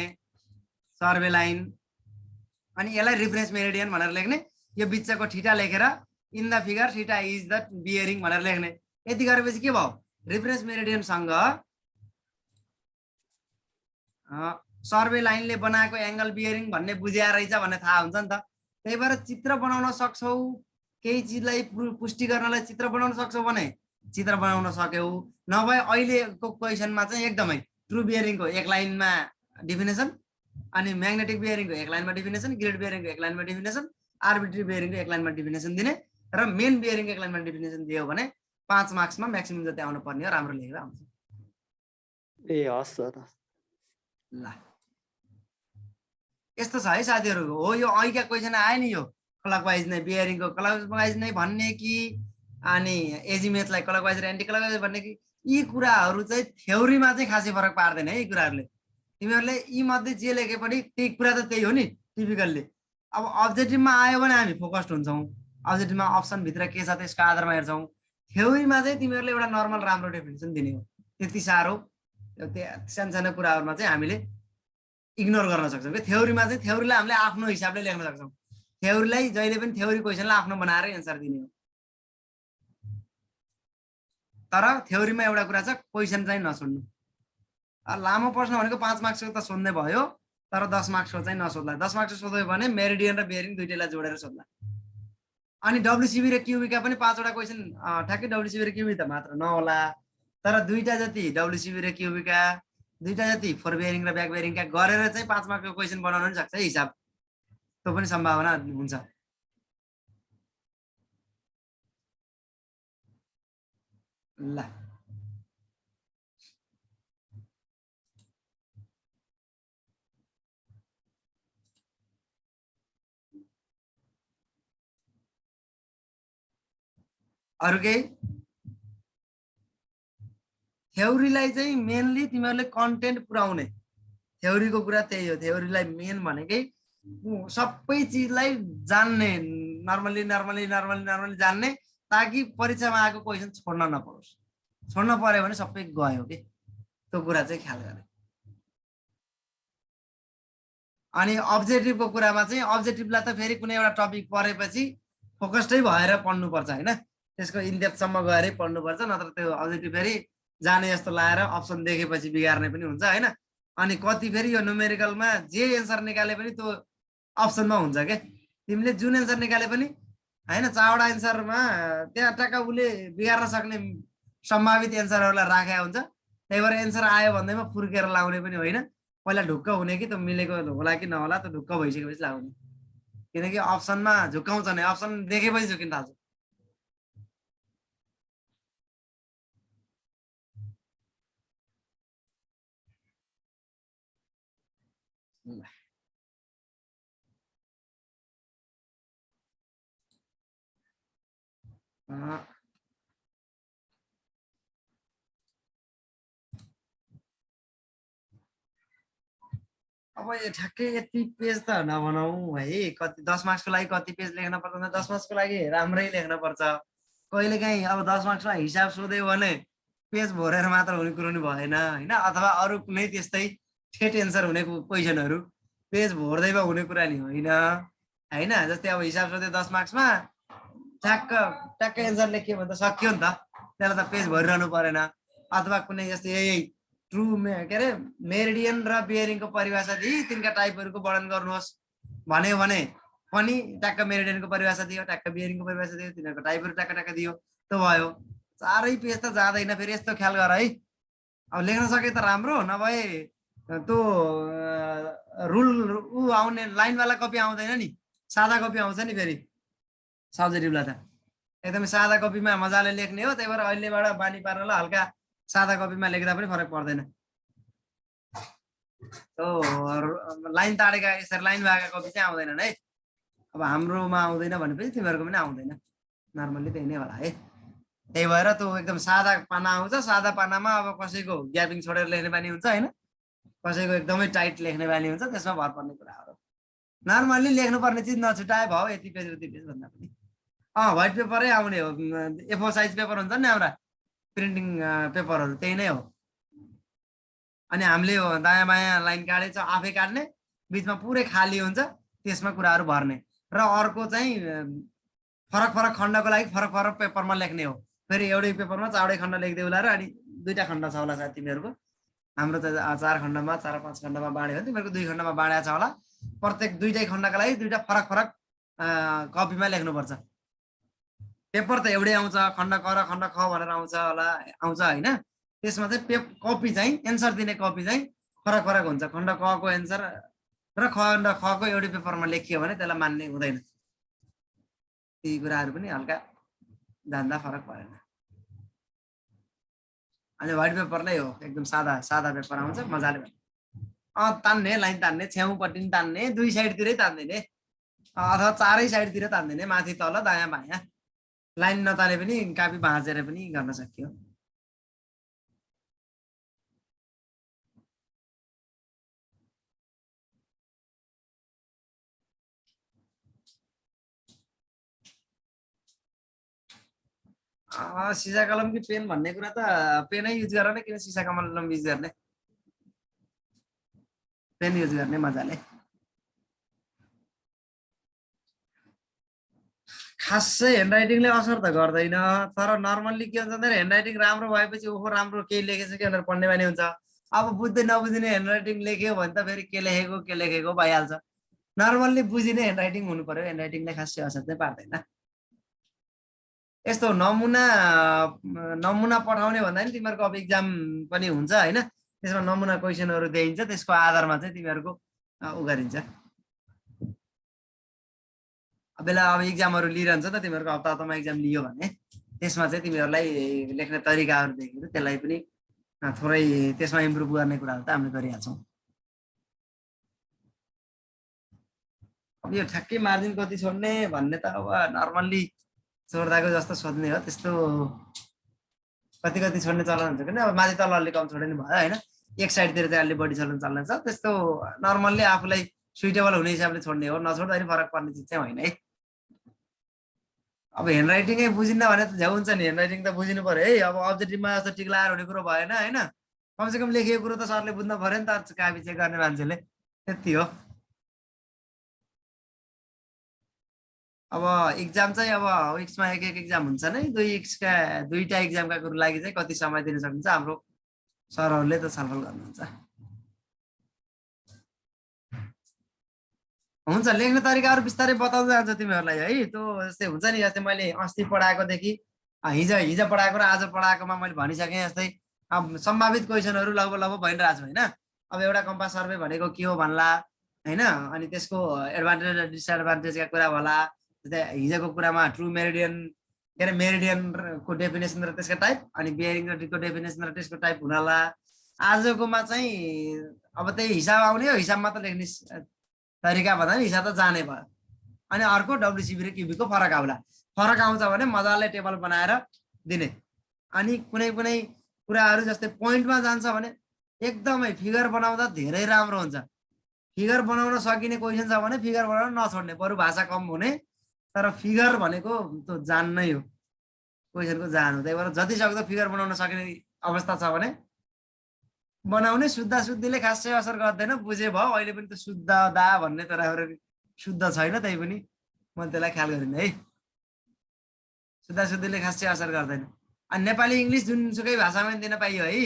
सर्वे लाइन। अनि यसलाई रिफरेन्स मेरिडियन भनेर लेख्ने, यो बिचको ठिटा लेखेर in the figure theta is the bearing भनेर लेख्ने। यति गरेपछि के भयो? रिफरेन्स मेरिडियनसँग सर्वे लाइनले बनाएको एङ्गल बियरिङ भन्ने बुझिया रहेछ भन्ने थाहा हुन्छ नि त। त्यही भएर चित्र बनाउन सक्छौ, केही चिजलाई पुष्टि गर्नलाई चित्र बनाउन सक्छौ भने चित्र बनाउन सक्यौ। नभए अहिलेको क्वेसनमा चाहिँ एकदमै ट्रु बियरिङको एक लाइनमा डिफिनेसन, अनि म्याग्नेटिक बियरिङको एक लाइनमा डिफिनेसन, ग्रिड बियरिङको एक लाइनमा डिफिनेसन, आर्बिट्री बियरिङको एक लाइनमा डिफिनेसन दिने र मेन बियरिङको एक लाइनमा डिफिनेसन दियो भने 5 मार्क्समा म्याक्सिमम जति आउनु पर्ने हो राम्रो लेखेर आउँछ। ए हस् सर। ल यस्तो छ है साथीहरू। हो यो अहिलेका क्वेसन आयो नि, यो क्लकवाइज नै बियरिङको क्लकवाइज नै भन्ने कि अनि एजिमेथलाई क्लकवाइज र एन्टी क्लकवाइज भन्ने कि, यी कुराहरू चाहिँ थ्योरीमा चाहिँ खासै फरक पार्दैन है। यी कुराहरूले तिमीहरूले यी मध्ये जे लेखे पनि त्यही कुरा त त्यही हो नि टिपिकल्ली। अब अब्जेक्टिभमा आयो भने हामी फोकस्ड हुन्छौँ, अब्जेक्टिभमा अप्सनभित्र के छ त्यसको आधारमा हेर्छौँ। थ्योरीमा चाहिँ तिमीहरूले एउटा नर्मल राम्रो डेफिनेसन दिने हो। त्यति साह्रो सानसानो कुराहरूमा चाहिँ हामीले इग्नोर गर्न सक्छौँ कि थ्योरीमा चाहिँ थ्योरीलाई हामीले आफ्नो हिसाबले लेख्न सक्छौँ। थ्योरीलाई जहिले पनि थ्योरी क्वेसनलाई आफ्नो बनाएर एन्सर दिने हो। तर थ्योरीमा एउटा कुरा छ, क्वेसन चाहिँ नसुन्नु। लामो प्रश्न भनेको 5 मार्क्सको त सोध्ने भयो, तर 10 मार्क्सको चाहिँ नसोध्ला। 10 मार्क्सको सोध्यो भने मेरिडियन र बेरिङ दुइटैलाई जोडेर सोध्ला। अनि डब्लुसिबी र क्युबीका पनि 5 वटा क्वेसन ठ्याक्कै डब्लुसिबी र क्युबी त मात्र नहोला, तर दुईटा जति डब्लुसिबी र क्युबीका, दुईटा जति फोर बेयरिङ र ब्याक बेयरिङका गरेर चाहिँ 5 मार्क्सको क्वेसन बनाउन पनि सक्छ हिसाब। त्यो पनि सम्भावना हुन्छ। ल अरु केही थ्योरीलाई चाहिँ मेनली तिमीहरूले कन्टेन्ट पुर्याउने थ्योरीको कुरा त्यही हो थ्योरीलाई मेन भनेकै सबै चिजलाई जान्ने नर्मली नर्मली नर्मली नर्मली जान्ने ताकि परीक्षामा आएको क्वेसन छोड्न नपरोस् छोड्न पर्यो भने सबै गयो के त्यो कुरा चाहिँ ख्याल गर्ने अनि अब्जेक्टिभको कुरामा चाहिँ अब्जेक्टिभलाई त फेरि कुनै एउटा टपिक पढेपछि फोकस्डै भएर पढ्नुपर्छ हैन त्यसको इनडेप्थसम्म गएरै पढ्नुपर्छ नत्र त्यो अब्जेक्टिभ फेरि जाने जस्तो लाएर अप्सन देखेपछि बिगार्ने पनि हुन्छ हैन अनि कति फेरि यो न्युमेरिकलमा जे एन्सर निकाले पनि त्यो अप्सनमा हुन्छ के तिमीले जुन एन्सर निकाले पनि हैन चारवटा एन्सरमा त्यहाँ टक्क उले बिगार्न सक्ने सम्भावित एन्सरहरूलाई राखेको हुन्छ त्यही भएर एन्सर आयो भन्दैमा फुर्केर लाउने पनि होइन पहिला ढुक्क हुने कि त्यो मिलेको होला कि नहोला त्यो ढुक्क भइसकेपछि लाउने किनकि अप्सनमा झुक्काउँछ नि अप्सन देखेपछि झुकिन थाल्छ अब यो ठ्याक्कै यति पेज त नबनाऊ है कति 10 मार्क्सको लागि कति पेज लेख्न पर्छ 10 मार्क्सको लागि राम्रै लेख्न पर्छ कहिलेकाहीँ अब 10 मार्क्सलाई हिसाब सोध्यो भने पेज भरेर मात्र हुने कुरो नि भएन हैन अथवा अरु कुनै त्यस्तै ठेट एन्सर हुने क्वेशनहरु पेज भर्दैमा हुने कुरा नि होइन हैन जस्तै अब हिसाब सोध्यो 10 मार्क्समा ट्याक्क एन्सर लेख्यो भने त सक्यो नि त त्यसलाई त पेज भरिरहनु परेन अथवा कुनै जस्तै यही ट्रु के अरे मेरिडियन र बियरिङको परिभाषा दिई तिनका टाइपहरुको वर्णन गर्नुहोस् भन्यो भने पनि ट्याक्क मेरिडियनको परिभाषा दियो ट्याक्क बियरिङको परिभाषा दियो तिनीहरुको टाइपहरु ट्याक्क ट्याक्क दियो त भयो चारै पेज त जाँदैन फेरि यस्तो ख्याल गर है अब लेख्न सके त राम्रो नभए त्यो रुल आउने लाइन वाला कपी आउँदैन नि सादा कपी आउँछ नि फेरि सब्जेक्टिभलाई त एकदमै सादा कपीमा मजाले लेख्ने हो त्यही भएर अहिलेबाट बानी पार्नलाई हल्का सादा कपीमा लेख्दा पनि फरक पर्दैन तो लाइन ताडेका यसरी लाइन भएका कपी चाहिँ आउँदैनन् है अब हाम्रोमा आउँदैन भनेपछि तिमीहरुको पनि आउँदैन नर्मली त्यही नै होला है त्यही भएर त्यो एकदम सादा पाना आउँछ सादा पानामा अब कसैको ग्यापिङ छोडेर लेख्ने बानी हुन्छ हैन कसैको एकदमै टाइट लेख्ने बानी हुन्छ त्यसमा भर पर्ने कुराहरु नर्मली लेख्नु पर्ने चीज नछुटाए भयो यति पेज उति पेज भन्दा पनि व्हाइट पेपरै आउने हो A4 साइज पेपर हुन्छ नि हाम्रो प्रिन्टिङ पेपरहरु त्यही नै हो अनि हामीले दायाँ बायाँ लाइन काटेछ आफै काट्ने बीचमा पुरै खाली हुन्छ त्यसमा कुराहरु भर्ने र अर्को चाहिँ फरक फरक खण्डको लागि फरक फरक पेपरमा लेख्ने हो फेरि एउटै पेपरमा चारवटै खण्ड लेख्दै होला र अनि दुईटा खण्ड छ होला सायद तिमीहरुको हाम्रो त 4 खण्डमा 4-5 खण्डमा बाँड्यो भने तिमीहरुको 2 खण्डमा बाँडेको छ होला प्रत्येक दुईटै खण्डका लागि दुईटा फरक फरक कपीमा लेख्नु पर्छ पेपर त एउटै आउँछ खण्ड क र खण्ड ख भनेर आउँछ होला आउँछ हैन त्यसमा चाहिँ कपी चाहिँ एन्सर दिने कपी चाहिँ फरक फरक हुन्छ खण्ड क को एन्सर र खण्ड ख को एउटै पेपरमा लेखियो भने त्यसलाई मान्ने हुँदैन ती कुराहरु पनि हल्का जान्दा फरक परेन अनि व्हाइट पेपर नै हो एकदम सादा सादा पेपर आउँछ मजाले तान्ने लाइन तान्ने छेउपट्टि नि तान्ने दुई साइडतिरै तान्दिने अथवा चारै साइडतिर तान्दिने माथि तल दायाँ बायाँ लाइन नताने पनि कापी भाँचेर पनि गर्न सकियो सिसा कलम कि पेन भन्ने कुरा त पेनै युज गर न किन सिसा कलम युज गर्ने पेन युज गर्ने मजाले खासै ह्यान्डराइटिङले असर त गर्दैन तर नर्मल्ली के हुन्छ भने ह्यान्डराइटिङ राम्रो भएपछि ओहो राम्रो केही लेखेछ कि भनेर पढ्ने बानी हुन्छ अब बुझ्दै नबुझिने ह्यान्डराइटिङ लेख्यो भने त फेरि के लेखेको भइहाल्छ नर्मल्ली बुझिने ह्यान्डराइटिङ हुनु पर्यो ह्यान्डराइटिङले खासै असर चाहिँ पार्दैन यस्तो नमुना पठाउने भन्दा नि तिमीहरुको अब एक्जाम पनि हुन्छ हैन त्यसमा नमुना क्वेशनहरु दिइन्छ त्यसको आधारमा चाहिँ तिमीहरुको उ गरिन्छ बेला अब एक्जामहरु लिइरहन्छ त तिमीहरुको हप्तामा एक्जाम लियो भने त्यसमा चाहिँ तिमीहरुलाई लेख्ने तरिकाहरु देखेर त्यसलाई पनि थोरै त्यसमा इम्प्रुभ गर्ने कुराहरु त हामीले गरिहाल्छौं अब यो ठ्याक्कै मार्जिन कति छोड्ने भन्ने त अब नर्मल्ली छोड्दाको जस्तो सोध्ने हो त्यस्तो कति कति छोड्ने चलन हुन्छ किन अब माथि तल अलि कम छोडे नि भयो होइन एक साइडतिर चाहिँ अलि बढी चलन चल्न छ त्यस्तो नर्मल्ली आफूलाई सुइटेबल हुने हिसाबले छोड्ने हो नछोड्दा नि फरक पर्ने चिज चाहिँ होइन है अब ह्यान्डराइटिङै बुझिन्न भने त झ्याउ हुन्छ नि ह्यान्डराइटिङ त बुझिनु पर्यो है अब अब्जेक्टिभमा जस्तो टिक लगाएर हुने कुरो भएन होइन कमसेकम लेखिएको कुरो त सरले बुझ्नु पर्यो नि त कापी चेक गर्ने मान्छेले त्यति हो अब इक्जाम चाहिँ अब विक्समा एक इक्जाम हुन्छ नै दुईटा इक्जामका कुरो लागि चाहिँ कति समय दिन सक्नुहुन्छ हाम्रो सरहरूले त छलफल गर्नुहुन्छ हुन्छ लेख्ने तरिकाहरू बिस्तारै बताउँदै जान्छ तिमीहरूलाई है त्यो जस्तै हुन्छ नि जस्तै मैले अस्ति पढाएकोदेखि हिजो पढाएको र आज पढाएकोमा मैले भनिसकेँ जस्तै अब सम्भावित क्वेसनहरू लगभग लगभग भइरहेको छ होइन अब एउटा कम्पास सर्वे भनेको के हो भन्ला होइन अनि त्यसको एडभान्टेज र डिसएडभान्टेजका कुरा होला जस्तै हिजोको कुरामा ट्रु मेरिडियन के अरे मेरिडियनको डेफिनेसन र त्यसको टाइप अनि बियरिङ र टीको डेफिनेसन र त्यसको टाइप हुनाला आजकोमा चाहिँ अब त्यही हिसाब आउने हो हिसाबमा त लेख्ने तरिका भन्दा नि हिसाब त जाने भयो अनि अर्को डब्लुसिबी र क्युबीको फरक आउला फरक आउँछ भने मजाले टेबल बनाएर दिने अनि कुनै कुनै कुराहरू जस्तै पोइन्टमा जान्छ भने एकदमै फिगर बनाउँदा धेरै राम्रो हुन्छ फिगर बनाउन सकिने क्वेसन छ भने फिगर बनाउन नछोड्ने बरु भाषा कम हुने तर फिगर भनेको त्यो जान नै हो क्वेसनको जान हो त्यही भएर जति सक्दो फिगर बनाउन सकिने अवस्था छ भने बनाउने शुद्धले खासै असर गर्दैन बुझे भयो अहिले पनि त शुद्ध दा भन्ने त राम्रो शुद्ध छैन त्यही पनि मैले त्यसलाई ख्याल गरिनँ है शुद्धले खासै असर गर्दैन अनि नेपाली इङ्ग्लिस जुनसुकै भाषामा दिन पाइयो है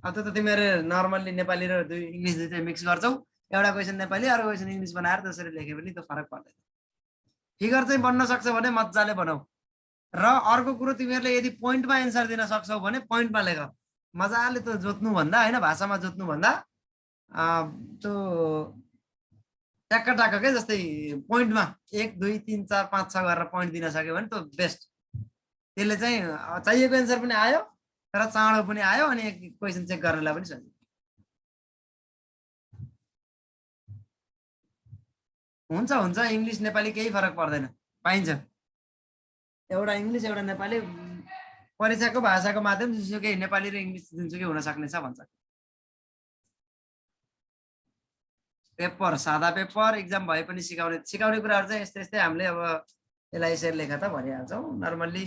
अब त तिमीहरू नर्मल्ली नेपाली र इङ्ग्लिस दुईटै मिक्स गर्छौ एउटा क्वेसन नेपाली अर्को क्वेसन इङ्ग्लिस बनाएर त्यसरी लेखे पनि त फरक पर्दैन फिगर चाहिँ बन्न सक्छ भने मजाले बनाऊ र अर्को कुरो तिमीहरूले यदि पोइन्टमा एन्सर दिन सक्छौ भने पोइन्टमा लेख मजाले त जोत्नु भन्दा होइन भाषामा जोत्नु भन्दा त्यो ट्याक्क के जस्तै पोइन्टमा 1 2 3 4 5 6 गरेर पोइन्ट दिन सक्यो भने त्यो बेस्ट त्यसले चाहिँ चाहिएको एन्सर पनि आयो तर चाँडो पनि आयो अनि क्वेसन चेक गर्नलाई पनि सजिलो हुन्छ इङ्ग्लिस नेपाली केही फरक पर्दैन पाइन्छ एउटा इङ्ग्लिस एउटा नेपाली परीक्षाको भाषाको माध्यम जुनसुकै नेपाली र इङ्ग्लिस जुनसुकै हुन सक्ने छ भन्छ पेपर सादा पेपर इक्जाम भए पनि सिकाउने कुराहरू चाहिँ यस्तै हामीले अब यसलाई यसरी लेखा त भनिहाल्छौँ नर्मल्ली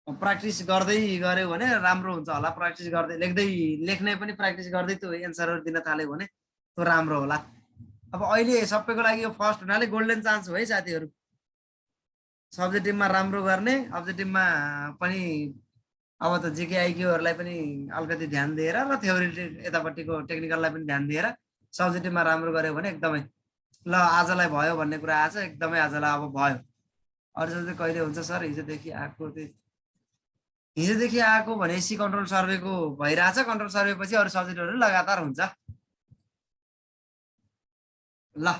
प्र्याक्टिस गर्दै गऱ्यो भने राम्रो हुन्छ होला प्र्याक्टिस गर्दै लेख्ने पनि प्र्याक्टिस गर्दै त्यो एन्सरहरू दिन थाल्यो भने त्यो राम्रो होला अब अहिले सबैको लागि यो फर्स्ट हुनाले गोल्डन चान्स हो है साथीहरू सब्जेक्टिभमा राम्रो गर्ने अब्जेक्टिभमा पनि अब त जिके आइक्यूहरूलाई पनि अलिकति ध्यान दिएर र थ्योरी यतापट्टिको टेक्निकललाई पनि ध्यान दिएर सब्जेक्टिभमा राम्रो गर्यो भने एकदमै ल आजलाई भयो भन्ने कुरा आछ एकदमै आजलाई अब भयो अरू चाहिँ कहिले हुन्छ सर हिजोदेखि आएको भनेपछि कन्ट्रोल सर्वेको भइरहेछ कन्ट्रोल सर्वेपछि अरू सब्जेक्टहरू लगातार हुन्छ ल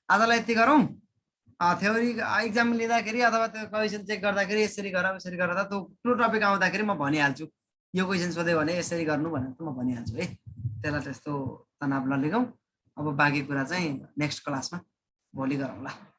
आजलाई यति गरौँ थ्योरी इक्जाम लिँदाखेरि अथवा त्यो क्वेसन चेक गर्दाखेरि यसरी गर त्यो टपिक आउँदाखेरि म भनिहाल्छु यो क्वेसन सोध्यो भने यसरी गर्नु भनेर म भनिहाल्छु है त्यसलाई त्यस्तो तनाव नलिगाउँ अब बाँकी कुरा चाहिँ नेक्स्ट क्लासमा भोलि गरौँ ल